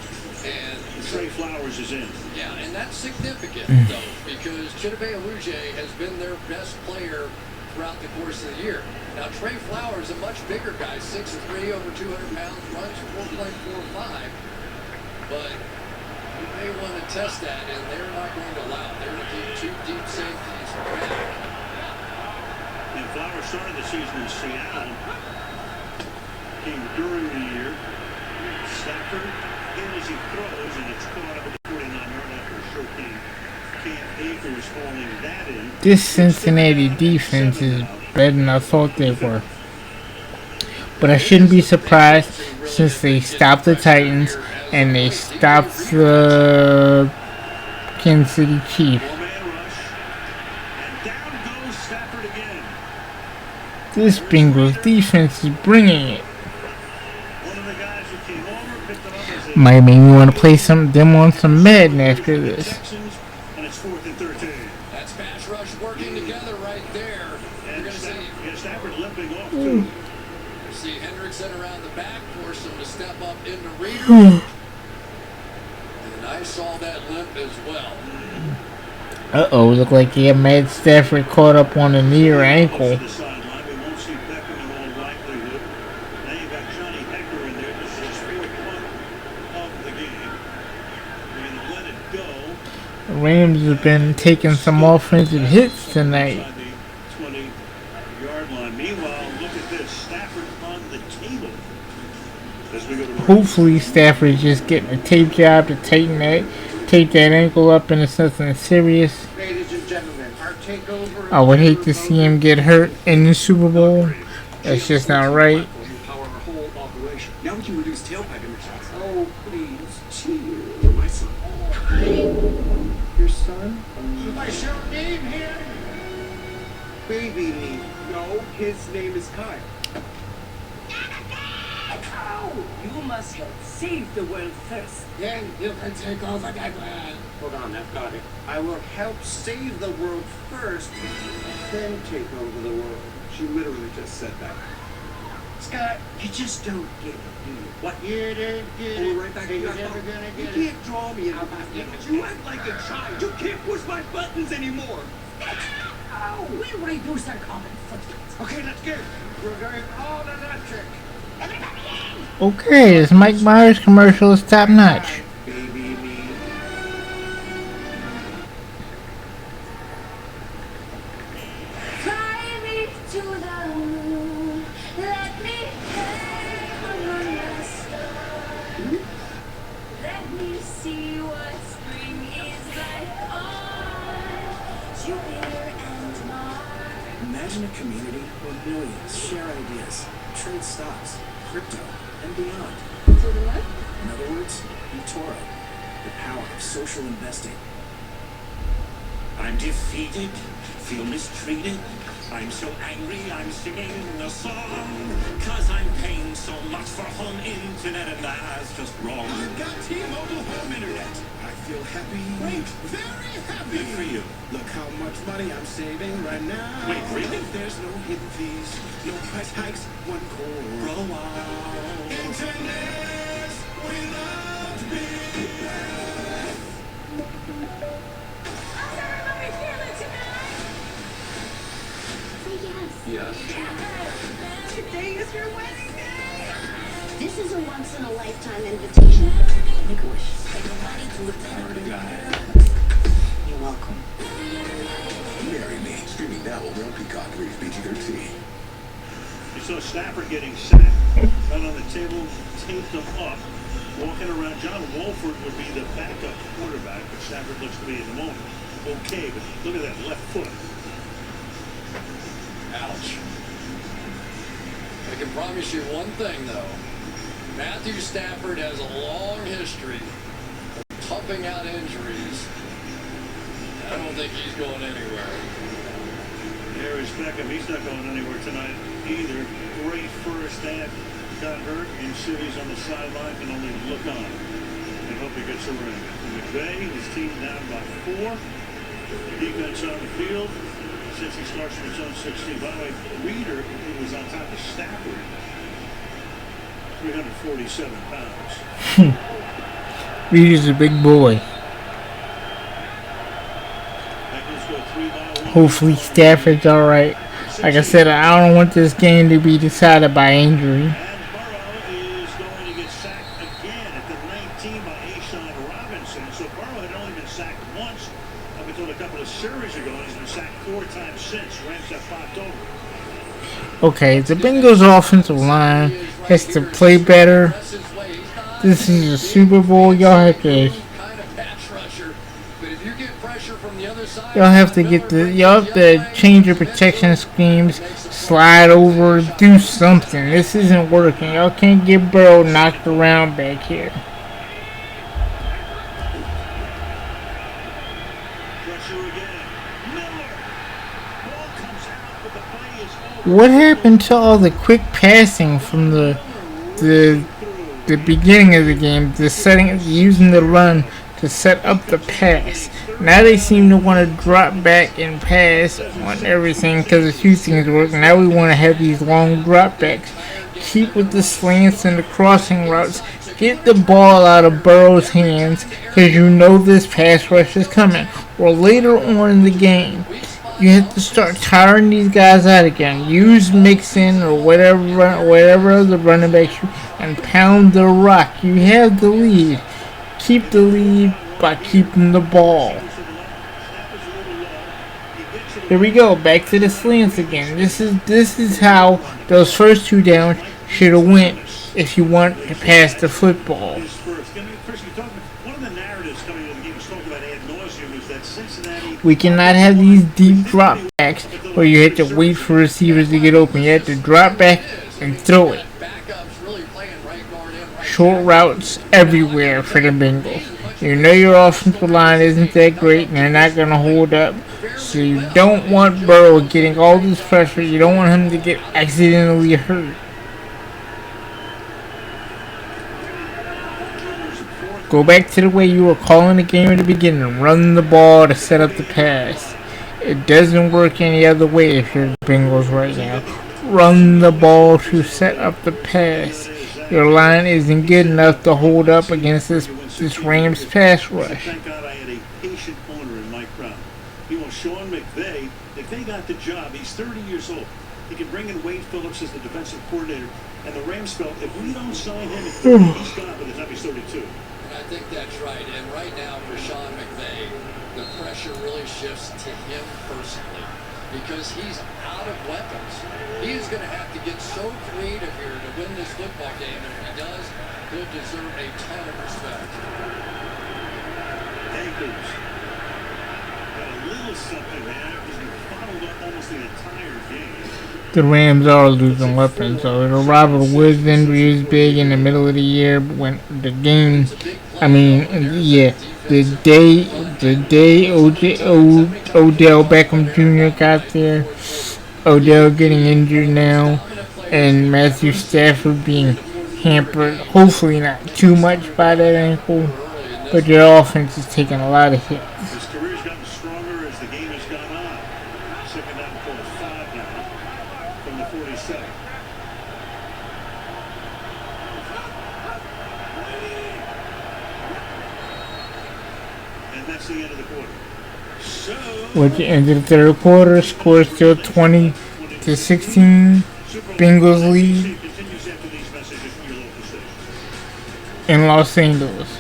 And Trey Flowers is in. yeah, and that's significant, though, because Chidobe Awuzie has been their best player throughout the course of the year. Now, Trey Flowers, a much bigger guy, 6'3", over 200 pounds, runs 4.45. But you may want to test that, and they're not going to allow it. They're going to keep 2 deep safeties back. And Flowers started the season in Seattle. Came during the year. Stafford in as he throws, and it's caught up at the 49-yard after a short game. Cam Akers hauling that in. This Cincinnati defense is better than I thought they were. But I shouldn't be surprised since they stopped the Titans and they stopped the Kansas City Chiefs. This Bengals defense is bringing it. Might make me want to play them on some Madden after this. And it's 4th and 13. That's pass rush working together right there. You're going to see Stafford limping off too. See Hendrickson around the back, force him to step up into Reader. And I saw that limp as well. Uh-oh, look like he had Matt Stafford caught up on a knee or ankle. The Rams have been taking some offensive hits tonight. 20-yard line. Meanwhile, look at this. Stafford on the table. As we go to Hopefully Stafford's just getting a tape job to take that ankle up into something serious. Ladies and gentlemen, our takeover. I would hate to see him get hurt in the Super Bowl. That's just not right. Power our whole operation. Now we can reduce tailpipe emissions. Oh, please, chill. For my son. Your son? I show name here. Baby me. No, his name is Kyle. You must help save the world first. Then you can take over the world. Hold on, I've got it. I will help save the world first, then take over the world. She literally just said that. Scott, you just don't get it, do you? What? You don't get it. We're right back You're here. never gonna You get it. can't draw me in. You act like a child. You can't push my buttons anymore. Ow! We'll reduce our common footprint. Okay, let's go. We're going all electric. Okay, this Mike Myers commercial is top notch. Baby me. Fly me to the moon. Let me hang on your star. Let me see what spring is like on Jupiter and Mars. Imagine a community where millions share ideas, trade stocks, crypto, and beyond. So the what? In other words, eToro, the power of social investing. I'm defeated, feel mistreated. I'm so angry, I'm singing a song. Cause I'm paying so much for home internet and that's just wrong. I've got T-Mobile home internet. I feel happy. Wait. Very happy. Good for you. Look how much money I'm saving right now. Wait, really? There's no hidden fees, no price hikes, one core. Bro, wow. Internet without me. Yes. Today is your wedding day. This is a once-in-a-lifetime invitation. Make a wish. Already got it. You're welcome. Marry me. Streaming now over on Peacock. Rated PG-13. You saw Stafford getting sacked. Got on the table, taped him up. Walking around. John Wolford would be the backup quarterback, but Stafford looks to be at the moment okay, but look at that left foot. Ouch. I can promise you one thing, though. Matthew Stafford has a long history of toughing out injuries. I don't think he's going anywhere. There is Beckham. He's not going anywhere tonight either. Great first half. Got hurt. In cities on the sideline can only look on and hope he gets a ring. McVay, his team down by 4. Defense on the field. Since he starts from his own 16. By the way, Reader, who was on top of Stafford, 347 pounds. Reed is a big boy. Hopefully Stafford's alright. Like I said, I don't want this game to be decided by injury. And Burrow is going to get sacked again at the 19 by Ashawn Robinson. So Burrow had only been sacked once up until a couple of series ago, and he's been sacked 4 times since. Rams have popped over. Okay, the Bengals offensive line has to play better. This is a Super Bowl. Y'all have to change your protection schemes, slide over, do something. This isn't working. Y'all can't get Burrow knocked around back here. What happened to all the quick passing from the beginning of the game? Using the run to set up the pass. Now they seem to want to drop back and pass on everything because a few things work. Now we want to have these long drop backs. Keep with the slants and the crossing routes. Get the ball out of Burrow's hands because you know this pass rush is coming. Or later on in the game, you have to start tiring these guys out again. Use Mixon or whatever other running backs and pound the rock. You have the lead. Keep the lead by keeping the ball. Here we go, back to the slants again. This is how those first 2 downs should have went if you want to pass the football. We cannot have these deep drop backs where you have to wait for receivers to get open. You have to drop back and throw it. Short routes everywhere for the Bengals. You know your offensive line isn't that great and they're not going to hold up. So you don't want Burrow getting all this pressure. You don't want him to get accidentally hurt. Go back to the way you were calling the game at the beginning. Run the ball to set up the pass. It doesn't work any other way if you're the Bengals right now. Run the ball to set up the pass. Your line isn't good enough to hold up against this Rams pass rush. Thank God I had a patient owner in Mike Brown. You know, Sean McVay, if they got the job, he's 30 years old. He can bring in Wade Phillips as the defensive coordinator. And the Rams felt, if we don't sign him at 30, he's gone by the time he's 32. And I think that's right. And right now for Sean McVay, the pressure really shifts to him personally because he's out of weapons. He's going to have to get so creative here to win this football game. And if he does, he'll deserve a ton of respect. Akers got a little something there. He's been bottled up almost the entire game. The Rams are losing weapons. So the Robert Woods injury is big in the middle of the year when the game. The day Odell Beckham Jr. got there, Odell getting injured now, and Matthew Stafford being hampered, hopefully not too much by that ankle, but their offense is taking a lot of hits. His career's gotten stronger as the game has gone on. Second down for 5 now from the 47. And that's the end of the quarter. So, With the end of the third quarter, score still 20-16. Bengals lead in Los Angeles.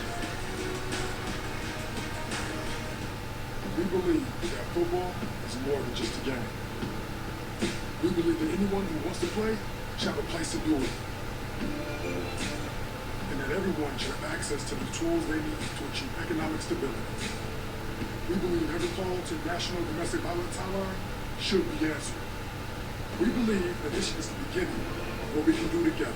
We believe that football is more than just a game. We believe that anyone who wants to play should have a place to do it. And that everyone should have access to the tools they need to achieve economic stability. We believe every call to national domestic violence hotline should be answered. We believe that this is the beginning of what we can do together.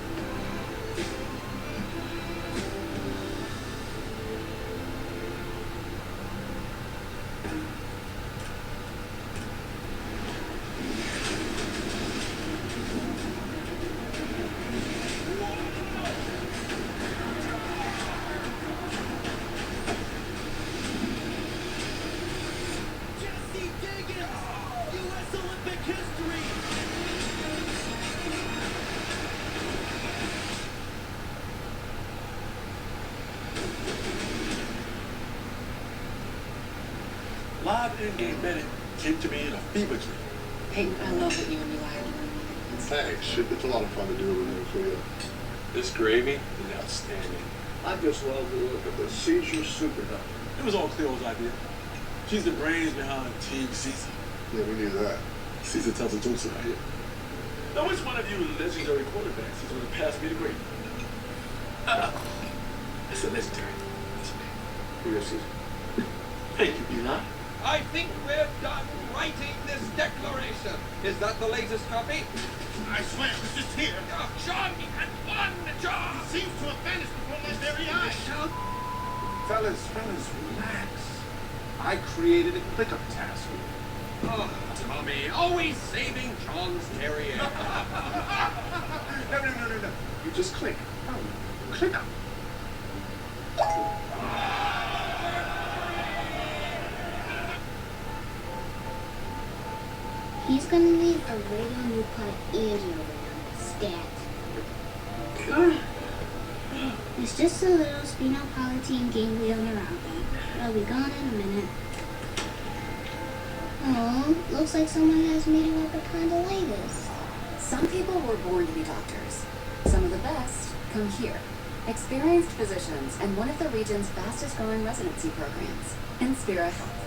in-game Bennett came to me in a fever dream. Peyton, I love what you and Eli are doing. Thanks. It's a lot of fun to do over there for you. This gravy is outstanding. I just love the look of the Caesar Superdome. It was all Cleo's idea. She's the brains behind Team Caesar. Yeah, we knew that. Caesar tells the jokes around here. Now, which one of you legendary quarterbacks is going to pass me the gravy? It's a legendary. That's me. Who is Caesar? Thank you, Eli. I think we're done writing this declaration. Is that the latest copy? I swear it was just here. John, he had one job. It seems to have vanished before my very eyes. Fellas, relax. I created a ClickUp task. Oh, Tommy, always saving John's terrier. No. You just click. Oh, ClickUp. He's gonna need a radionuclide stat. It's just a little sphenopalatine ganglion neuropathy. It'll be gone in a minute. Oh, looks like someone has meeting up epicondylitis. Some people were born to be doctors. Some of the best come here. Experienced physicians and one of the region's fastest growing residency programs, Inspira Health.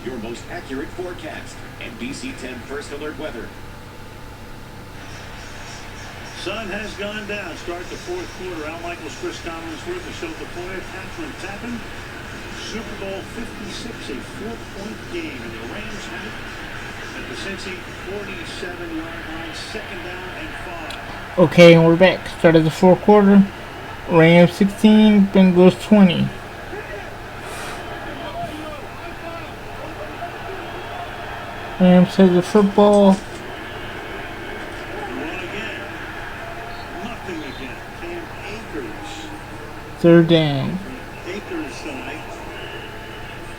Your most accurate forecast. NBC 10 First Alert Weather. Sun has gone down. Start the fourth quarter. Al Michaels, Chris Collinsworth, Michelle DePoy, Catherine Tappan. Super Bowl 56, a 4-point game. And the Rams have it at the Cincy 47-yard line. Second down and 5. Okay, and we're back. Start of the fourth quarter. Rams 16, Bengals 20. Rams has the football. Third down. Akers tonight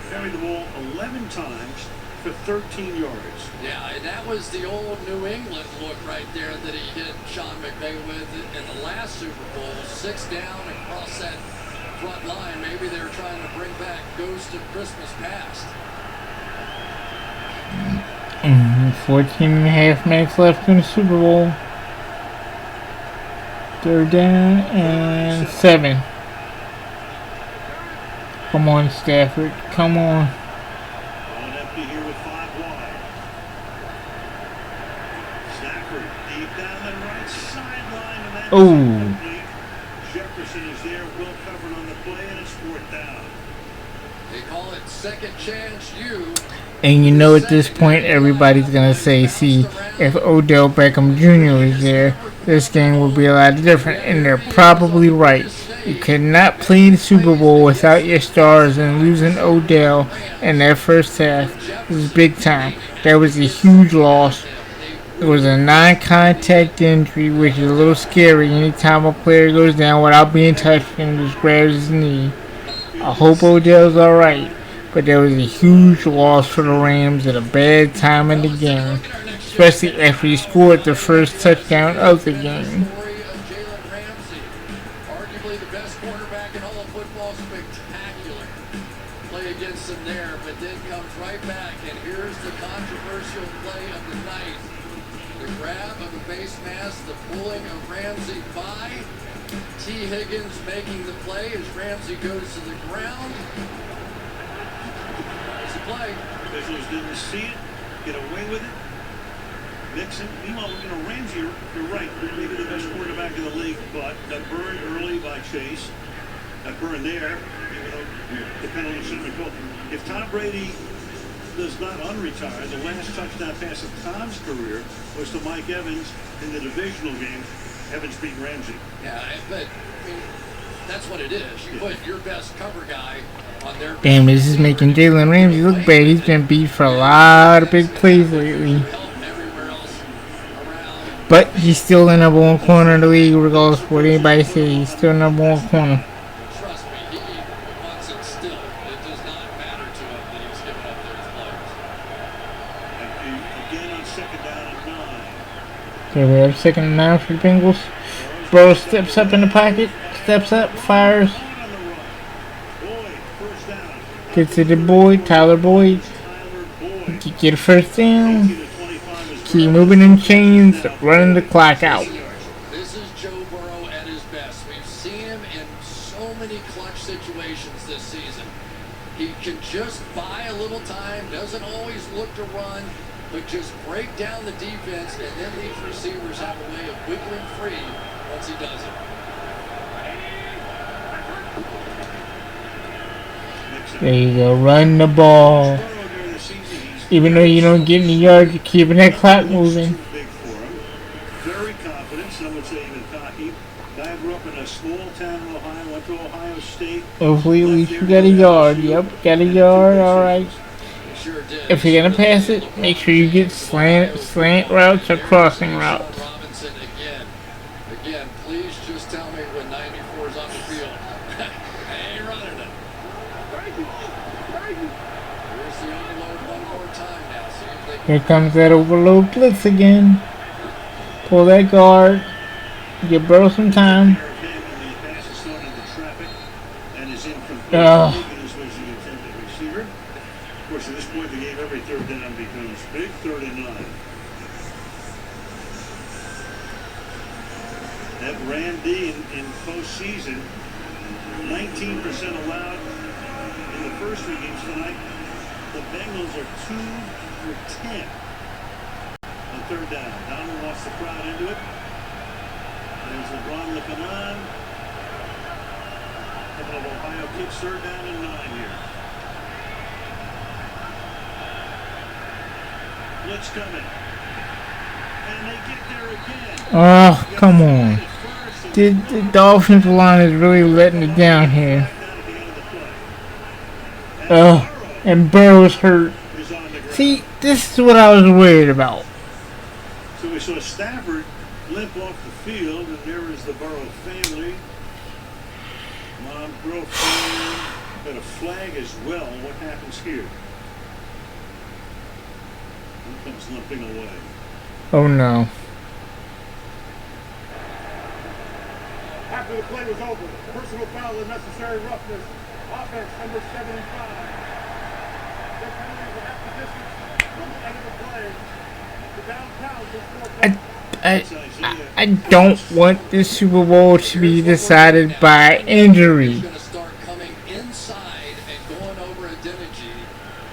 carried the ball 11 times for 13 yards. Yeah, and that was the old New England look right there that he hit Sean McVay with in the last Super Bowl. 6 down across that front line. Maybe they were trying to bring back Ghost of Christmas Past. 14 and a half minutes left in the Super Bowl. Third down and 7. Come on, Stafford. Come on. Ball empty here with 5 wide. Stafford deep down the right sideline. And that Oh. Jefferson is there, well covered on the play, and it's 4th down. They call it second chance you. And you know at this point everybody's going to say, see, if Odell Beckham Jr. was there, this game would be a lot different. And they're probably right. You cannot play the Super Bowl without your stars, and losing Odell in that first half was big time. That was a huge loss. It was a non-contact injury, which is a little scary. Anytime a player goes down without being touched and just grabs his knee. I hope Odell's alright. But there was a huge loss for the Rams at a bad time in the game, especially after he scored the first touchdown of the game. Arguably the best quarterback in all of football. Spectacular play against him there, but then comes right back, and here's the controversial play of the night. The grab of the face mask, the pulling of Ramsey by T. Higgins making the play as Ramsey goes to the ground. Play. Officials didn't see it, get away with it. Mixon, meanwhile, Ramsey, you're right, maybe the best quarterback in the league, but got burned early by Chase. Got burned there, even though the penalty should have been called. If Tom Brady does not unretire, the last touchdown pass of Tom's career was to Mike Evans in the divisional game. Evans beat Ramsey. Yeah, but I mean, that's what it is. You put your best cover guy. Damn, this is making Jalen Ramsey look bad. He's been beat for a lot of big plays lately. But he's still the number 1 corner in the league, regardless of what anybody says. He's still the number 1 corner. Trust me, he wants it still. It does not matter to him that he's given up those players. Again on 2nd down and 9. Okay, we have 2nd and 9 for the Bengals. Burrow steps up in the pocket, steps up, fires. Boyd, first down. Gets to the Boyd, Tyler Boyd. Tyler Get a first down. Keep moving in chains, running the clock out. This is Joe Burrow at his best. We've seen him in so many clutch situations this season. He can just buy a little time, doesn't always look to run, but just break down the defense, and then these receivers have a way of wiggling free once he does it. There you go, run the ball. Even though you don't get any yards, you're keeping that clock moving. Very confident, some would say even cocky. Guy grew up in a small town in Ohio, went to Ohio State. Hopefully at least you got a yard. Yep, got a yard, alright. If you're gonna pass it, make sure you get slant routes or crossing routes. Robinson again, please just tell me when 94 is on the field. I ain't running it. Here's the overload one more time now. See if they Here comes that overload blitz again. Pull that guard. Give Burrow some time. Of course, at this point, the game, every third down becomes big. 3rd and 9. That ran D in postseason. 19% allowed in the first 3 games tonight. The Bengals are 2 for 10 on 3rd down. Donald wants the crowd into it. There's LeBron looking on. Couple of Ohio kicks, 3rd down and 9 here. Blitz coming. And they get there again. Oh, come on. The offensive line is really letting it down here. Oh, and Burrow's hurt. See, this is what I was worried about. So we saw Stafford limp off the field, and there is the Burrow family. Mom, girlfriend, got a flag as well. What happens here? He comes limping away. Oh no. After the play was over, personal foul and necessary roughness. Offense number 75. Their penalties were half the distance from the end of the play. The downtown just I don't want this Super Bowl to be decided by injury. going to start coming inside and going over Adeniji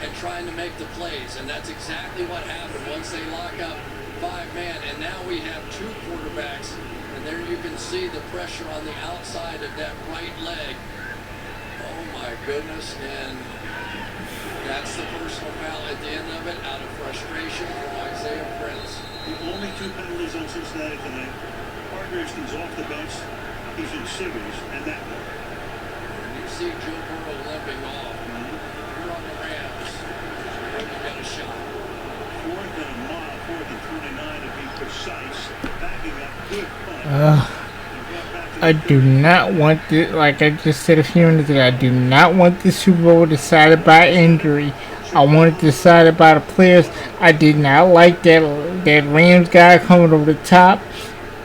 and trying to make the plays, and that's exactly what happened once they lock up 5-man, and now we have 2 quarterbacks, and there you can see the pressure on the outside of that right leg. Oh my goodness, and that's the personal foul at the end of it, out of frustration from Isaiah Prince. The only 2 penalties on Cincinnati tonight. Hargraves comes off the bench. He's in series, and that one. And you see Joe Burrow limping off. You're on the Rams. You got a shot. 4th and a mile, 4th and 29 to be precise. Backing up, good punt. I do not want this, like I just said a few minutes ago, I do not want this Super Bowl decided by injury. I want it decided by the players. I did not like that Rams guy coming over the top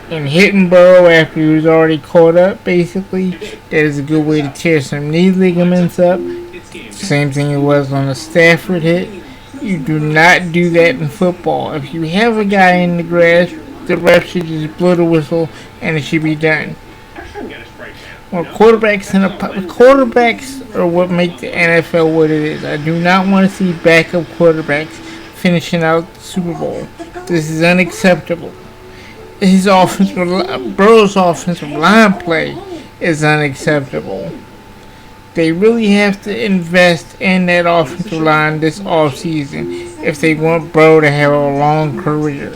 and hitting Burrow after he was already caught up, basically. That is a good way to tear some knee ligaments up. Same thing it was on the Stafford hit. You do not do that in football. If you have a guy in the grass, the ref should just blow the whistle and it should be done. Well, quarterbacks are what make the NFL what it is. I do not want to see backup quarterbacks finishing out the Super Bowl. This is unacceptable. Burrow's offensive line play is unacceptable. They really have to invest in that offensive line this offseason if they want Burrow to have a long career.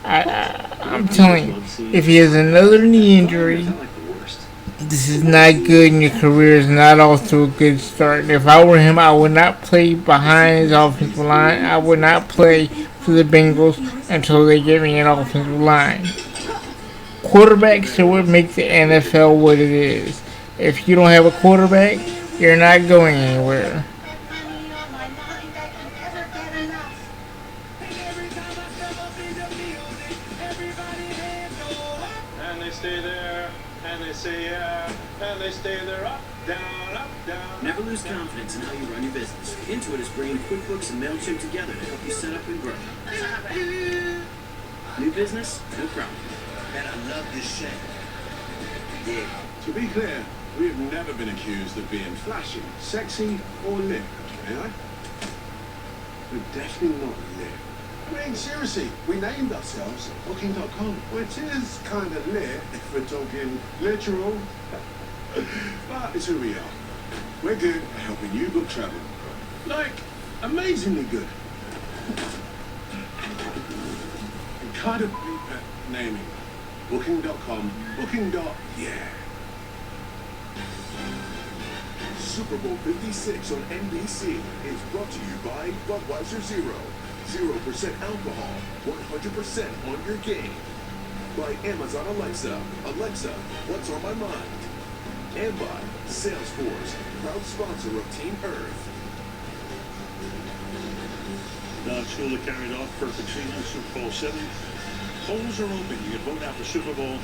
I'm telling you, if he has another knee injury, this is not good and your career is not off to a good start. If I were him, I would not play behind his offensive line. I would not play for the Bengals until they get me an offensive line. Quarterbacks are what make the NFL what it is. If you don't have a quarterback, you're not going anywhere. and they stay there, and they say yeah, and they stay there up. down, up, down. Never lose confidence in how you run your business. Intuit is bringing QuickBooks and MailChimp together to help you set up and grow. New business? No problem. And I love this shit. Yeah. To be clear, we've never been accused of being flashy, sexy, or lit, may I? We're definitely not lit. I mean, seriously, we named ourselves Booking.com, which is kind of lit if we're talking literal. But it's who we are. We're good at helping you book travel. Like, amazingly good. And kind of deep at naming. Booking.com, Booking.yeah. Super Bowl 56 on NBC is brought to you by Budweiser Zero. 0% alcohol, 100% on your game. By Amazon Alexa. Alexa, what's on my mind? And by Salesforce, proud sponsor of Team Earth. Don Shula carried off perfect season, Super Bowl 7. Polls are open. You can vote out for Super Bowl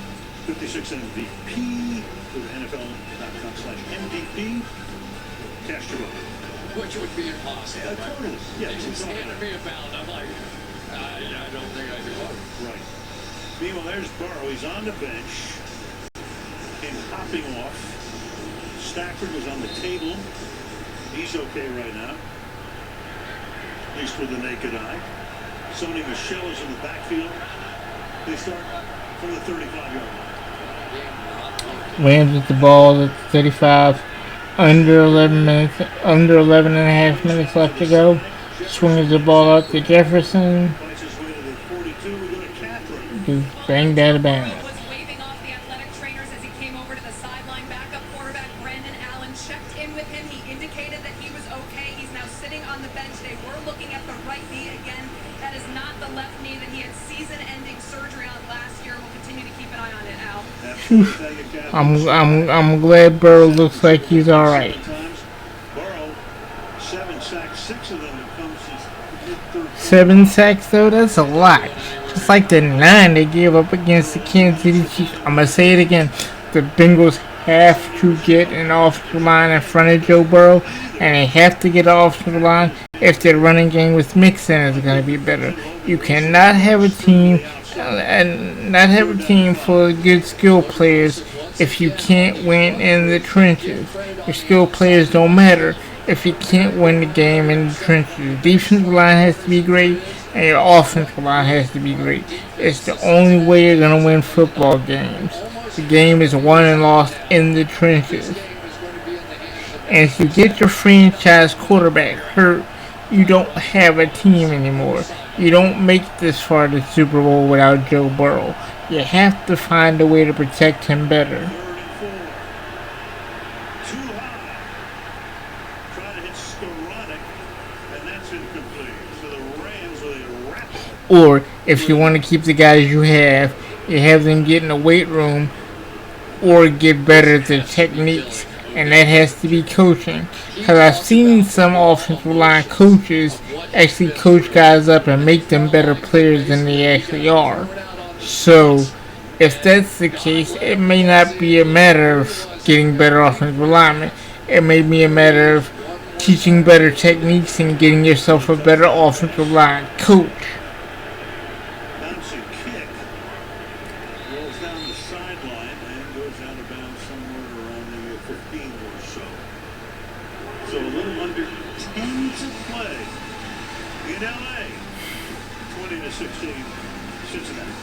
56 MVP. Go to NFL.com/MVP. Cast your vote. Which would be impossible. Totally. Yeah, It's it's handed me a ballot. I'm like, I don't think I can vote. Right. Meanwhile, there's Burrow. He's on the bench. Came hopping off. Stafford was on the table. He's okay right now. At least with the naked eye. Sony Michel is in the backfield. They start from the 35-yard line. Rams with the ball at 35. Under 11 and a half minutes left to go. Swings the ball out to Jefferson. Just banged out of bounds. Was waving off the athletic trainers as he came over to the sideline. Backup quarterback Brandon Allen checked in with him. He indicated that he was okay. He's now sitting on the bench. They were looking at the right knee again. That is not the left knee that he had season-ending surgery on last year. We'll continue to keep an eye on it, Al. I'm glad Burrow looks like he's all right. Burrow, 7 sacks, 6 of them have come since mid-third. 7 sacks though, that's a lot. Just like the 9 they gave up against the Kansas City Chiefs. I'm gonna say it again. The Bengals have to get an offensive line in front of Joe Burrow, and they have to get an offensive line if their running game with Mixon is gonna be better. You cannot have a team and not have a team full of good skill players if you can't win in the trenches. Your skill players don't matter if you can't win the game in the trenches. Defensive line has to be great, and your offensive line has to be great. It's the only way you're gonna win football games. The game is won and lost in the trenches. And if you get your franchise quarterback hurt, you don't have a team anymore. You don't make this far to the Super Bowl without Joe Burrow. You have to find a way to protect him better. Or if you want to keep the guys you have them get in the weight room or get better at the techniques, and that has to be coaching. Because I've seen some offensive line coaches actually coach guys up and make them better players than they actually are. So if that's the case, it may not be a matter of getting better offensive linemen. It may be a matter of teaching better techniques and getting yourself a better offensive line coach. Bouncing kick rolls down the sideline and goes out of bounds somewhere around the 15 or so. So a little under 10 to play in LA. 20-16, Cincinnati.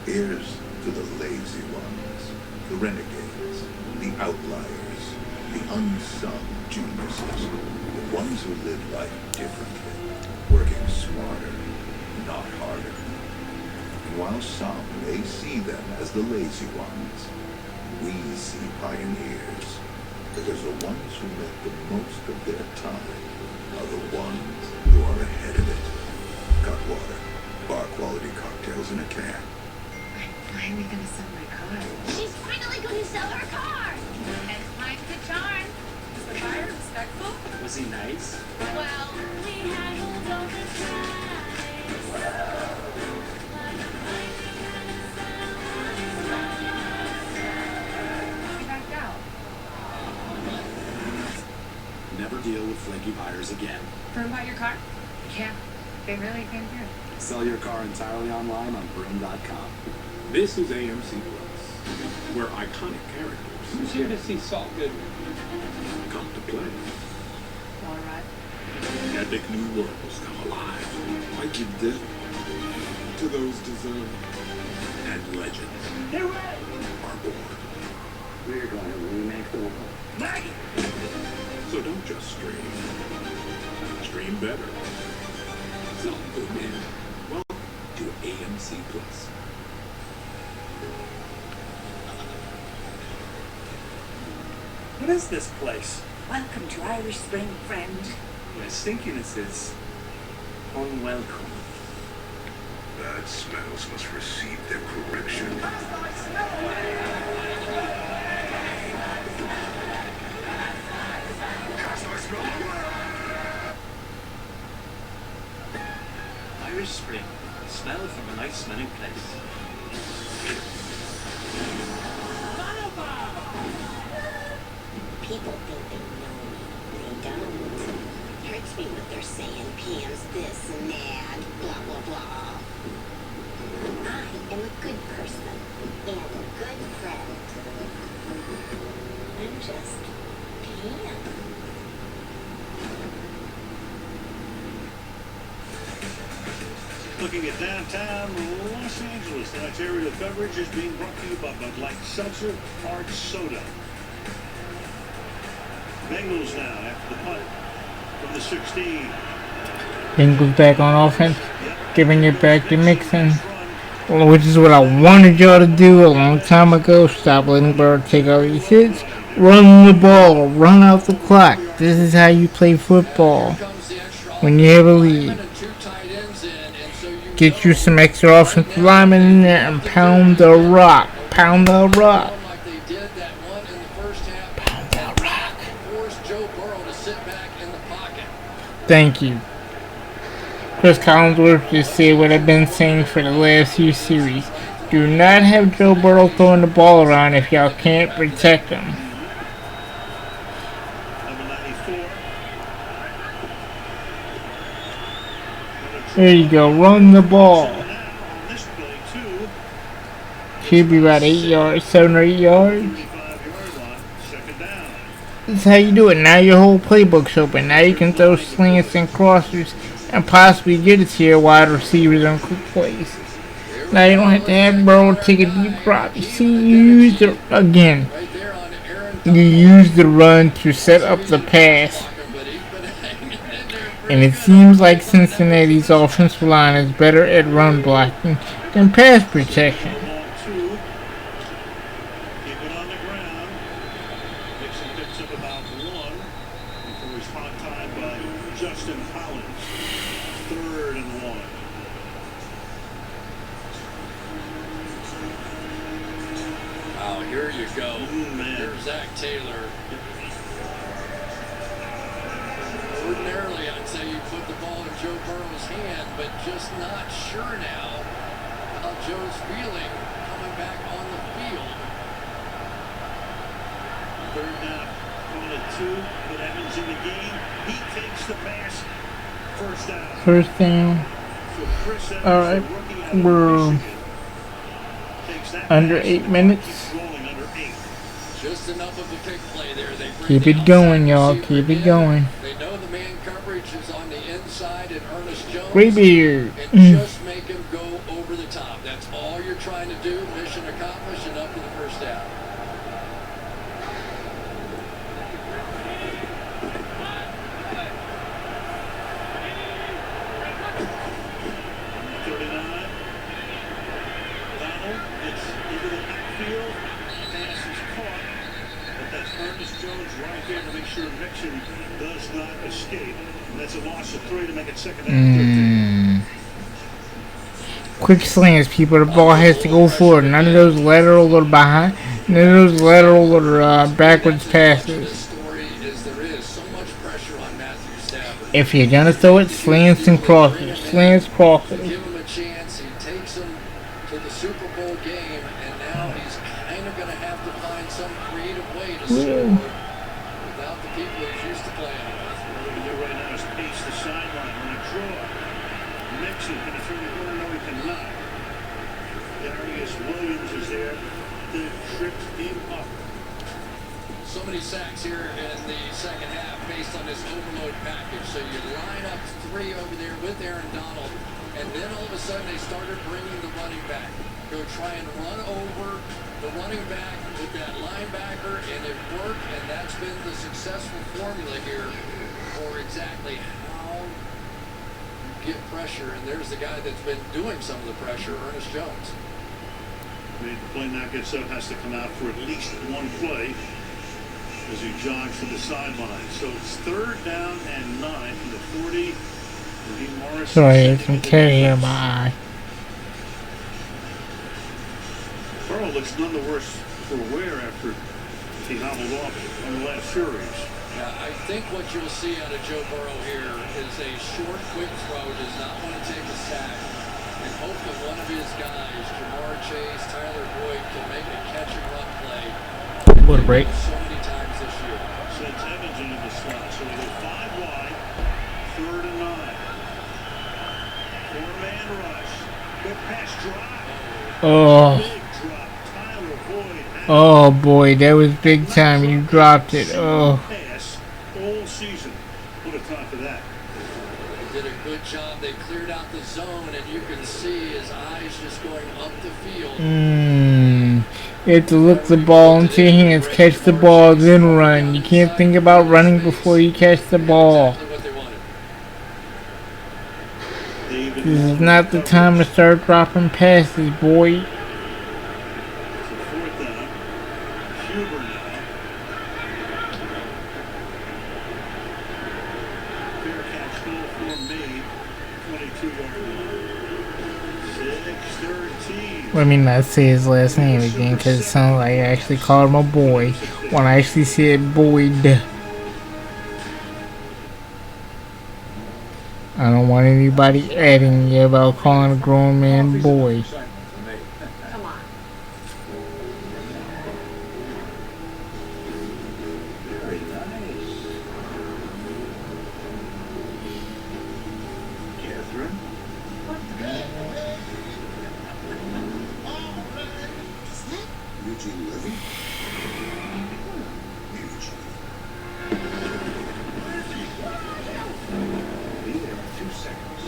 Here's to the lazy ones, the renegades, the outliers, the unsung geniuses, the ones who live life differently, working smarter, not harder. And while some may see them as the lazy ones, we see pioneers, because the ones who make the most of their time are the ones who are ahead of it. Cutwater, bar quality cocktails in a can. Finally gonna sell my car. She's finally gonna sell her car! And time's the charm. Was the buyer respectful? Was he nice? Well, we handled all the time. deal with flaky buyers again. Broom bought your car? Yeah, they really came through. Sell your car entirely online on Broom.com. This is AMC Plus, where iconic characters Who's here to see Saul Goodman? come to play. All right. Epic new worlds come alive. I give death to those deserving. And legends are born. We're going to remake the world. So don't just stream. Stream better. Saul Goodman. Welcome to AMC Plus. What is this place? Welcome to Irish Spring, friend. My stinkiness is unwelcome. Bad smells must receive their correction. Irish Spring. Smell from a nice smelling place. People think they know me. They don't. Hurts me what they're saying. Pam's this and that. Blah, blah, blah. I am a good person and a good friend. I'm just Pam. Looking at downtown Los Angeles, tonight's aerial coverage is being brought to you by Bud Light Seltzer Hard Soda. Bengals now after the punt from the 16. Bengals back on offense, giving it back to Mixon, which is what I wanted y'all to do a long time ago. Stop letting Burrow take all these hits. Run the ball, run out the clock. This is how you play football when you have a lead. Get you some extra offensive linemen in there and pound the rock. Pound the rock. Pound the rock. Thank you. Chris Collinsworth just said what I've been saying for the last few series. Do not have Joe Burrow throwing the ball around if y'all can't protect him. There you go, run the ball. Should be about 8 yards, 7 or 8 yards. This is how you do it. Now your whole playbook's open. Now you can throw slants and crossers and possibly get it to your wide receivers on quick plays. Now you don't have to have Burrow take a deep drop. You see, you used it again. You use the run to set up the pass. And it seems like Cincinnati's offensive line is better at run blocking than pass protection. Oh, here you go. Here's Zach Taylor. Ordinarily, I'd say you put the ball in Joe Burrow's hand, but just not sure now how Joe's feeling coming back on the field. Third down. Call it 2. Put Evans in the game. He takes the pass. First down. First down. Alright, we're under 8 minutes. Just enough of a pick play there. Keep it going, y'all. Keep it going. They know the man coverage is on the inside and Ernest Jones. Graybeard. And just make him go over the top. That's all you're trying to do. Mission accomplished and up to the first down. Does not escape. And that's a loss of 3 to make it second down. Quick slants, people. The ball has to go forward. None of those lateral or behind. None of those lateral or backwards passes. If you're gonna throw it, slants and crosses. Slants, crosses. Give him a chance. He takes him to the Super Bowl game, and now he's kind of going to have to find some creative way to score without the people he's used to playing with. Jackson, can he turn the corner? No, he cannot. Darius Williams is there to trip him up. So many sacks here in the second half based on this overload package. So you line up three over there with Aaron Donald, and then all of a sudden they started bringing the running back. Go try and run over the running back with that linebacker, and it worked, and that's been the successful formula here for exactly how you get pressure. And there's the guy that's been doing some of the pressure, Ernest Jones. The play now gets up, has to come out for at least one play as he jogs to the sideline. So it's 3rd down and 9 from the 40. Raheem Morris. Sorry, it's some carry in my eye. Burrow looks none the worse for wear after he hobbled off on the last series. Yeah, I think what you'll see out of Joe Burrow here is a short, quick throw, does not want to take a sack, and hope that one of his guys, Jamar Chase, Tyler Boyd, can make a catch and run play. What a break. So many times this year. Sends Evans into the slot, so they go 5 wide, 3rd and 9. 4-man rush. Good pass drive. Oh. Big drop. Tyler Boyd. Oh boy, that was big time. You dropped it. Oh. Pass all season. What a time for that. They did a good job. They cleared out the zone, and you can see his eyes just going up the field. You have to look the ball into your hands, catch the ball, then run. You can't think about running before you catch the ball. This is not the time to start dropping passes, boy. Let me not say his last name again, because it sounds like I actually called him a boy when I actually said Boyd. I don't want anybody adding me about calling a grown man boy. Come on. Very nice. Catherine? Eugene Levy? Be there in 2 seconds.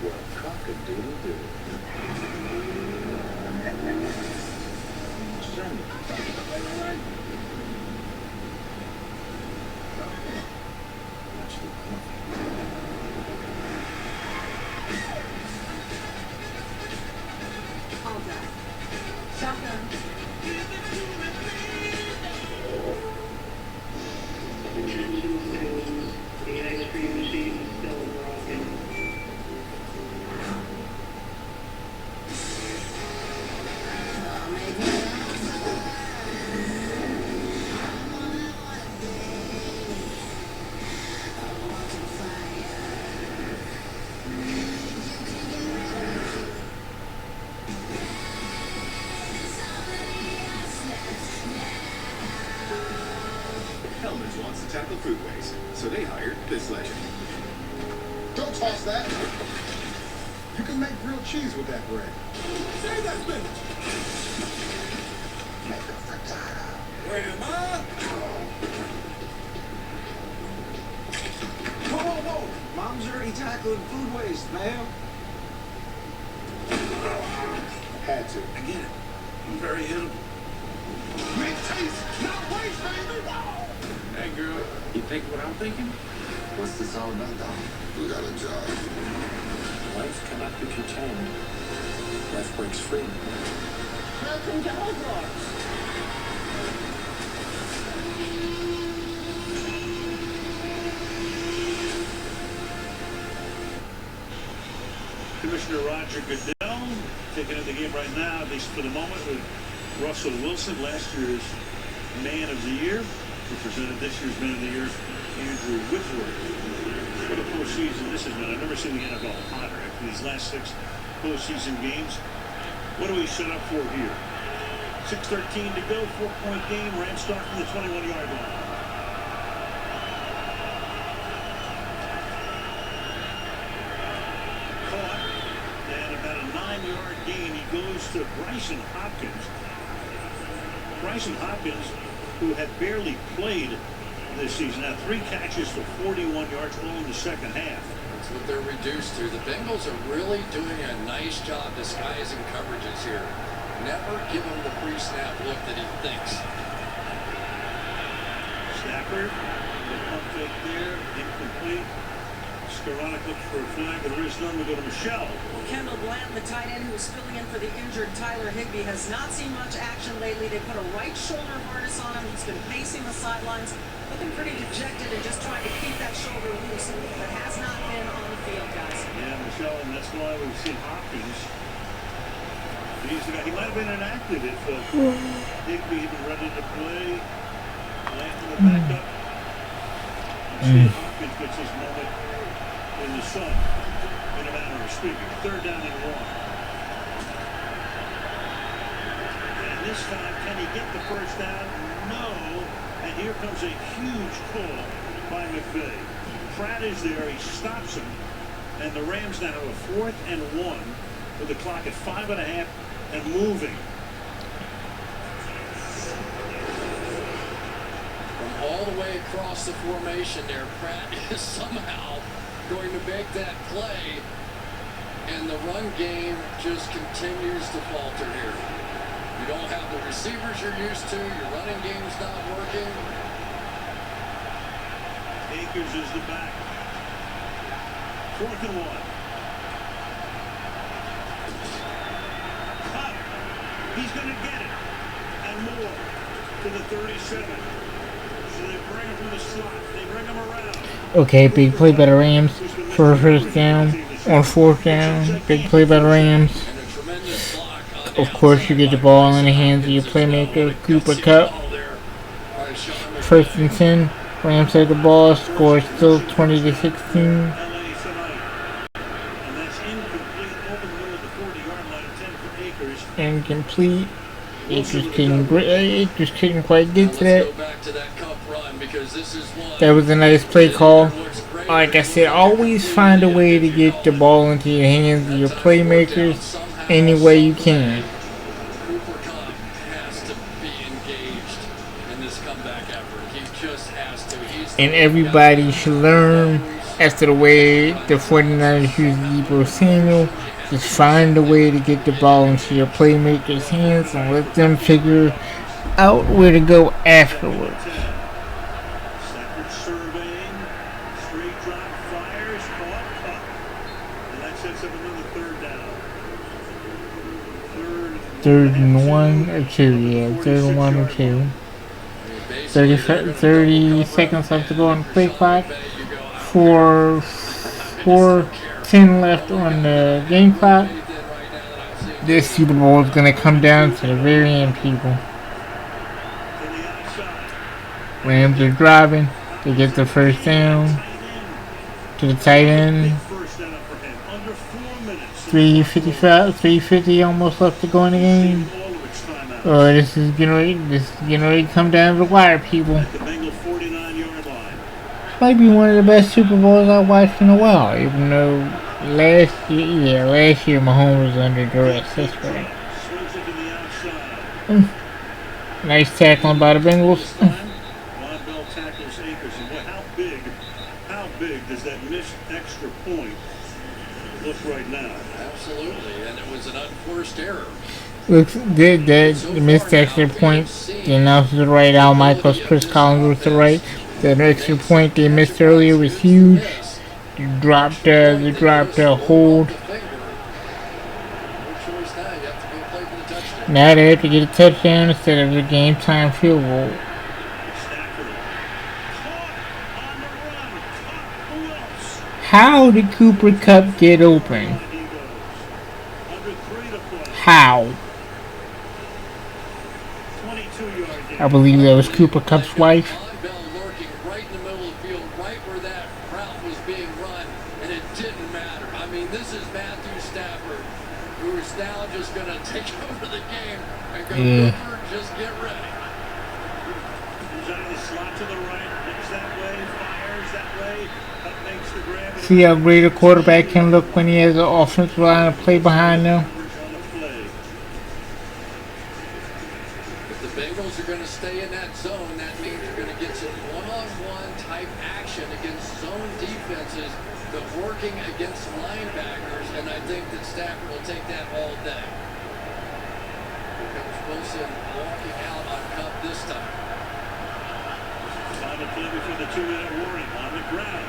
Well, cock-a-doodle-doo. Watch the coffee. All done. Shotgun. Hellman's wants to tackle food waste, so they hired this legend. Don't toss that. You can make grilled cheese with that bread. Save that spinach. Make a frittata. Wait a minute. Whoa. Mom's already tackling food waste, ma'am. Had to. I get it. I'm very hittable. Make taste, not waste, baby. Hey, girl, you think what I'm thinking? What's this all about, Doc? We got a job. Life cannot be contained. Life breaks free. Welcome to Hogwarts. Commissioner Roger Goodell taking in the game right now, at least for the moment, with Russell Wilson, last year's Man of the Year, who presented this year's Man of the Year, Andrew Whitworth. What a postseason this has been. I've never seen the NFL hotter after these last 6 postseason games. What do we set up for here? 6:13 to go, 4-point game. Rams start from the 21-yard line. 1-yard gain. He goes to Bryson Hopkins. Bryson Hopkins, who had barely played this season, had 3 catches for 41 yards all in the second half. That's what they're reduced to. The Bengals are really doing a nice job disguising coverages here. Never give him the pre-snap look that he thinks. Stafford, the pump fake there, incomplete. Skoranek looks for a flag, and there is none. We go to Michelle. Kendall Bland, the tight end who's filling in for the injured Tyler Higbee, has not seen much action lately. They put a right shoulder harness on him. He's been pacing the sidelines, looking pretty dejected and just trying to keep that shoulder loose, but has not been on the field, guys. Yeah, Michelle, and that's why we've seen Hopkins. He's the guy. He might have been inactive if Higbee had been ready to play. Bland in the backup. See if Hopkins gets his moment in the sun, in a manner of speaking. 3rd down and 1. And this time, can he get the first down? No. And here comes a huge call by McVay. Pratt is there. He stops him. And the Rams now have a 4th and 1 with the clock at 5.5 and moving. From all the way across the formation there, Pratt is somehow going to make that play, and the run game just continues to falter here. You don't have the receivers you're used to, your running game's not working. Akers is the back. 4th and 1. Up. He's going to get it. And more to the 37. So they bring him from the slot. They bring him around. Okay, big play by the Rams for a first down on 4th down. Big play by the Rams. Of course, you get the ball in the hands of your playmaker, Cooper Kupp. 1st and 10. Rams have the ball. Score still 20-16. Incomplete. Akers couldn't quite get to that. That was a nice play call. Like I said, always find a way to get the ball into your hands of your playmakers any way you can. Cooper Kupp has to be engaged in this comeback effort. He just has to. And everybody should learn after the way the 49ers use Deebo Samuel. Just find a way to get the ball into your playmakers' hands and let them figure out where to go afterwards. Stafford surveying. Straight drop, fires, caught, Kupp. And that sets up another 3rd down. 3rd and 1 or 2, yeah. 3rd and 1 or 2. 30 seconds left to go on the play clock. 4:10 left on the game clock. This Super Bowl is going to come down to the very end, people. Rams are driving. They get the first down to the tight end. 3:50 almost left to go in the game. This is getting ready to come down to the wire, people. Might be one of the best Super Bowls I've watched in a while, even though last year Mahomes was under duress. That's right. Nice tackling by the Bengals. Bell tackles Akers, and how big does that missed extra point look right now? Absolutely, and it was an unforced error. Looks good. The missed extra point. The announcer was right. Al Michaels, Chris Collins was the right. That extra point they missed earlier was huge. They dropped the hold. Now they have to get a touchdown instead of the game time field goal. How did Cooper Kupp get open? How? I believe that was Cooper Kupp's wife. Yeah. Just get ready. He's out of the slot to the right, looks that way, fires that way, Kupp makes the grab. See how great a quarterback can look when he has an offensive line to play behind them. Bengals are going to stay in that zone. That means you're going to get some one-on-one type action against zone defenses, but working against linebackers, and I think that Stafford will take that all day. Here comes Wilson walking out on Kupp this time. Final play before the 2-minute warning on the ground.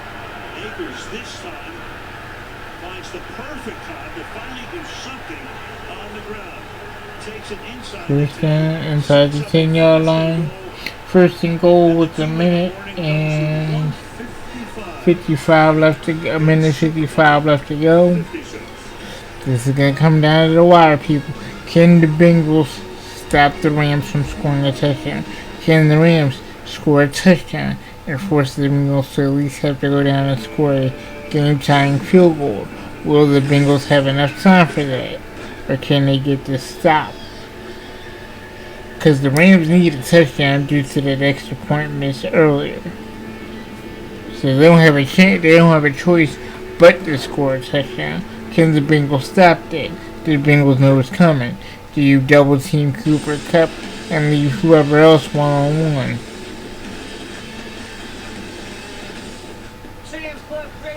Akers this time finds the perfect time to finally do something on the ground. Takes it inside inside the 10-yard line. First and goal with a minute and 55 left to go. A minute 55 left to go. This is gonna come down to the wire, people. Can the Bengals stop the Rams from scoring a touchdown? Can the Rams score a touchdown and force the Bengals to at least have to go down and score a game-tying field goal? Will the Bengals have enough time for that? Or can they get this stop? Because the Rams need a touchdown due to that extra point missed earlier. So they don't have a chance. They don't have a choice but to score a touchdown. Can the Bengals stop that? Do the Bengals know it's coming? Do you double team Cooper Kupp and leave whoever else one-on-one?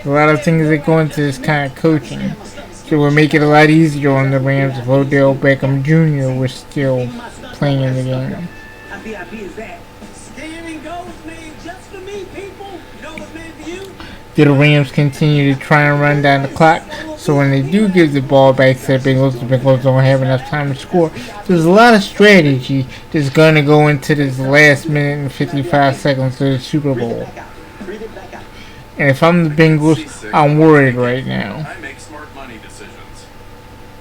A lot of things that go into this kind of coaching. So it would make it a lot easier on the Rams if Odell Beckham Jr. was still playing in the game. How VIP is that? Scamming goes made just for me, people. You know what's made for you? Do the Rams continue to try and run down the clock? So when they do give the ball back to the Bengals don't have enough time to score. There's a lot of strategy that's going to go into this last minute and 55 seconds of the Super Bowl. And if I'm the Bengals, I'm worried right now. I make smart money decisions.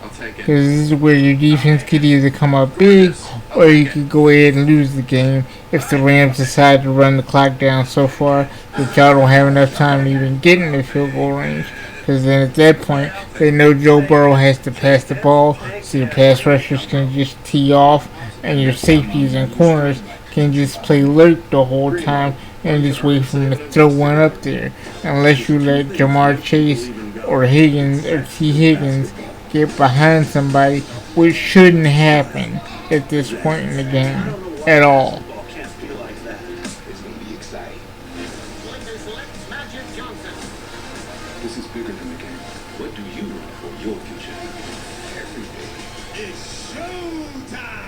I'll take it. Because this is where your defense could either come up big, or you could go ahead and lose the game if the Rams decide to run the clock down so far that y'all don't have enough time to even get in the field goal range. Because then at that point, they know Joe Burrow has to pass the ball, so your pass rushers can just tee off, and your safeties and corners can just play alert the whole time and just wait for him to throw one up there. Unless you let Jamar Chase or Higgins or T. Higgins get behind somebody, which shouldn't happen at this point in the game at all. This is bigger than the game. What do you want for your future? Everything. It's showtime!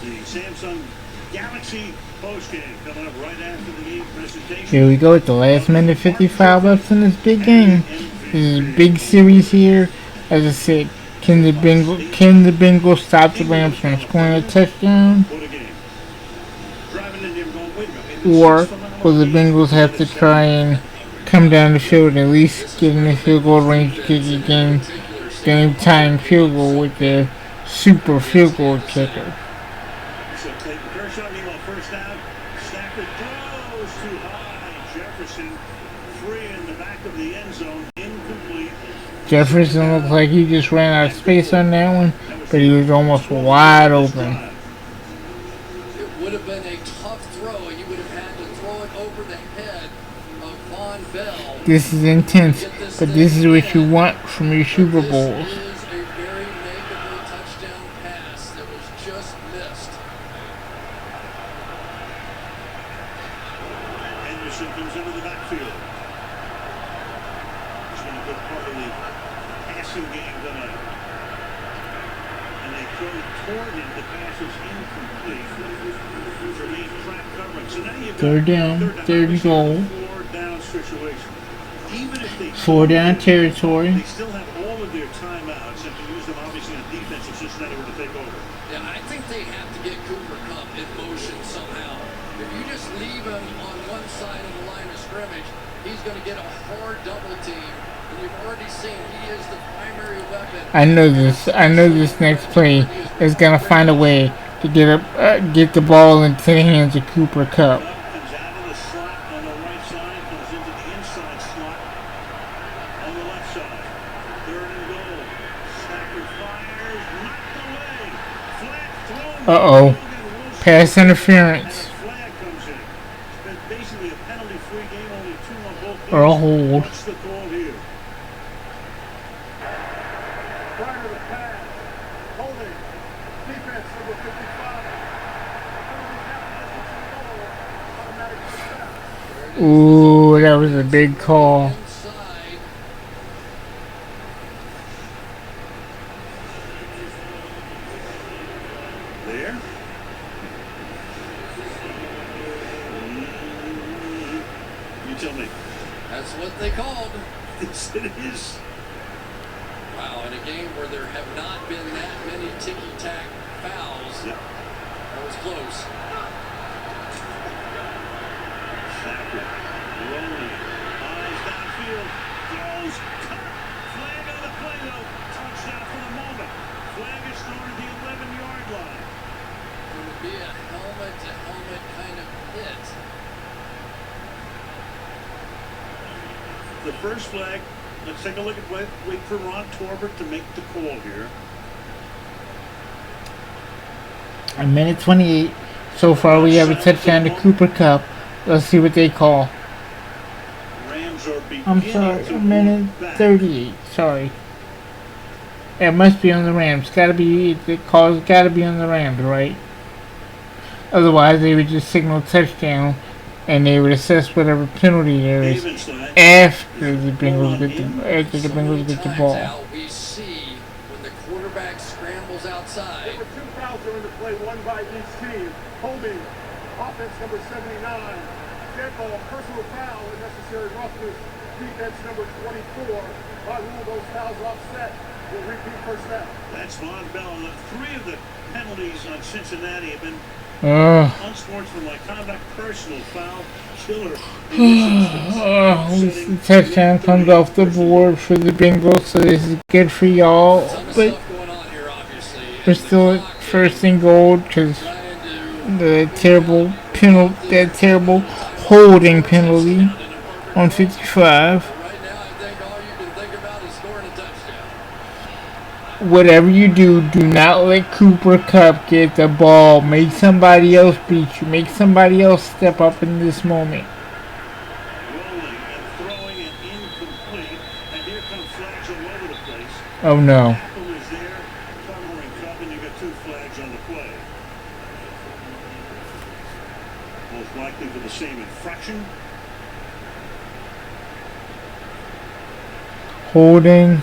The Samsung Galaxy postgame coming up right after the game presentation. Here we go with the last minute 55 left in this big game. This is a big series here. As I said, can the Bengals stop the Rams from scoring a touchdown? Or will the Bengals have to try and come down the field and at least get in the field goal range to get the game tying field goal with the super field goal kicker? So Clayton Kershaw, meanwhile, first down. Stafford throws too high. Jefferson free in the back of the end zone. Incomplete. Jefferson looked like he just ran out of space on that one, but he was almost wide open. It would have been a tough throw, and you would have had to throw it over the head of Von Bell. This is intense, but this is what you want from your Super Bowls. This is a very makeable touchdown pass that was just missed. Henderson comes into the backfield. He's been a good part of the passing game tonight. And they throw toward him. The pass is incomplete. Tremaine trap coverage. So now you've got Third down, third and goal. Four down situation. even if they 4 down territory. they still have all of their timeouts and can use them obviously on defense if Cincinnati were to take over. Yeah, I think they have to get Cooper Kupp in motion somehow. If you just leave him on one side of the line of scrimmage, he's going to get a hard double team. And you've already seen he is the primary weapon. I know this. I know this next play is gonna find a way to get the ball into the hands of Cooper Kupp. Comes out of the slot on the right side, comes into the inside slot on the left side. 3rd and goal. Stafford fires, knocked away. Flat thrown. Pass interference. Flag comes in. It's been basically a penalty-free game, only 2 on both teams. Or a hold. What's the call here? Prior to the pass, holding, defense number 55. Automatic first down. Ooh, that was a big call. There. You tell me. That's what they called. Yes, it is. Wow, in a game where there have not been that many ticky-tack fouls. Yep. That was close. Stafford rolling. Eyes downfield. Throws. Cut. Flag on the play, though. Touchdown for the moment. Flag is thrown at the 11-yard line. It would be a helmet-to-helmet kind of hit. The first flag. Let's take a look at wait for Ron Torbert to make the call here. A minute 28. So far, we have a touchdown to Cooper Kupp. Let's see what they call. Rams are I'm sorry, a minute 38. Sorry. It must be on the Rams. Gotta be, the call's gotta be on the Rams, right? Otherwise, they would just signal touchdown and they would assess whatever penalty there is after the Bengals get the ball. Out, we see when the quarterback scrambles outside. There were 2 fouls during the play, one by each team. Holding, offense number 79. Dead ball, personal foul, unnecessary roughness. Defense number 24. By rule, those fouls offset. Will repeat first down. That's Von Bell. 3 of the penalties on Cincinnati have been unsportsmanlike conduct, personal foul, killer. The touchdown comes off the board for the Bengals, so this is good for y'all. But we're still at 1st and goal because the that terrible holding penalty on 55. Whatever you do, do not let Cooper Kupp get the ball. Make somebody else beat you. Make somebody else step up in this moment. Rolling and throwing and incomplete. And here come flags all over the place. Oh no. Apple is there, covering Kupp, and you got 2 flags on the play. Most likely for the same infraction. Holding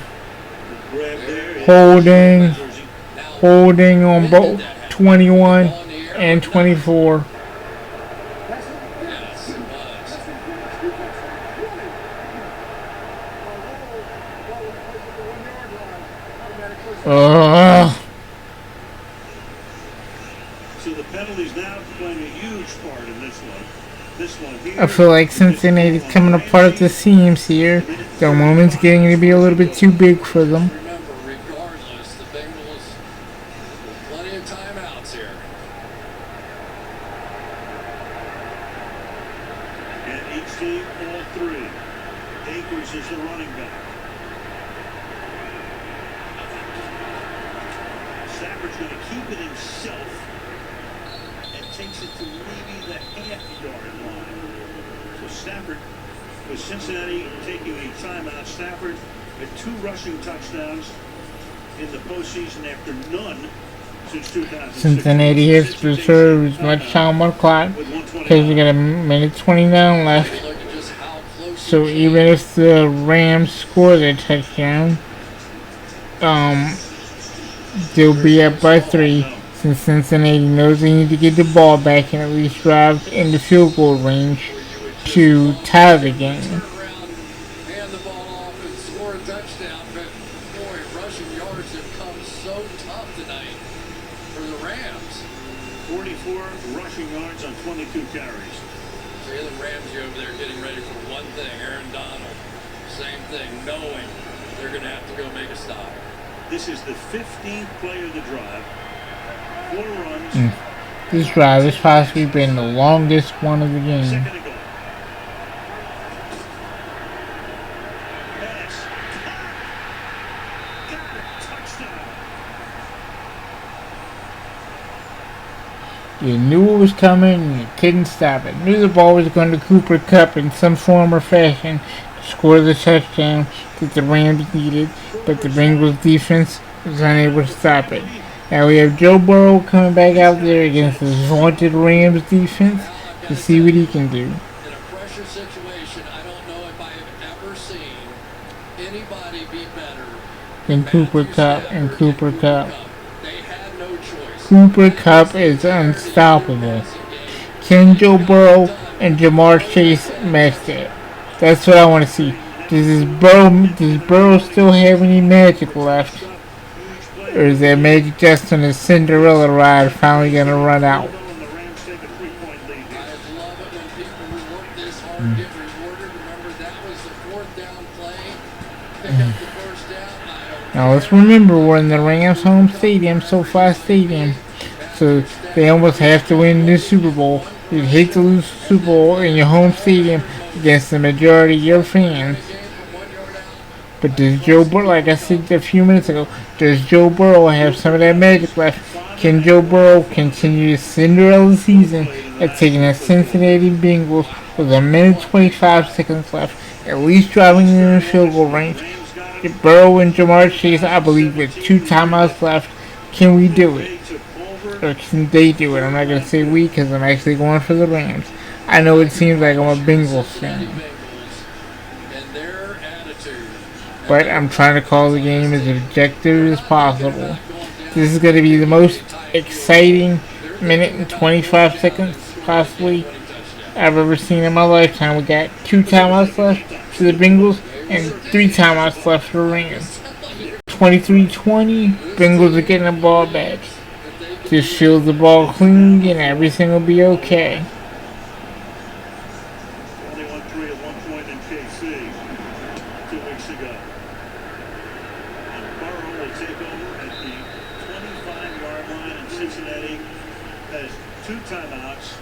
on both 21 and 24. So the penalties now playing a huge part in this one. I feel like Cincinnati's coming apart at the seams here. The moment's getting to be a little bit too big for them. Remember, regardless, the Bengals with plenty of timeouts here. And each team, all 3. Akers is the running back. Stafford's going to keep it himself and takes it to maybe the half-yard line. So Stafford, with Cincinnati taking a timeout, Stafford had 2 rushing touchdowns in the postseason after none since 2006. Cincinnati has preserved as much time on the clock because we got a minute 29 left. So even if the Rams score their touchdown, they'll be up by 3 since Cincinnati knows they need to get the ball back and at least drive in the field goal range to tie the game. tough tonight for the Rams. 44 rushing yards on 22 carries. Jalen Ramsey over there getting ready for one thing. Aaron Donald, same thing, knowing they're going to have to go make a stop. This is the 15th play of the drive. 4 runs. This drive has possibly been the longest one of the game. Second and goal. Pass. Got it. Touchdown. You knew it was coming and you couldn't stop it. Knew the ball was going to Cooper Kupp in some form or fashion to score the touchdown that the Rams needed, but the Bengals defense was unable to stop it. Now we have Joe Burrow coming back out there against this vaunted Rams defense to see what he can do. In a pressure situation, I don't know if I have ever seen anybody be better Than Cooper Kupp and Cooper Kupp. They had no choice. Cooper Kupp is unstoppable. Can Joe Burrow and Jamar Chase match that? That's what I want to see. Does Burrow still have any magic left? Or is that magic just on his Cinderella ride finally going to run out? Now let's remember we're in the Rams home stadium, SoFi Stadium, so they almost have to win this Super Bowl. You'd hate to lose the Super Bowl in your home stadium against the majority of your fans. But does Joe Burrow, like I said a few minutes ago, does Joe Burrow have some of that magic left? Can Joe Burrow continue his Cinderella season at taking the Cincinnati Bengals with a minute 25 seconds left, at least driving in the field goal range? Burrow and Jamar Chase, I believe, with 2 timeouts left, can we do it? Or can they do it? I'm not going to say we because I'm actually going for the Rams. I know it seems like I'm a Bengals fan, but I'm trying to call the game as objective as possible. This is going to be the most exciting minute and 25 seconds, possibly, I've ever seen in my lifetime. We got 2 timeouts left for the Bengals and 3 timeouts left for the Rams. 23-20, Bengals are getting the ball back. Just shield the ball clean and everything will be okay. 21-3 at one point in KC 2 weeks ago. And Burrow will take over at the 25-yard line, and Cincinnati has 2 timeouts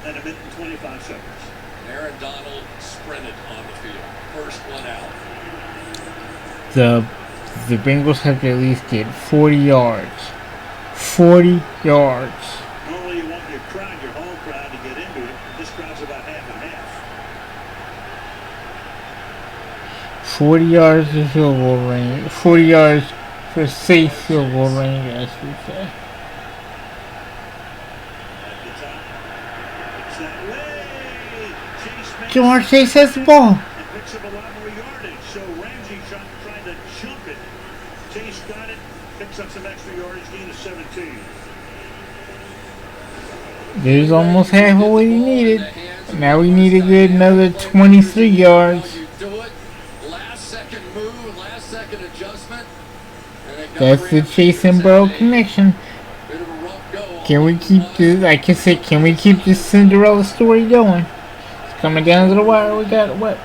and a minute and 25 seconds. Aaron Donald sprinted on the field. First one out. The Bengals have to at least get 40 yards. 40 yards. Normally you want your crowd, your home crowd, to get into it. This crowd's about half and half. 40 yards to field goal range. 40 yards for safe field goal range, I should say. Jamar Chase has the ball. It picks up a lot more yardage, so Ramsey trying to jump it. Chase got it, picks up some extra yardage, gain of 17. There's almost half of what he needed. Now we need a good another 23 yards. That's the Chase and Burrow connection. Can we keep this, like I said, can we keep this Cinderella story going? It's coming down to the wire. We got what?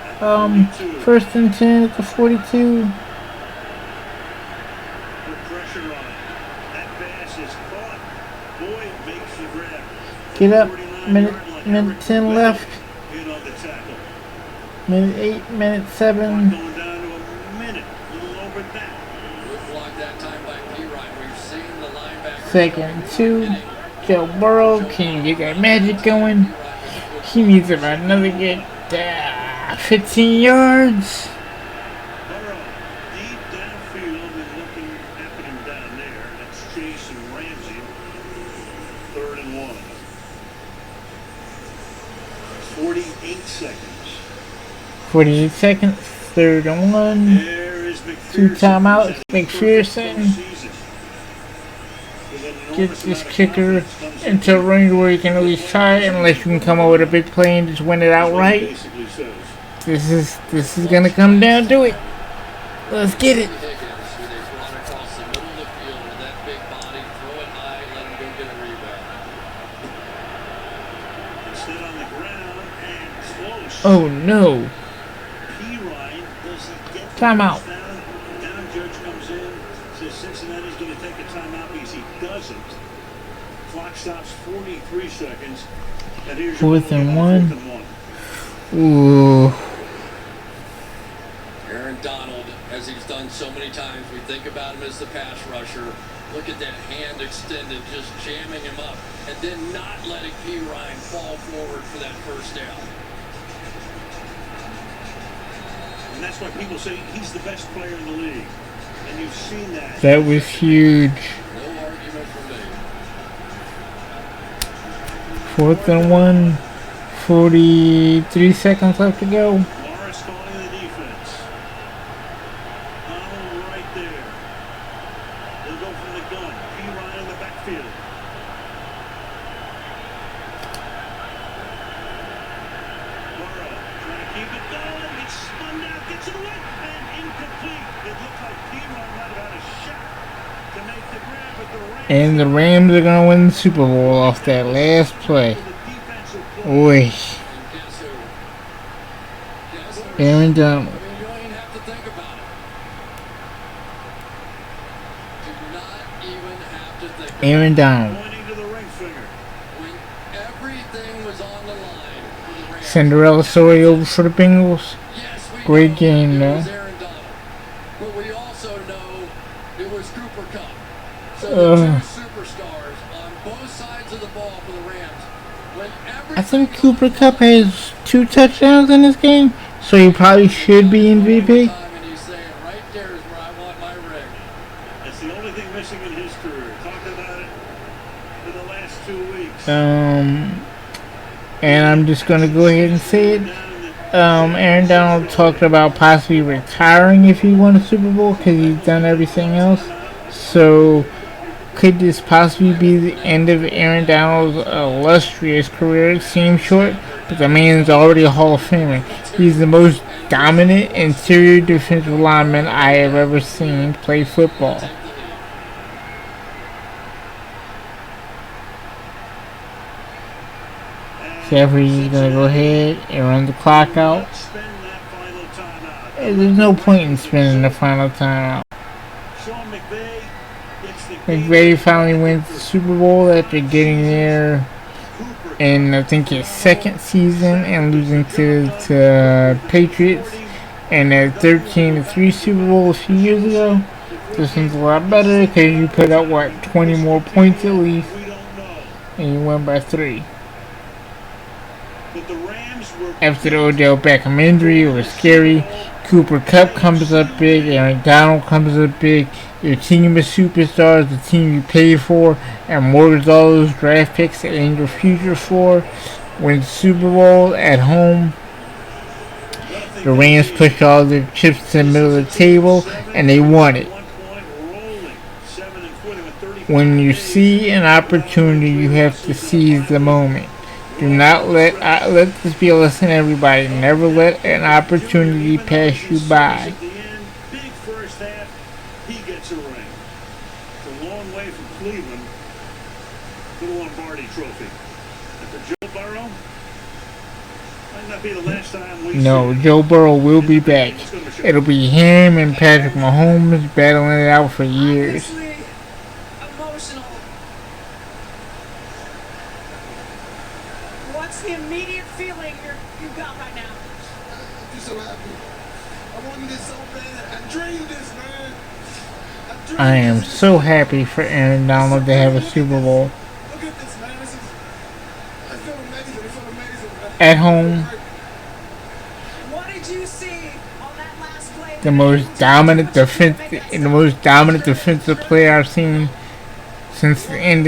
First and 10 at the 42. Get up. Minute 10 left. Minute 8, minute 7. Second 2. Joe Burrow, can you get that magic going? He needs about another good 15 yards. Burrow, deep downfield and looking at him down there. That's Chase and Ramsey. 3rd and 1. 48 seconds. 48 seconds. 3rd and 1. There is McPherson. 2 timeouts. McPherson. Get this kicker into a range where you can at least try it, unless you can come up with a big play and just win it outright. This is gonna come down to it. Let's get it. Oh no. Perine, does he get the Timeout. first down? Down judge comes in, says Cincinnati's going to take a timeout because he doesn't. Clock stops 43 seconds. And here's your 4th and ball, 1. 4th and 1. Ooh. Aaron Donald, as he's done so many times, we think about him as the pass rusher. Look at that hand extended, just jamming him up, and then not letting Perine fall forward for that first down. And that's why people say he's the best player in the league. And you've seen that. That was huge. No argument from me. 4th and 1. 43 seconds left to go. Morris calling the defense. Donald right there. They'll go from the gun. Perine in the backfield. Burrow trying to keep it going. It's spun down, gets it away, and incomplete. It looked like Perine might have had a shot to make the grab, but the Rams. And the Rams are going to win the Super Bowl off that last play. Oi. Aaron Donald. I mean, you don't even have to think about it. Do not even have to think about it. Aaron Donald. Pointing to the ring finger. When everything was on the line for the Rams. Cinderella story over for the Bengals. Yes, we Great know game, it though. was Aaron Donald. But we also know it was Cooper Kupp. So the two superstars on both sides of the ball for the Rams. When I think Cooper Kupp has 2 touchdowns in this game, so he probably should be MVP. and he's saying, right there is where I want my ring. That's the only thing missing in his career. Talked about it for the last 2 weeks. And I'm just going to go ahead and say it. Aaron Donald talked about possibly retiring if he won a Super Bowl because he's done everything else. So, could this possibly be the end of Aaron Donald's illustrious career? It seems short, but the man's already a Hall of Famer. He's the most dominant interior defensive lineman I have ever seen play football. Jeffrey's gonna go ahead and run the clock out. There's no point in spending the final time out. McVay finally wins the Super Bowl after getting there in I think his 2nd season and losing to Patriots and a 13-3 Super Bowl a few years ago. This one's a lot better because you put up what 20 more points at least, and you won by 3. After the Odell Beckham injury, it was scary. Cooper Kupp comes up big, Aaron Donald comes up big. Your team is superstars, the team you paid for, and mortgage all those draft picks and your future for. Win the Super Bowl at home. The Rams pushed all their chips to the middle of the table, and they won it. When you see an opportunity, you have to seize the moment. Do not let this be a lesson to everybody. Never let an opportunity pass you by. Big first half, he gets a ring. It's a long way from Cleveland to the Lombardi Trophy. And for Joe Burrow, might not be the last time we No, see Joe Burrow will be back. It'll be him and Patrick Mahomes battling it out for years. Emotional. What's the immediate feeling you got right now? I'm so happy. I wanted this so bad. I dreamed this, man. I am so happy for Aaron Donald to have a Super Bowl. Look at this, man. I feel amazing. I feel amazing, man. At home, What did you see on that last play? the most dominant defensive player I've seen since the end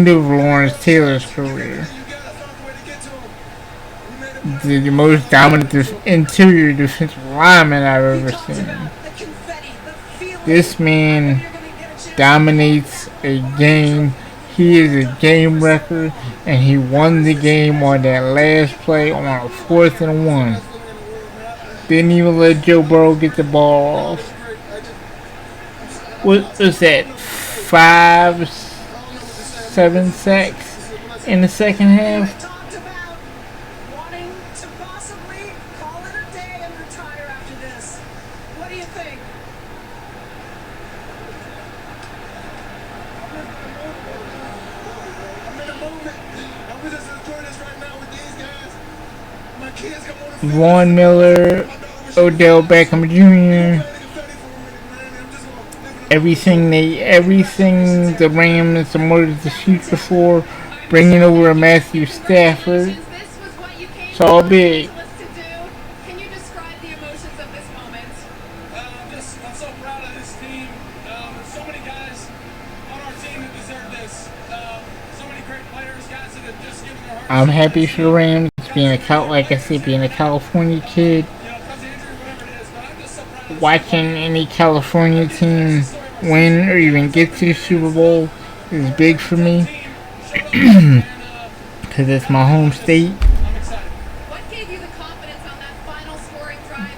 of Lawrence Taylor's career. The most dominant interior defensive lineman I've ever seen. This man dominates a game. He is a game record, and he won the game on that last play on a 4th and 1. Didn't even let Joe Burrow get the ball off. What was that? 5-7 sacks in the second half. I'm just enjoying this right now with these guys. My kids come on the Vaughn Miller, Odell Beckham Jr. Everything the Rams and what is the future for, bringing over a Matthew Stafford. It's all big. Can you describe the emotions of this moment? I'm so proud of this team. There's so many guys on our team that deserve this. So many great players, guys that have just given their hearts. I'm happy for the Rams, being a California kid. Watching any California team win or even get to the Super Bowl is big for me. Because it's my home state.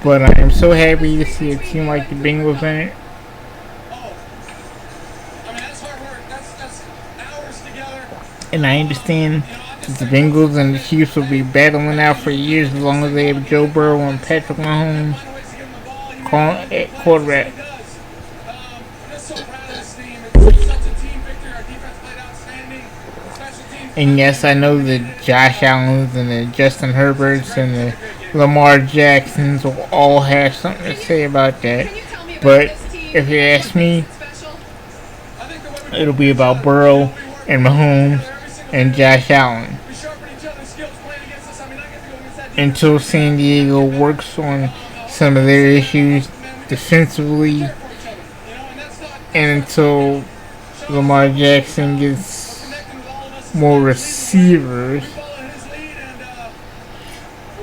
But I am so happy to see a team like the Bengals in it. And I understand that the Bengals and the Chiefs will be battling out for years as long as they have Joe Burrow and Patrick Mahomes at quarterback. And yes, I know the Josh Allens and the Justin Herberts and the Lamar Jacksons will all have something to say about that. But if you ask me, it'll be about Burrow and Mahomes and Josh Allen. Until San Diego works on some of their issues defensively, and until Lamar Jackson gets more receivers,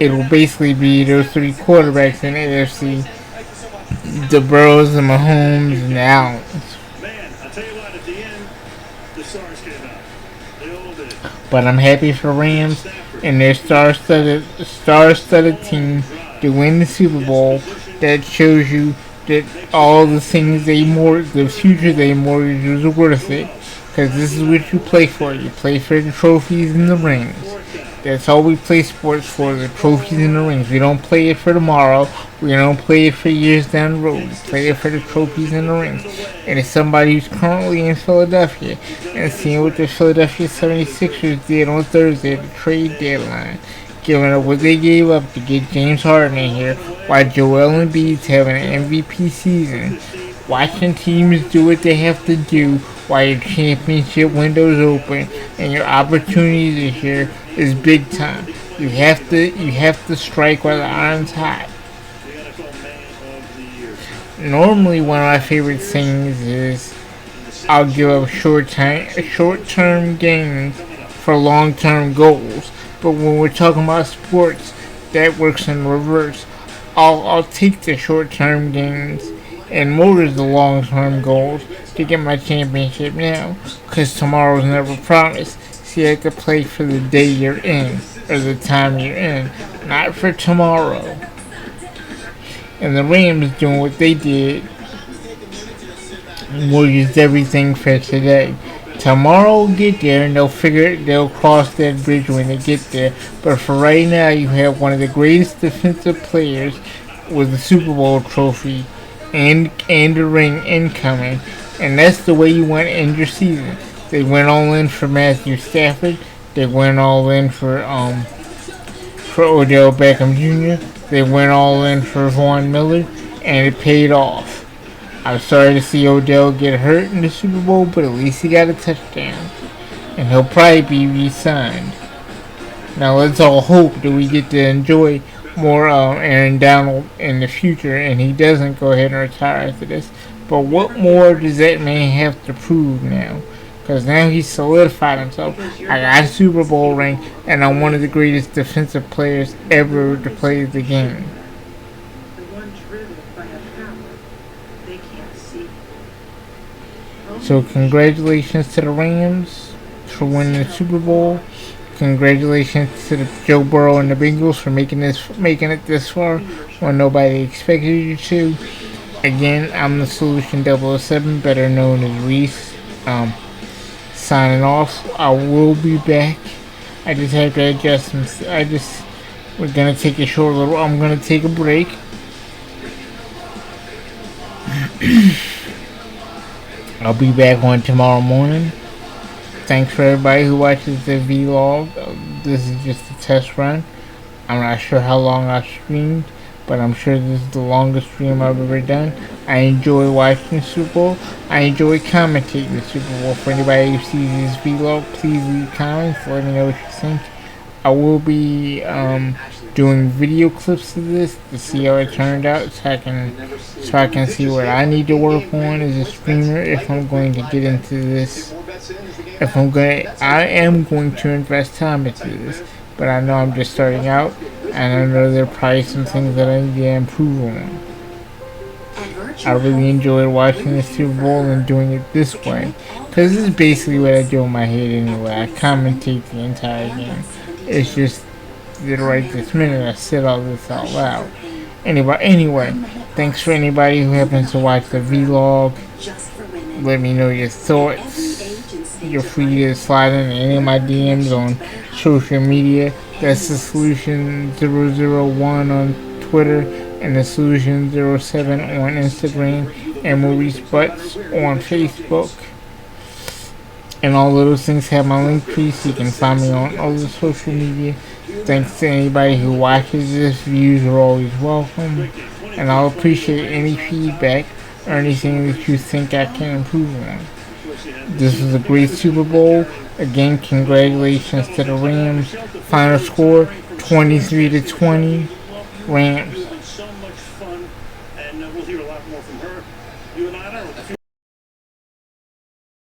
it'll basically be those three quarterbacks in the AFC: the Burrows, the Mahomes, and the Allens. But I'm happy for Rams and their star-studded team to win the Super Bowl. That shows you that all the things the future they mortgaged was worth it. Because this is what you play for. You play for the trophies and the rings. That's all we play sports for, the trophies and the rings. We don't play it for tomorrow. We don't play it for years down the road. We play it for the trophies and the rings. And it's somebody who's currently in Philadelphia and seeing what the Philadelphia 76ers did on Thursday at the trade deadline. Giving up what they gave up to get James Harden in here, while Joel Embiid's having an MVP season. Watching teams do what they have to do while your championship window's open and your opportunity this year is big time. You have to strike while the iron's hot. Normally, one of my favorite things is I'll give up short-term gains for long-term goals. But when we're talking about sports, that works in reverse. I'll take the short-term gains and more the long-term goals to get my championship now, because tomorrow's never promised. So you have to play for the day you're in, or the time you're in, not for tomorrow. And the Rams doing what they did, mortgaged everything for today. Tomorrow will get there and they'll cross that bridge when they get there. But for right now, you have one of the greatest defensive players with a Super Bowl trophy and a ring incoming, and that's the way you want to end your season. They went all in for Matthew Stafford. They went all in for Odell Beckham Jr. They went all in for Vaughn Miller, and it paid off. I'm sorry to see Odell get hurt in the Super Bowl, but at least he got a touchdown, and he'll probably be re-signed. Now let's all hope that we get to enjoy more Aaron Donald in the future, and he doesn't go ahead and retire after this. But what more does that man have to prove now? Because now he's solidified himself. I got a Super Bowl ring, and I'm one of the greatest defensive players ever to play the game. So congratulations to the Rams for winning the Super Bowl. Congratulations to the Joe Burrow and the Bengals for making it this far when nobody expected you to. Again, I'm the Solution 007, better known as Reese. Signing off. I will be back. I just have to adjust some. We're gonna take a short little. I'm gonna take a break. I'll be back on tomorrow morning. Thanks for everybody who watches the vlog. This is just a test run. I'm not sure how long I streamed, but I'm sure this is the longest stream I've ever done. I enjoy watching the Super Bowl. I enjoy commentating the Super Bowl. For anybody who sees this vlog, please leave comments. Let me know what you think. I will be doing video clips of this to see how it turned out, so I can see what I need to work on as a streamer if I'm going to get into this. I am going to invest time into this, but I know I'm just starting out, and I know there are probably some things that I need to improve on. I really enjoyed watching the Super Bowl and doing it this way, because this is basically what I do in my head anyway. I commentate the entire game. It's just that right this minute I said all this out loud. Anyway, thanks for anybody who happens to watch the vlog. Let me know your thoughts. You're free to slide in any of my DMs on social media. That's the Solution 001 on Twitter and the Solution 07 on Instagram, and Maurice Butts on Facebook. And all of those things have my link tree, so you can find me on all the social media. Thanks to anybody who watches this. Views are always welcome, and I'll appreciate any feedback or anything that you think I can improve on. This was a great Super Bowl. Again, congratulations to the Rams. Final score 23-20 Rams.